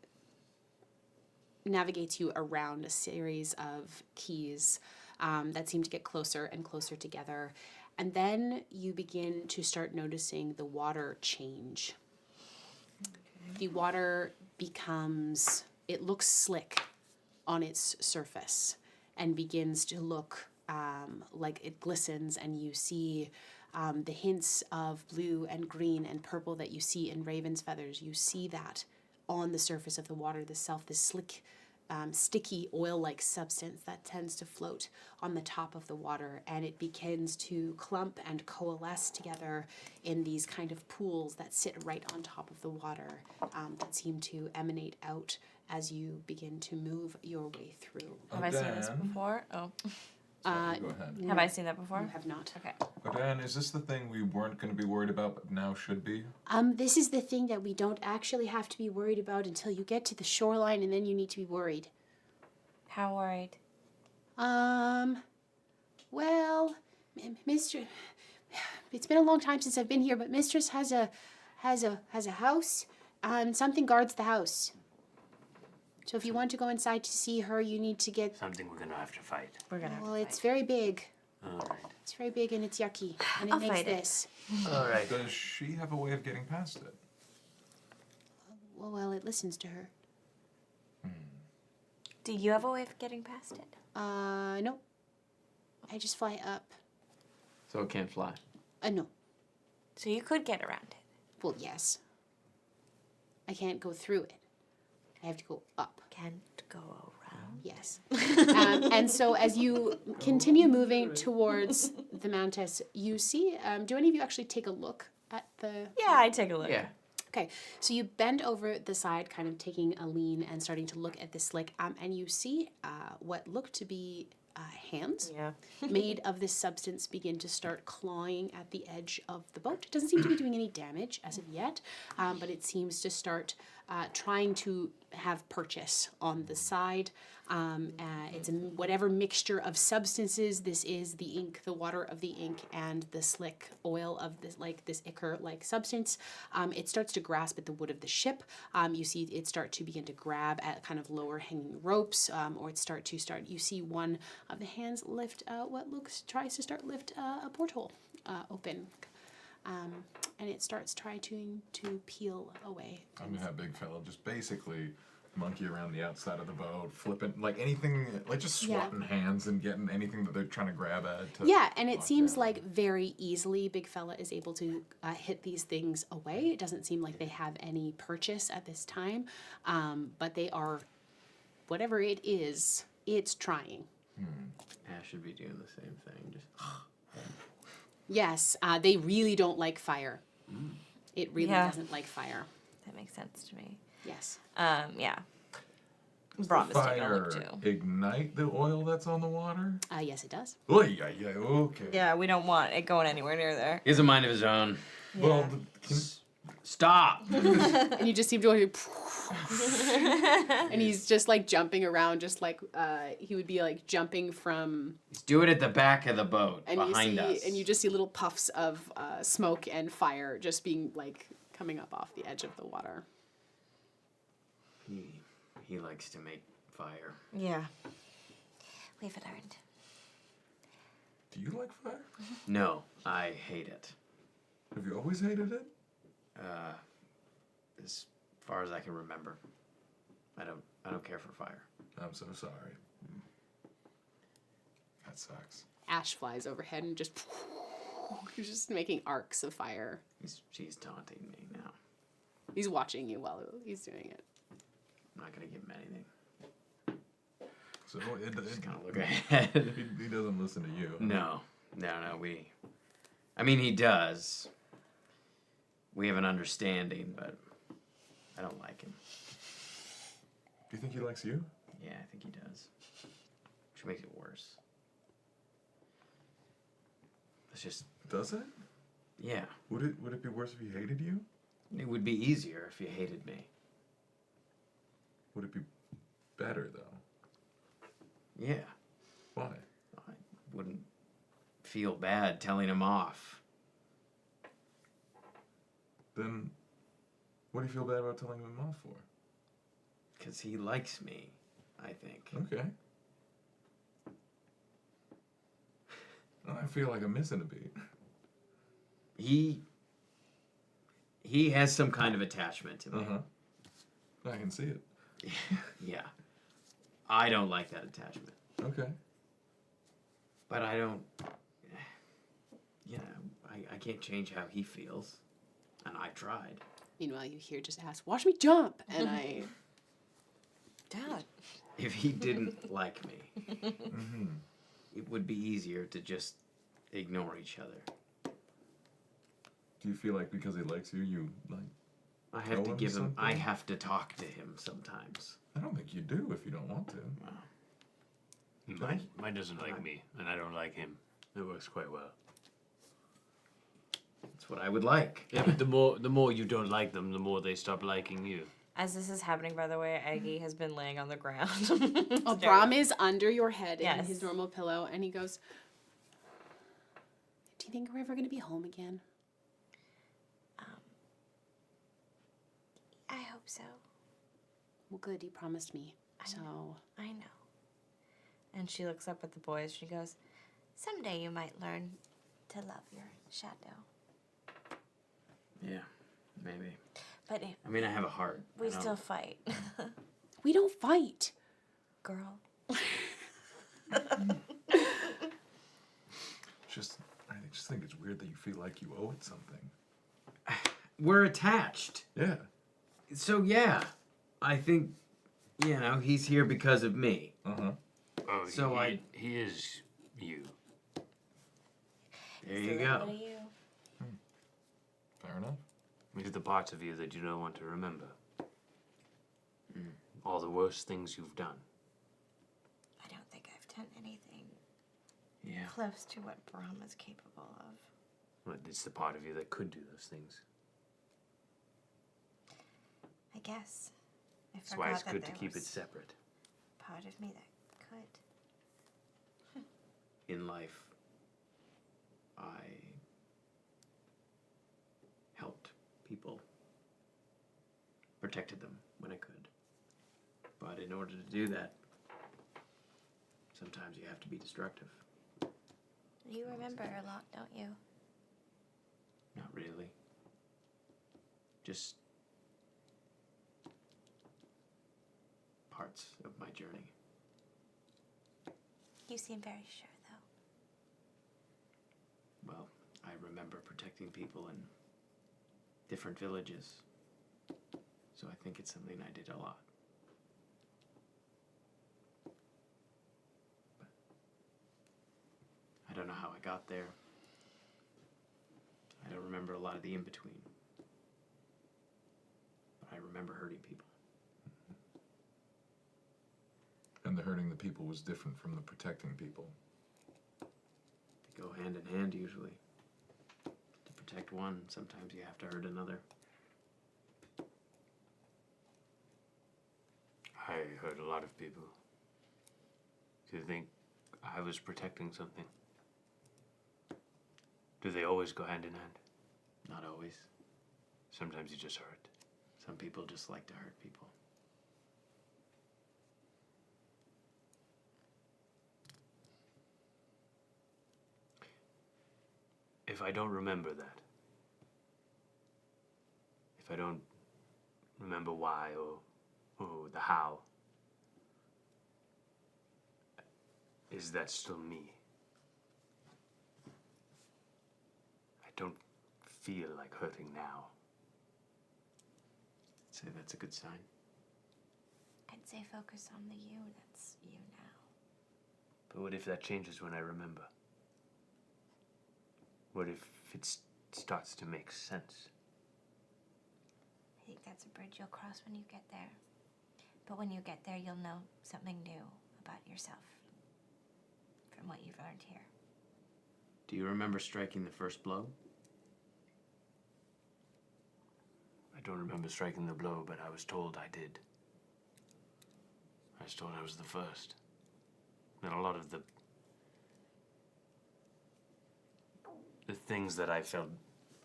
navigates you around a series of keys that seem to get closer and closer together. And then you begin to start noticing the water change. The water it looks slick on its surface and begins to look like it glistens, and you see the hints of blue and green and purple that you see in raven's feathers. You see that on the surface of the water, this slick, sticky oil-like substance that tends to float on the top of the water, and it begins to clump and coalesce together in these kind of pools that sit right on top of the water that seem to emanate out as you begin to move your way through. Have I seen this Dan? before? Oh. Sorry, go ahead. Have I seen that before? You have not. Okay. Dan, is this the thing we weren't going to be worried about, but now should be? This is the thing that we don't actually have to be worried about until you get to the shoreline, and then you need to be worried. How worried? Well, Mr. It's been a long time since I've been here, but Mistress has a house, and something guards the house. So if you want to go inside to see her, you need to get... Something we're gonna have to fight. We're gonna have Well, to it's fight. very big. All right. It's very big and it's yucky, and it I'll makes fight it. this. All right. Does she have a way of getting past it? Well, it listens to her. Do you have a way of getting past it? No. I just fly up. So it can't fly. No. So you could get around it. Well, yes. I can't go through it. I have to go up. Can't go around. Yes. And so as you continue moving towards the Mantis, you see, do any of you actually take a look at the... Yeah, I take a look. Yeah. Okay, so you bend over the side, kind of taking a lean and starting to look at the slick, and you see what look to be hands Yeah. made of this substance begin to start clawing at the edge of the boat. It doesn't seem to be doing any damage as of yet, but it seems to start trying to have purchase on the side. It's whatever mixture of substances. This is the ink, the water of the ink, and the slick oil of this ichor-like substance. It starts to grasp at the wood of the ship. You see it start to begin to grab at kind of lower hanging ropes, or it you see one of the hands lift tries to start lift a porthole open. And it starts trying to peel away. I'm gonna have Big Fella just basically monkey around the outside of the boat, flipping, like anything, like just swatting hands and getting anything that they're trying to grab at. And it seems like very easily Big Fella is able to hit these things away. It doesn't seem like they have any purchase at this time, but they are, whatever it is, it's trying. Ash should be doing the same thing. Just. Yes, they really don't like fire. It really doesn't like fire. That makes sense to me. Yes. Yeah. Brahm is taking a look Fire too. ignite the oil that's on the water? Yes, it does. Oh, yeah, okay. Yeah, we don't want it going anywhere near there. He has a mind of his own. Yeah. Well, Stop! And you just see him doing and he's just like jumping around, just like he would be like jumping from. Do it at the back of the boat, And behind us. And you just see little puffs of smoke and fire just being like coming up off the edge of the water. He likes to make fire. Yeah. We've learned. do you like fire? No, I hate it. Have you always hated it? As far as I can remember, I don't care for fire. I'm so sorry. That sucks. Ash flies overhead and just he's just making arcs of fire. She's taunting me now. He's watching you while he's doing it. I'm not gonna give him anything. So it Just kind of look ahead. he doesn't listen to you. No. I mean, he does. We have an understanding, but I don't like him. Do you think he likes you? Yeah, I think he does. Which makes it worse. It's just. Does it? Yeah. Would it be worse if he hated you? It would be easier if you hated me. Would it be better though? Yeah. Why? I wouldn't feel bad telling him off. Then what do you feel bad about telling him off for? Because he likes me, I think. Okay. I feel like I'm missing a beat. He has some kind of attachment to me. I can see it. Yeah. I don't like that attachment. Okay. But I don't, I can't change how he feels. And I've tried. Meanwhile, you hear just ask, "Watch me jump," and Dad. If he didn't like me, it would be easier to just ignore each other. Do you feel like because he likes you, you like? I have to him give him. I something? have to talk to him sometimes. I don't think you do if you don't want to. Mine doesn't like me, and I don't like him. It works quite well. That's what I would like. Yeah, but the more you don't like them, the more they stop liking you. As this is happening, by the way, Aggie has been laying on the ground. Oh, Brahm is under your head in Yes. his normal pillow, and he goes, "Do you think we're ever going to be home again?" I hope so. Well, good. You promised me. So I know. And she looks up at the boys. She goes, Someday you might learn to love your shadow. Yeah, maybe. But I mean, I have a heart. we I don't- still fight. we don't fight. Girl. I just think it's weird that you feel like you owe it something. We're attached. Yeah. So yeah, I think, he's here because of me. Oh, So he is you. There It's a you little go. bit of you. Fair enough. It's the parts of you that you don't want to remember. All the worst things you've done. I don't think I've done anything Yeah. close to what Brahm is capable of. Well, it's the part of you that could do those things. I guess. That's why it's forgot that good to there keep it was separate. part of me that could. In life, I helped people, protected them when I could. But in order to do that, sometimes you have to be destructive. You remember a lot, don't you? Not really. Just parts of my journey. You seem very sure, though. Well, I remember protecting people in different villages. So I think it's something I did a lot. But I don't know how I got there. I don't remember a lot of the in-between. But I remember hurting people. And the hurting the people was different from the protecting people. They go hand in hand usually. To protect one, sometimes you have to hurt another. I hurt a lot of people. Do you think I was protecting something? Do they always go hand in hand? Not always. Sometimes you just hurt. Some people just like to hurt people. If I don't remember that, if I don't remember why or the how, is that still me? I don't feel like hurting now. I'd say that's a good sign. I'd say focus on the you that's you now. But what if that changes when I remember? What if it starts to make sense? I think that's a bridge you'll cross when you get there. But when you get there, you'll know something new about yourself from what you've learned here. Do you remember striking the first blow? I don't remember striking the blow, but I was told I did. I was told I was the first. And a lot of the things that I felt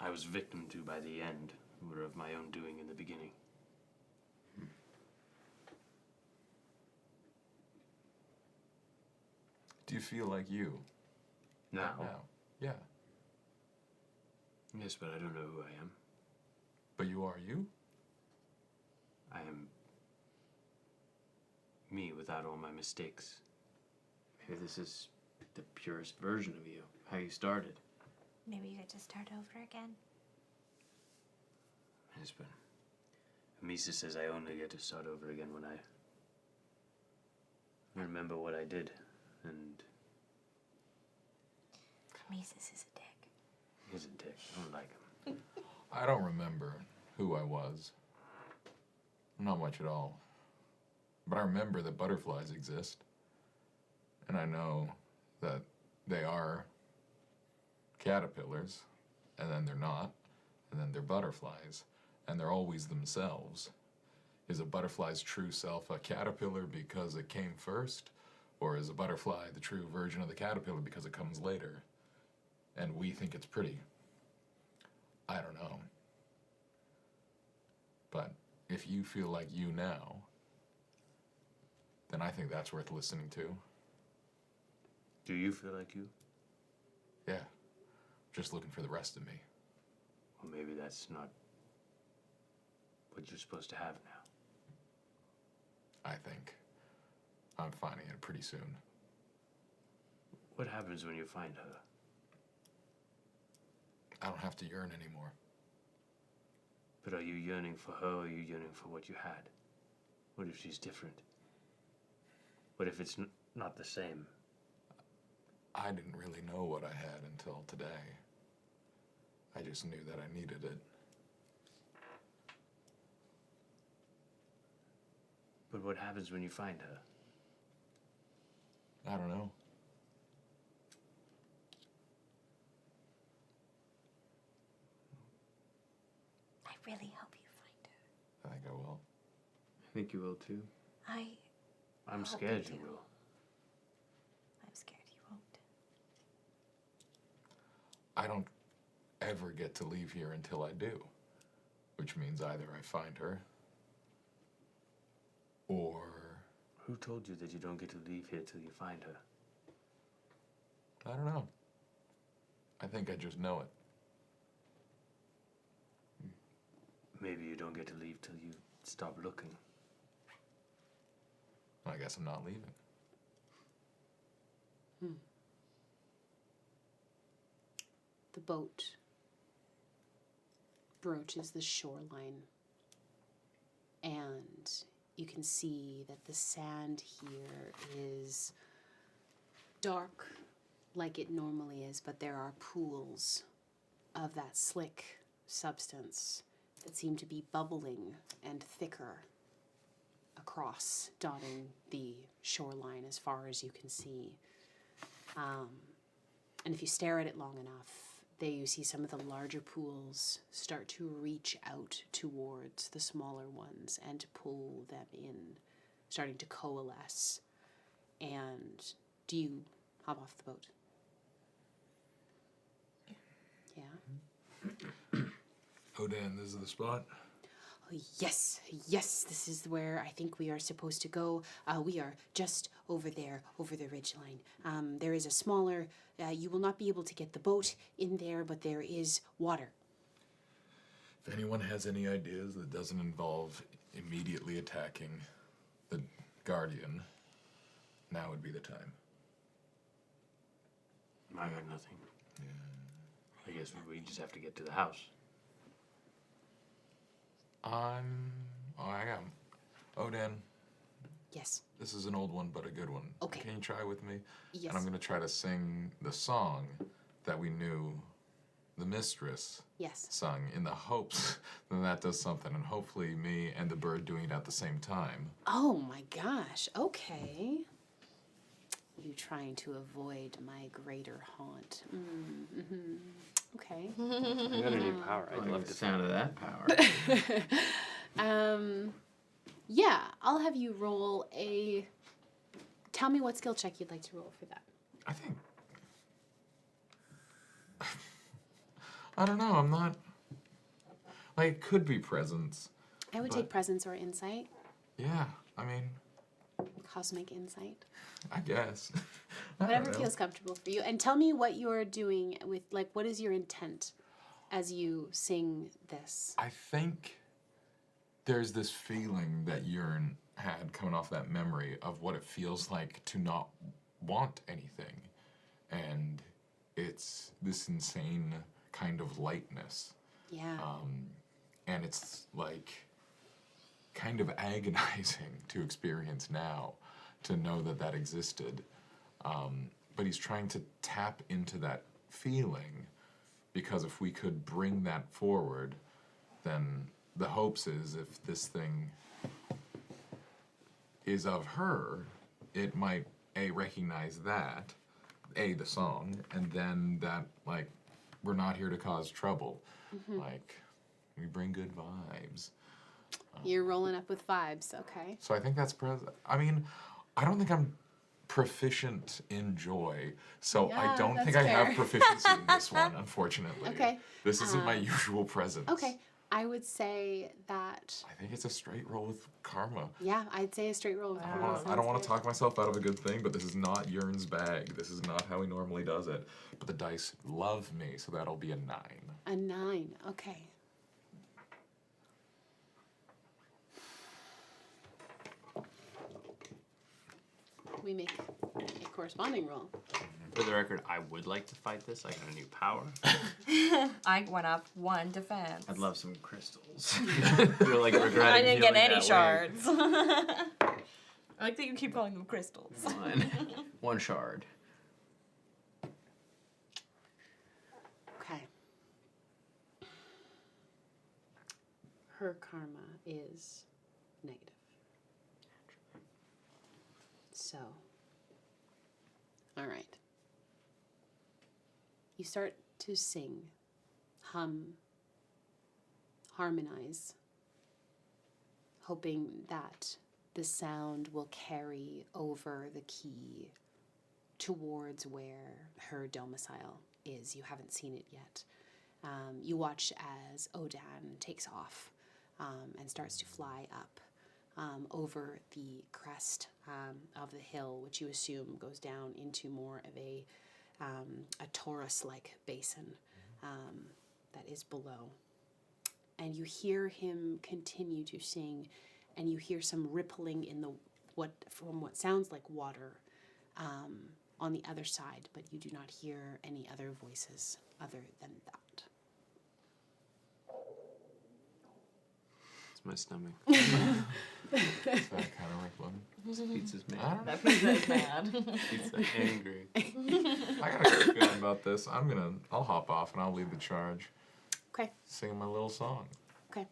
I was victim to by the end were of my own doing in the beginning. Do you feel like you? Now? Now. Yeah. Yes, but I don't know who I am. But you are you? I am me without all my mistakes. Maybe this is the purest version of you, how you started. Maybe you get to start over again. Yes, but Amissus says I only get to start over again when I remember what I did, and Amissus is a dick. he's a dick. I don't like him. I don't remember who I was. Not much at all. But I remember that butterflies exist. And I know that they are caterpillars, and then they're not, and then they're butterflies, and they're always themselves. Is a butterfly's true self a caterpillar because it came first? Or is a butterfly the true version of the caterpillar because it comes later? And we think it's pretty. I don't know. But if you feel like you now, then I think that's worth listening to. Do you feel like you? Yeah. Just looking for the rest of me. Well, maybe that's not what you're supposed to have now. I think. I'm finding it pretty soon. What happens when you find her? I don't have to yearn anymore. But are you yearning for her, or are you yearning for what you had? What if she's different? What if it's not the same? I didn't really know what I had until today. I just knew that I needed it. But what happens when you find her? I don't know. I really hope you find her. I think I will. think you will too. hope I'm you scared you do. will. I'm scared you won't. I don't ever get to leave here until I do, which means either I find her or Who told you that you don't get to leave here till you find her? I don't know. I think I just know it. Maybe you don't get to leave till you stop looking. I guess I'm not leaving. The boat broaches the shoreline, and you can see that the sand here is dark like it normally is, but there are pools of that slick substance that seem to be bubbling and thicker across, dotting the shoreline as far as you can see. And if you stare at it long enough, you see some of the larger pools start to reach out towards the smaller ones and pull them in, starting to coalesce. And do you hop off the boat? Yeah? Oh, Dan, this is the spot. Oh, yes, this is where I think we are supposed to go. We are just over there, over the ridgeline. There is a smaller, you will not be able to get the boat in there, but there is water. If anyone has any ideas that doesn't involve immediately attacking the Guardian, now would be the time. I got nothing. I guess we just have to get to the house. I am. Oh, Dan, Yes, this is an old one, but a good one. Okay. Can you try with me? yes. And I'm going to try to sing the song that we knew the mistress Yes. sung in the hopes that does something. And hopefully me and the bird doing it at the same time. Oh my gosh, okay. You trying to avoid my greater haunt. Mm-hmm. Okay. I got a new power. I I'd like love the to sound of that power. Yeah, I'll have you roll a... Tell me what skill check you'd like to roll for that. I think. I don't know. I'm not. Like, it could be presence. I would But- take presence or insight. Yeah, I mean, Cosmic insight. I guess. I don't Whatever know. feels comfortable for you. And tell me what you're doing with, like, what is your intent as you sing this? I think there's this feeling that Yearn had coming off that memory of what it feels like to not want anything. And it's this insane kind of lightness. Yeah. And it's like kind of agonizing to experience now, to know that that existed. But he's trying to tap into that feeling, because if we could bring that forward, then the hopes is if this thing is of her, it might recognize that, the song, and then that, like, we're not here to cause trouble. Like, we bring good vibes. You're rolling up with vibes, okay. So I think that's I mean, I don't think I'm proficient in joy, so Yeah, I don't think that's I have fair. proficiency in this one, unfortunately. Okay. This isn't my usual presence. Okay, I would say that, I think it's a straight roll with karma. yeah, I'd say a straight roll. I don't want to talk myself out of a good thing, but this is not Yearn's bag. This is not how he normally does it. But the dice love me, so that'll be a 9. A 9, okay. We make a corresponding roll. For the record, I would like to fight this. I got a new power. I went up 1 defense. I'd love some crystals. You're like regretting I didn't get feeling any that way. shards. I like that you keep calling them crystals. Fine. 1 shard. Okay. Her karma is negative. So, all right. You start to sing, hum, harmonize, hoping that the sound will carry over the key towards where her domicile is. You haven't seen it yet. You watch as Odan takes off and starts to fly up over the crest of the hill, which you assume goes down into more of a Taurus-like basin that is below. And you hear him continue to sing, and you hear some rippling in the what sounds like water on the other side, but you do not hear any other voices other than that. It's my stomach. Is that kind of rippling? Pizza's I mad. don't know. That pizza is mad. Pizza angry. I got a good feeling about this. I'll hop off and I'll lead the charge. Okay. Sing my little song. Okay.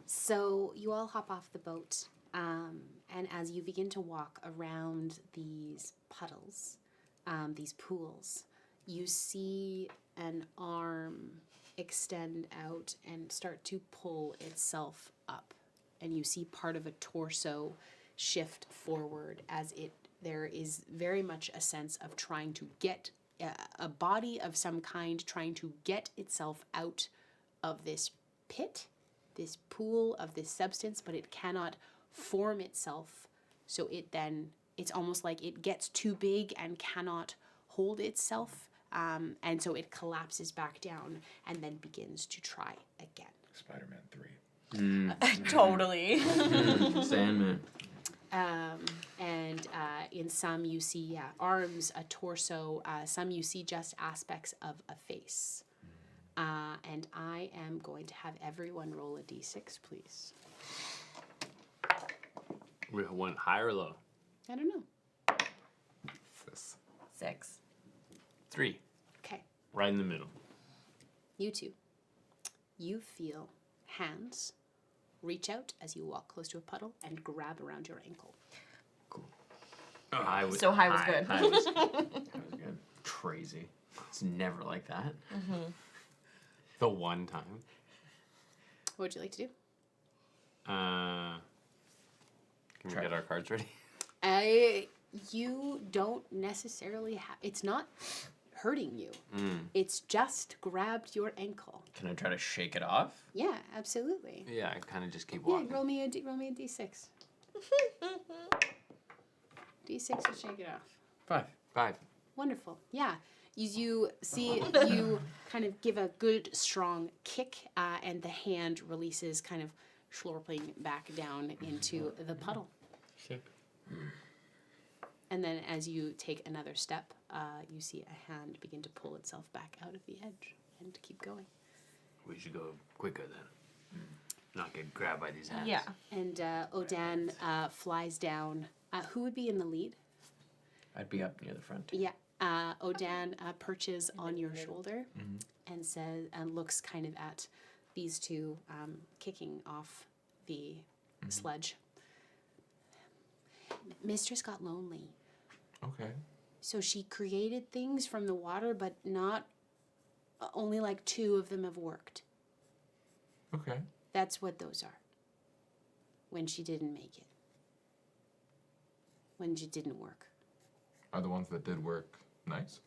So you all hop off the boat, and as you begin to walk around these puddles, these pools, you see an arm extend out and start to pull itself up. And you see part of a torso shift forward as there is very much a sense of trying to get a body of some kind, trying to get itself out of this pit, this pool of this substance, but it cannot form itself. So it's almost like it gets too big and cannot hold itself. And so it collapses back down and then begins to try again. Spider-Man 3. Totally. Sandman. And in some you see arms, a torso, some you see just aspects of a face. And I am going to have everyone roll a d6, please. We went high or low? I don't know. 6. 3. Okay, Right in the middle. you two. You feel hands reach out as you walk close to a puddle and grab around your ankle. So high was good. High was good. Crazy. It's never like that. The one time. What would you like to do? Can we get our cards ready? You don't necessarily have... It's not hurting you. It's just grabbed your ankle. Can I try to shake it off? Yeah, absolutely. Yeah, I kind of just keep Yeah, walking. roll me a d6. D6 to shake it off. 5. Wonderful. Yeah. You see, you kind of give a good, strong kick, and the hand releases, kind of slurping back down into the puddle. Sick. And then as you take another step, you see a hand begin to pull itself back out of the edge and keep going. We should go quicker then. Not get grabbed by these hands. Yeah. And Odan flies down. Who would be in the lead? I'd be up near the front. Yeah. Odan perches on your shoulder and says, and looks kind of at these two kicking off the sledge. Mistress got lonely. Okay. So she created things from the water, but not only like 2 of them have worked. Okay. That's what those are. When she didn't make it. When she didn't work. Are the ones that did work nice?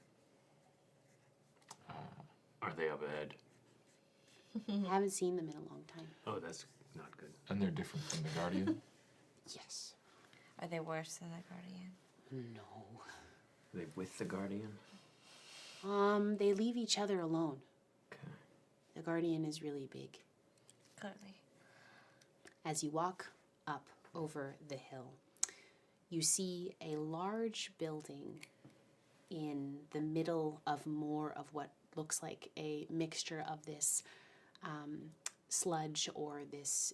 Are they up ahead? I haven't seen them in a long time. Oh, that's not good. And they're different from the Guardian? Yes. Are they worse than the Guardian? No. Are they with the Guardian? They leave each other alone. Okay. The Guardian is really big. Clearly. As you walk up over the hill, you see a large building in the middle of more of what looks like a mixture of this sludge or this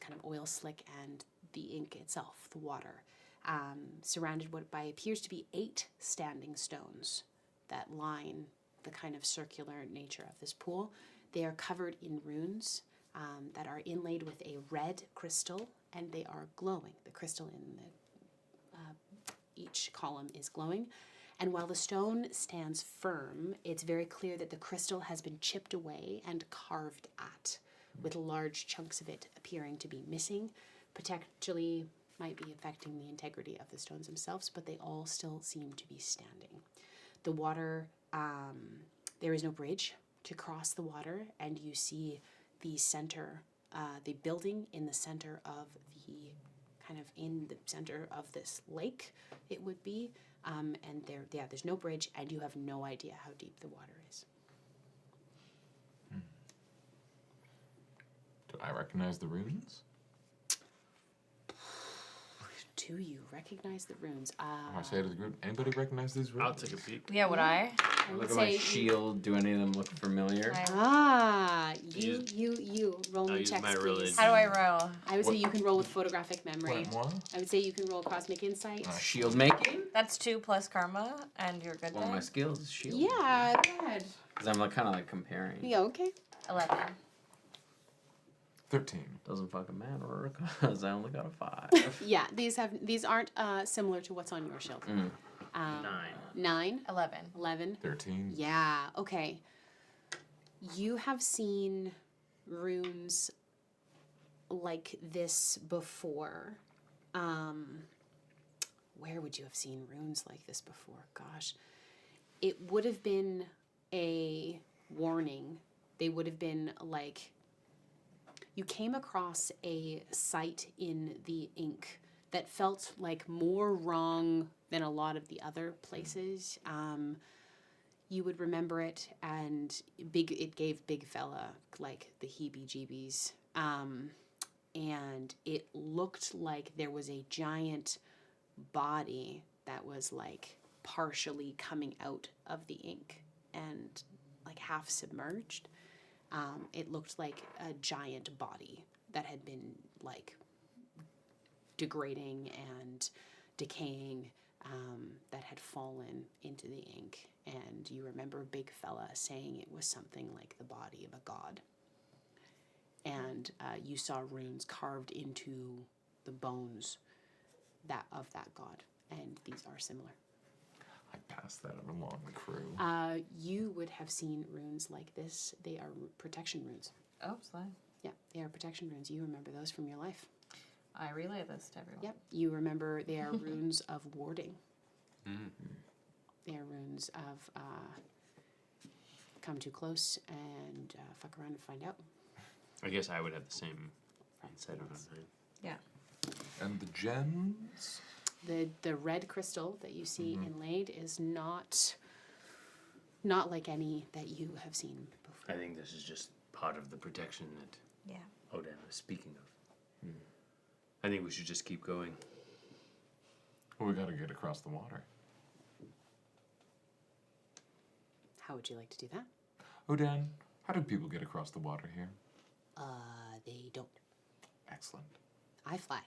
kind of oil slick and the ink itself, the water, surrounded by appears to be 8 standing stones that line the kind of circular nature of this pool. They are covered in runes that are inlaid with a red crystal, and they are glowing. The crystal in each column is glowing. And while the stone stands firm, it's very clear that the crystal has been chipped away and carved at, with large chunks of it appearing to be missing. potentially might be affecting the integrity of the stones themselves, but they all still seem to be standing. The water, there is no bridge to cross the water, and you see the center, the building in the center of the, kind of in the center of this lake, it would be, and there's no bridge, and you have no idea how deep the water is. Do I recognize the runes? Do you recognize the runes? I say to the group, anybody recognize these runes? I'll take a peek. Yeah, would I? I would Look at my say shield. Do any of them look familiar? you roll I'll me use checks, my please. religion. How do I roll? I would say you can roll with photographic memory. What, moi? I would say you can roll cosmic insight. Shield making? That's 2 plus karma, and you're good. One of my then? skills is shield. Yeah, good. Because I'm like, kind of like comparing. Yeah, okay. 11. 13. Doesn't fucking matter because I only got a 5. Yeah, these aren't similar to what's on your shield. 9. 11. 11. 13. Yeah, okay. You have seen runes like this before. Where would you have seen runes like this before? Gosh. It would have been a warning. They would have been like, you came across a site in the ink that felt like more wrong than a lot of the other places. You would remember it, and it gave big fella like the heebie-jeebies. And it looked like there was a giant body that was like partially coming out of the ink and like half submerged. It looked like a giant body that had been like degrading and decaying, that had fallen into the ink. And you remember Big Fella saying it was something like the body of a god. And you saw runes carved into the bones of that god. And these are similar. I passed that along the crew. You would have seen runes like this. They are protection runes. Oh, slide. Yeah, they are protection runes. You remember those from your life. I relay this to everyone. Yep. You remember they are runes of warding. They are runes of come too close and fuck around and find out. I guess I would have the same set of them. Yeah. And the gems? The red crystal that you see inlaid is not like any that you have seen before. I think this is just part of the protection that Odin was speaking of. I think we should just keep going. Well, we gotta get across the water. How would you like to do that? Odin, how do people get across the water here? They don't. Excellent. I fly.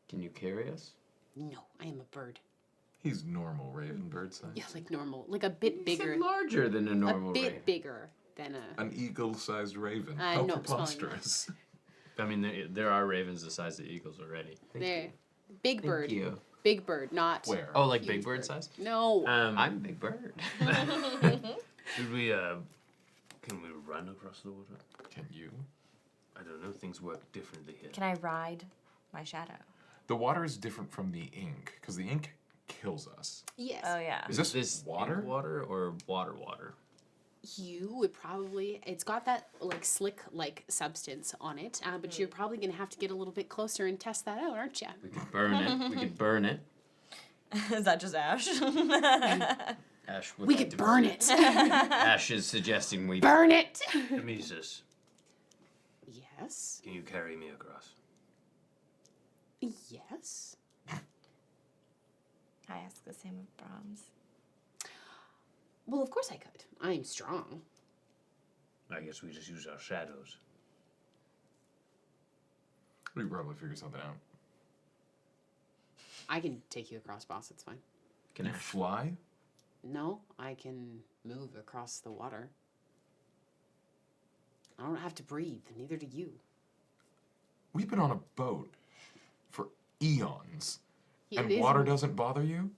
Can you carry us? No, I am a bird. He's normal raven bird size. Yeah, like normal, like a bit bigger. Larger than a normal A bit raven. bigger than a. An eagle-sized raven. How no, preposterous. I mean, there are ravens the size of eagles already. There, big bird. Thank you. Big bird, not. Where? Oh, like huge big bird size? No. I'm a big bird. Should we, can we run across the water? Can you? I don't know, things work differently here. Can I ride my shadow? The water is different from the ink, because the ink kills us. Yes. Oh, yeah. Is this water? water? Water or water? You would probably. It's got that like slick like substance on it, but you're probably gonna have to get a little bit closer and test that out, aren't you? We could burn it. We could burn it. Is that just Ash? Ash would We like could to burn it. Ash is suggesting we Burn it. Amissus, Yes. can you carry me across? Yes. I ask the same of Brahms. Well, of course I could. I'm strong. I guess we just use our shadows. We could probably figure something out. I can take you across, boss. It's fine. Can You Ash fly? No, I can move across the water. I don't have to breathe. Neither do you. We've been on a boat for eons. It And is- water doesn't bother you?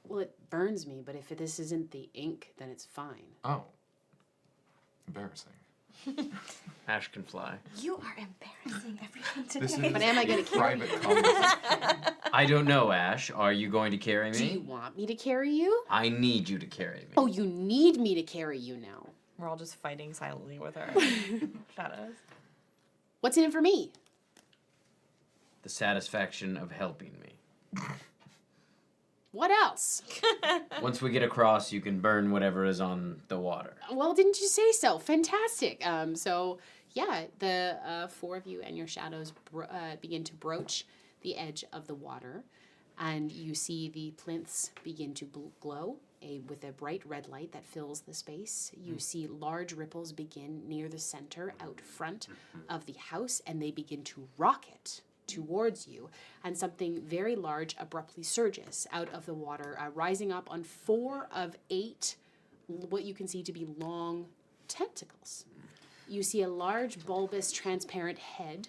Well, it burns me, but if this isn't the ink, then it's fine. Oh. Embarrassing. Ash can fly. You are embarrassing everyone This today. is But am I gonna a carry private you? conversation. I don't know, Ash. Are you going to carry Do you me? want me to carry you? I need you to carry me. Oh, you need me to carry you now. We're all just fighting silently with our shadows. What's in it for me? The satisfaction of helping me. What else? Once we get across, you can burn whatever is on the water. Well, didn't you say so? Fantastic. So, yeah, the four of you and your shadows begin to broach the edge of the water, and you see the plinths begin to glow with a bright red light that fills the space. You see large ripples begin near the center out front of the house, and they begin to rocket towards you, and something very large abruptly surges out of the water, rising up on 4 of 8 what you can see to be long tentacles. You see a large, bulbous, transparent head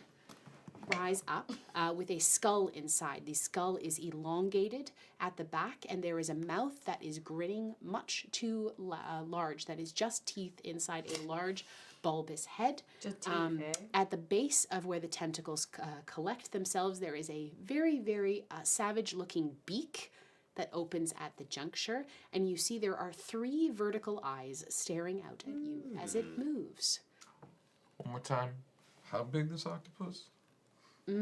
rise up with a skull inside. The skull is elongated at the back, and there is a mouth that is grinning much too large, that is just teeth inside a large, bulbous head. Just teeth, eh? At the base of where the tentacles collect themselves, there is a very, very savage-looking beak that opens at the juncture, and you see there are 3 vertical eyes staring out at you as it moves. One more time. How big this octopus? 3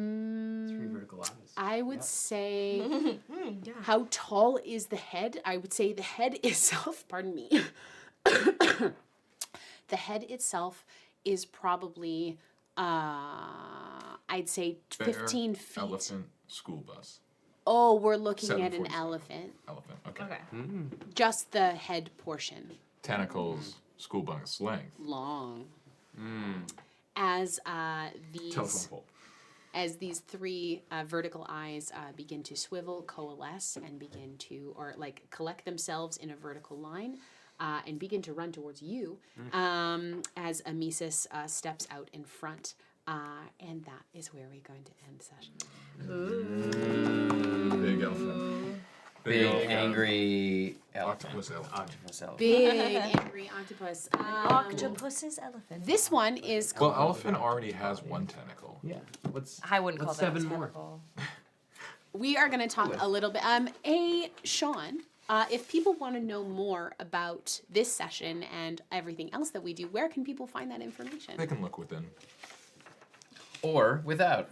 vertical eyes. I would say, how tall is the head? I would say the head itself, pardon me, the head itself is probably, I'd say 15 Bear, feet. Elephant, school bus. Oh, we're looking at an 747. elephant. Elephant, okay. Okay. Just the head portion. Tentacles, school bus length. Long. As these... Telephone pole. As these 3 vertical eyes begin to swivel, coalesce, and begin to, or like collect themselves in a vertical line, and begin to run towards you, as Amissus steps out in front. And that is where we're going to end session. Big elephant. Big, elephant. angry Octopus elephant. Octopus elephant. Big, angry octopus. Octopus's elephant. This one is Well, elephant already has 1 tentacle. Yeah. What's I wouldn't call what's that 7 a more? tentacle. We are going to talk a little bit. Sean, if people want to know more about this session and everything else that we do, where can people find that information? They can look within. Or without.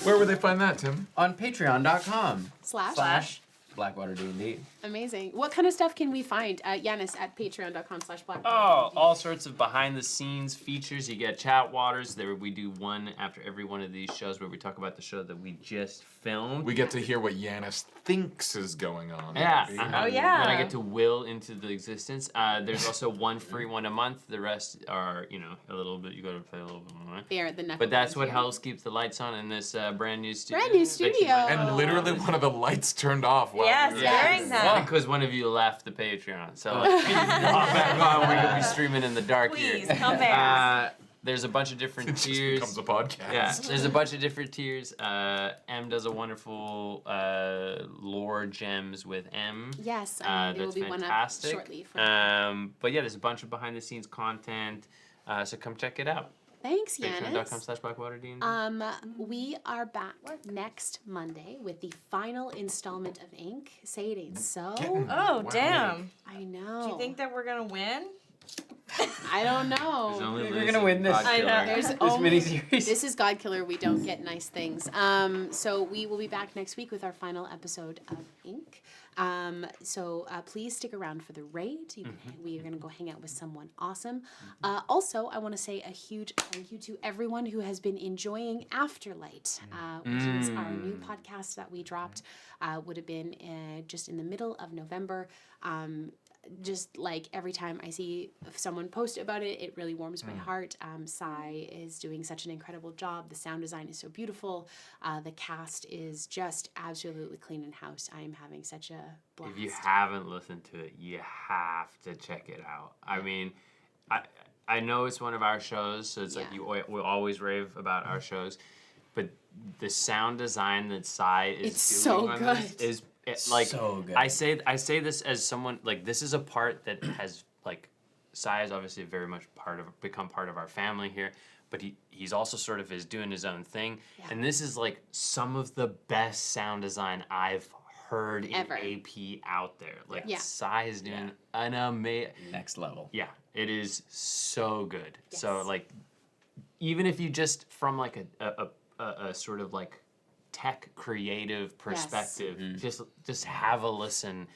Where would they find that, Tim? On patreon.com Slash. /BlackwaterDnD. Amazing. What kind of stuff can we find, Yanis, at patreon.com/black? Oh, all sorts of behind-the-scenes features. You get chat waters. There, we do one after every one of these shows where we talk about the show that we just filmed. We get to hear what Yanis thinks is going on. Yeah. Maybe. Oh, yeah. When I get to will into the existence. There's also one free one a month. The rest are, a little bit. You got to play a little bit more. There, the knuckle But that's bones what here. helps keep the lights on in this brand new studio. Brand new that you studio. might- And literally one of the lights turned off while Yes, we were during doing that. Because one of you left the Patreon. So hop back on. We're going to be streaming in the dark Please, here. come back. There's a bunch of different It just tiers. becomes a podcast. Yeah, there's a bunch of different tiers. M does a wonderful lore gems with M. Yes, there will That's be one up fantastic. shortly. For But yeah, there's a bunch of behind the scenes content. So come check it out. Thanks, Yanis. Patreon.com/BlackwaterDnD. We are back next Monday with the final installment of Ink. Say it ain't so. Oh, damn. I know. Do you think that we're going to win? I don't There's know. only We're Liz gonna win this. and I know. Godkiller. There's This only, miniseries. this is Godkiller. We don't get nice things. So we will be back next week with our final episode of Ink. So please stick around for the raid. We are going to go hang out with someone awesome. Also, I want to say a huge thank you to everyone who has been enjoying Afterlight, which is our new podcast that we dropped. Would have been just in the middle of November. Just like every time I see someone post about it, it really warms my heart. Sai is doing such an incredible job. The sound design is so beautiful. The cast is just absolutely clean in house. I am having such a blast. If you haven't listened to it, you have to check it out. I mean, I know it's one of our shows, so it's like we always rave about our shows, but the sound design that Sai is It's doing so on good. this is like So good. I say this as someone like this is a part that has like Sai is obviously very much become part of our family here, but he's also sort of is doing his own thing. Yeah. And this is like some of the best sound design I've heard Ever. in AP out there. Like Yeah. Sai is doing an amazing Next level. Yeah, it is so good. Yes. So like, even if you just from like a sort of like tech creative perspective, just have a listen.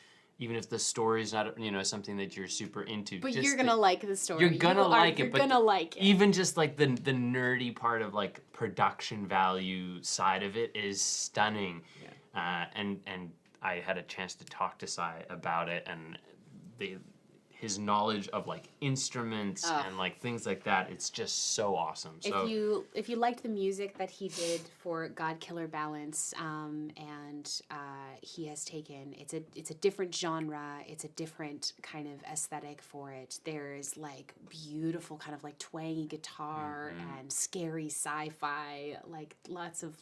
Even if the story's not something that you're super into, But just you're gonna like the story. You're gonna like it. You're But gonna like it. even just like the nerdy part of like production value side of it is stunning. Yeah. And I had a chance to talk to Sai about it, and his knowledge of like instruments and like things like that, it's just so awesome. So If you liked the music that he did for Godkiller Balance, and he has taken it's a different genre, it's a different kind of aesthetic for it. There's like beautiful kind of like twangy guitar and scary sci-fi, like lots of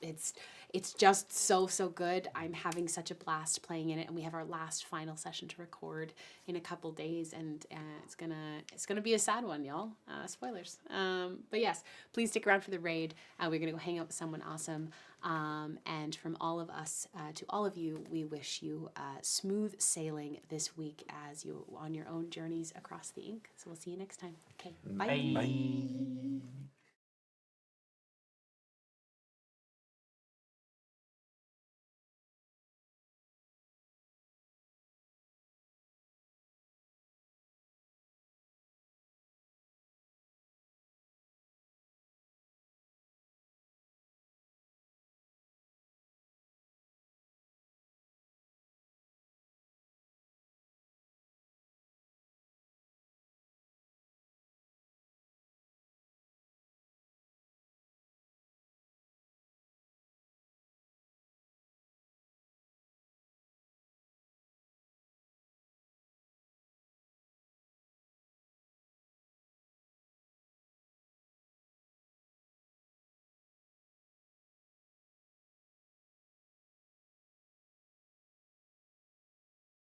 it's just so good. I'm having such a blast playing in it, and we have our last final session to record in a couple days, and it's gonna be a sad one, y'all. Spoilers. But yes, please stick around for the raid. We're gonna go hang out with someone awesome. And from all of us to all of you, we wish you smooth sailing this week as you on your own journeys across the ink. So we'll see you next time. Okay, bye. Bye.